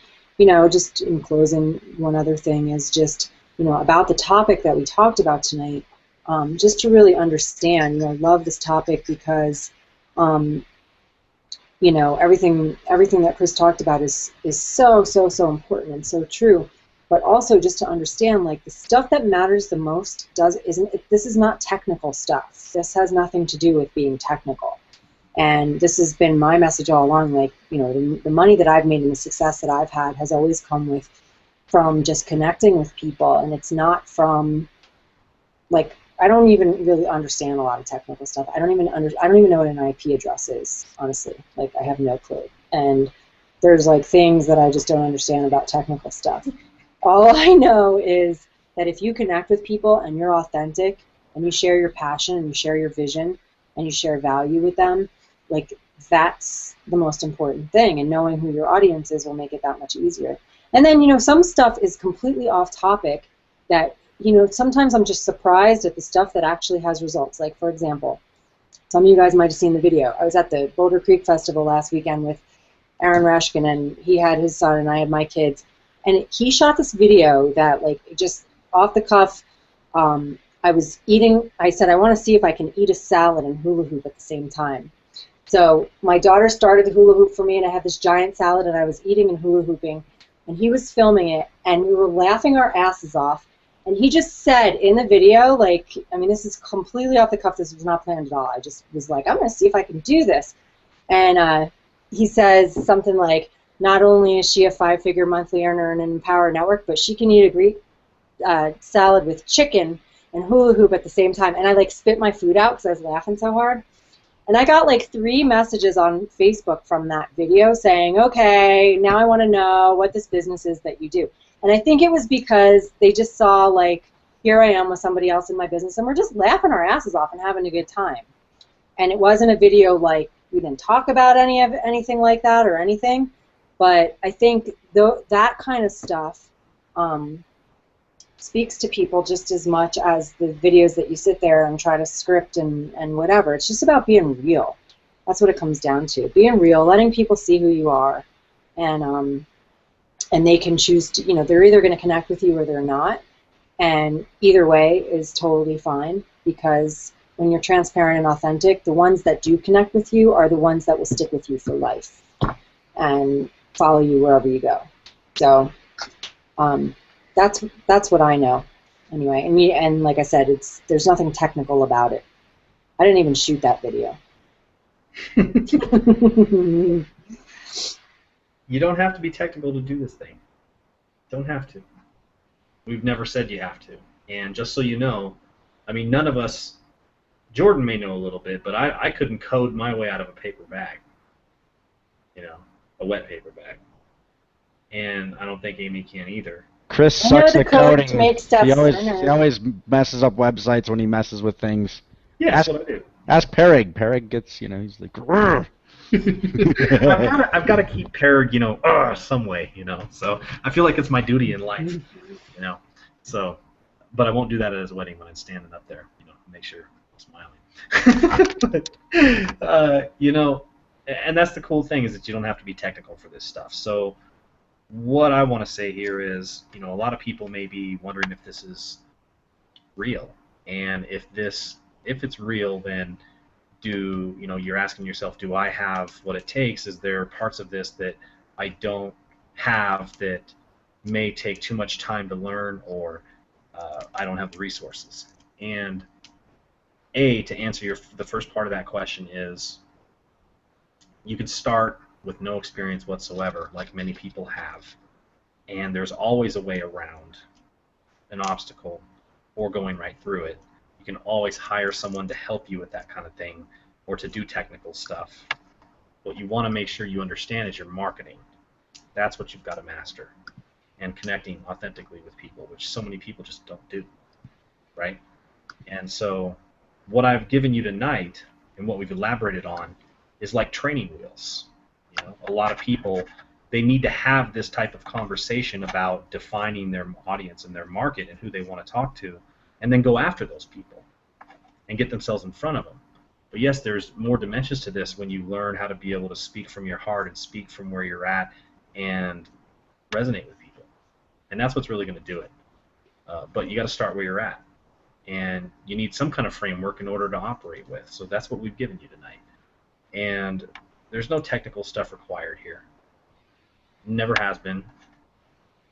just in closing, one other thing is just, about the topic that we talked about tonight, just to really understand, I love this topic because, everything that Chris talked about is so important and so true. But also just to understand, the stuff that matters the most this is not technical stuff. This has nothing to do with being technical. And this has been my message all along, the money that I've made and the success that I've had has always come from just connecting with people, and it's not from, I don't even really understand a lot of technical stuff. I don't even know what an IP address is, honestly. I have no clue. And there's things that I just don't understand about technical stuff. All I know is that if you connect with people and you're authentic and you share your passion and you share your vision and you share value with them, that's the most important thing. And knowing who your audience is will make it that much easier. And then, some stuff is completely off topic that, sometimes I'm just surprised at the stuff that actually has results. For example, some of you guys might have seen the video. I was at the Boulder Creek Festival last weekend with Aaron Reshkin, and he had his son and I had my kids. And he shot this video that, just off the cuff, I was eating, I said, I want to see if I can eat a salad and hula hoop at the same time. So my daughter started the hula hoop for me, and I had this giant salad, and I was eating and hula hooping, and he was filming it, and we were laughing our asses off, And he just said in the video, like, I mean, this is completely off the cuff. This was not planned at all. I just was like, I'm going to see if I can do this. And he says something like, not only is she a 5-figure monthly earner in an Empower Network, but she can eat a Greek salad with chicken and hula hoop at the same time. And I like spit my food out because I was laughing so hard. And I got like 3 messages on Facebook from that video saying, okay, now I want to know what this business is that you do. And I think it was because they just saw, like, here I am with somebody else in my business, and we're just laughing our asses off and having a good time. And it wasn't a video like we didn't talk about anything like that or anything. But I think that kind of stuff speaks to people just as much as the videos that you sit there and try to script and whatever. It's just about being real. That's what it comes down to. Being real, letting people see who you are, and they can choose to, you know, they're either going to connect with you or they're not. And either way is totally fine, because when you're transparent and authentic, the ones that do connect with you are the ones that will stick with you for life and follow you wherever you go. So that's what I know, anyway. And like I said, there's nothing technical about it. I didn't even shoot that video. You don't have to be technical to do this thing. Don't have to. We've never said you have to. And just so you know, I mean, none of us, Jordan may know a little bit, but I couldn't code my way out of a paper bag. You know, a wet paper bag. And I don't think Amy can either. Chris sucks at coding. He always messes up websites when he messes with things. Yeah, that's what I do. Ask Perig. Perig gets, you know, he's like, Rrr. I've got to keep Perig, you know, some way, you know. So I feel like it's my duty in life, you know. So, but I won't do that at his wedding when I'm standing up there, you know, make sure I'm smiling. But, you know, and that's the cool thing, is that you don't have to be technical for this stuff. So what I want to say here is, you know, a lot of people may be wondering if this is real, and if it's real, then you know, you're asking yourself, do I have what it takes? Is there parts of this that I don't have that may take too much time to learn, or I don't have the resources? And to answer the first part of that question is, you can start with no experience whatsoever, like many people have, and there's always a way around an obstacle or going right through it. You can always hire someone to help you with that kind of thing, or to do technical stuff. What you want to make sure you understand is your marketing. That's what you've got to master, and connecting authentically with people, which so many people just don't do, right? And so what I've given you tonight, and what we've elaborated on, is like training wheels. You know, a lot of people, they need to have this type of conversation about defining their audience and their market and who they want to talk to, and then go after those people and get themselves in front of them. But yes, there's more dimensions to this when you learn how to be able to speak from your heart and speak from where you're at and resonate with people. And that's what's really going to do it. But you got to start where you're at. And you need some kind of framework in order to operate with. So that's what we've given you tonight. And there's no technical stuff required here. Never has been.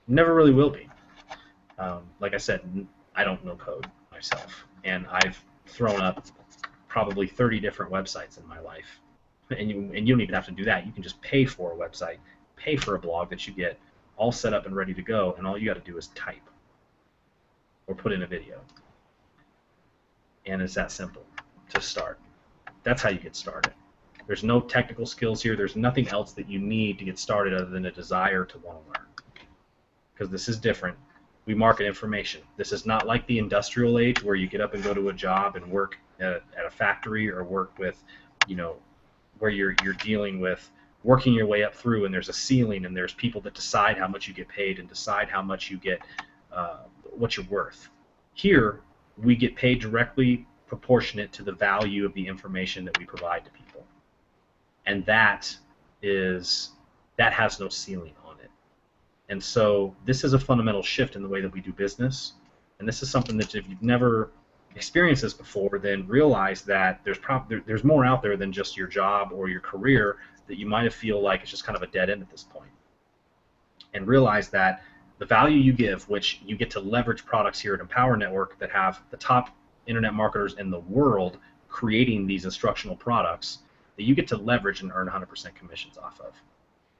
Never really will be. Like I said, I don't know code myself. And I've thrown up probably 30 different websites in my life. And you don't even have to do that. You can just pay for a website, pay for a blog that you get all set up and ready to go, and all you got to do is type or put in a video. And it's that simple to start. That's how you get started. There's no technical skills here. There's nothing else that you need to get started other than a desire to want to learn. Because this is different. We market information. This is not like the industrial age where you get up and go to a job and work at a factory, or work with, you know, where you're dealing with working your way up through, and there's a ceiling, and there's people that decide how much you get paid and decide how much you get, what you're worth. Here, we get paid directly proportionate to the value of the information that we provide to people. And that has no ceiling on it. And so this is a fundamental shift in the way that we do business. And this is something that if you've never experienced this before, then realize that there's more out there than just your job or your career, that you might feel like it's just kind of a dead end at this point. And realize that the value you give, which you get to leverage products here at Empower Network that have the top internet marketers in the world creating these instructional products that you get to leverage and earn 100% commissions off of,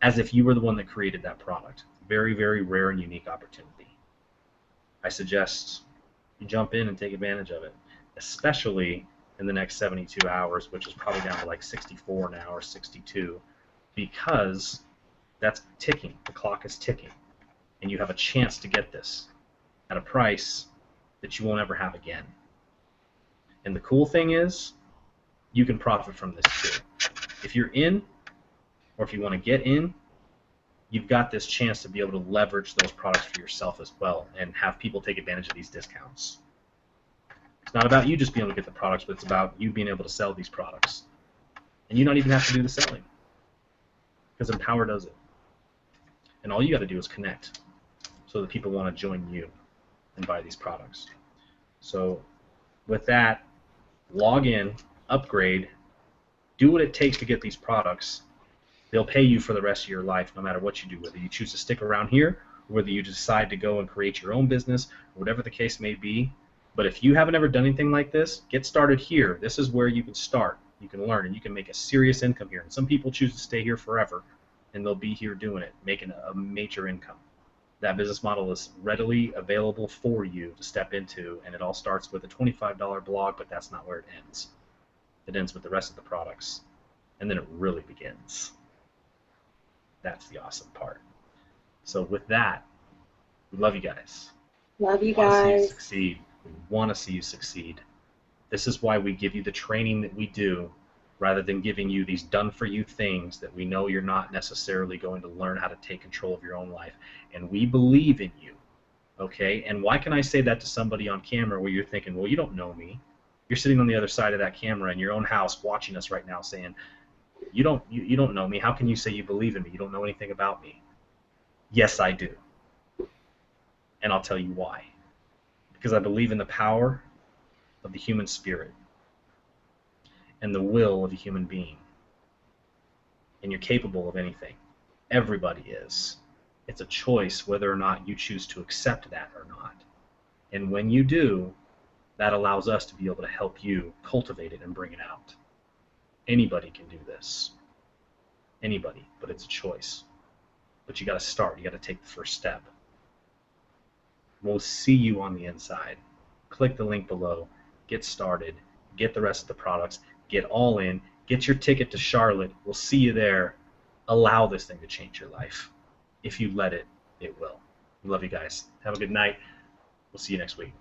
as if you were the one that created that product. Very, very rare and unique opportunity. I suggest you jump in and take advantage of it, especially in the next 72 hours, which is probably down to like 64 now or 62, because that's ticking. The clock is ticking, and you have a chance to get this at a price that you won't ever have again. And the cool thing is, you can profit from this too. If you're in, or if you want to get in, you've got this chance to be able to leverage those products for yourself as well and have people take advantage of these discounts. It's not about you just being able to get the products, but it's about you being able to sell these products. And you don't even have to do the selling, because Empower does it. And all you got to do is connect so that people want to join you and buy these products. So with that, log in, upgrade, do what it takes to get these products. They'll pay you for the rest of your life no matter what you do, whether you choose to stick around here or whether you decide to go and create your own business, or whatever the case may be. But if you haven't ever done anything like this, get started here. This is where you can start. You can learn, and you can make a serious income here. And some people choose to stay here forever, and they'll be here doing it, making a major income. That business model is readily available for you to step into, and it all starts with a $25 blog, but that's not where it ends. It ends with the rest of the products, and then it really begins. That's the awesome part. So with that, we love you guys. Love you We want to see you guys. succeed. We want to see you succeed. This is why we give you the training that we do, rather than giving you these done-for-you things that we know you're not necessarily going to learn how to take control of your own life. And we believe in you, okay? And why can I say that to somebody on camera where you're thinking, well, you don't know me. You're sitting on the other side of that camera in your own house watching us right now saying, you don't know me. How can you say you believe in me? You don't know anything about me. Yes, I do. And I'll tell you why. Because I believe in the power of the human spirit and the will of a human being. And you're capable of anything. Everybody is. It's a choice whether or not you choose to accept that or not. And when you do, that allows us to be able to help you cultivate it and bring it out. Anybody can do this. Anybody, but it's a choice. But you got to start. You got to take the first step. We'll see you on the inside. Click the link below. Get started. Get the rest of the products. Get all in. Get your ticket to Charlotte. We'll see you there. Allow this thing to change your life. If you let it, it will. We love you guys. Have a good night. We'll see you next week.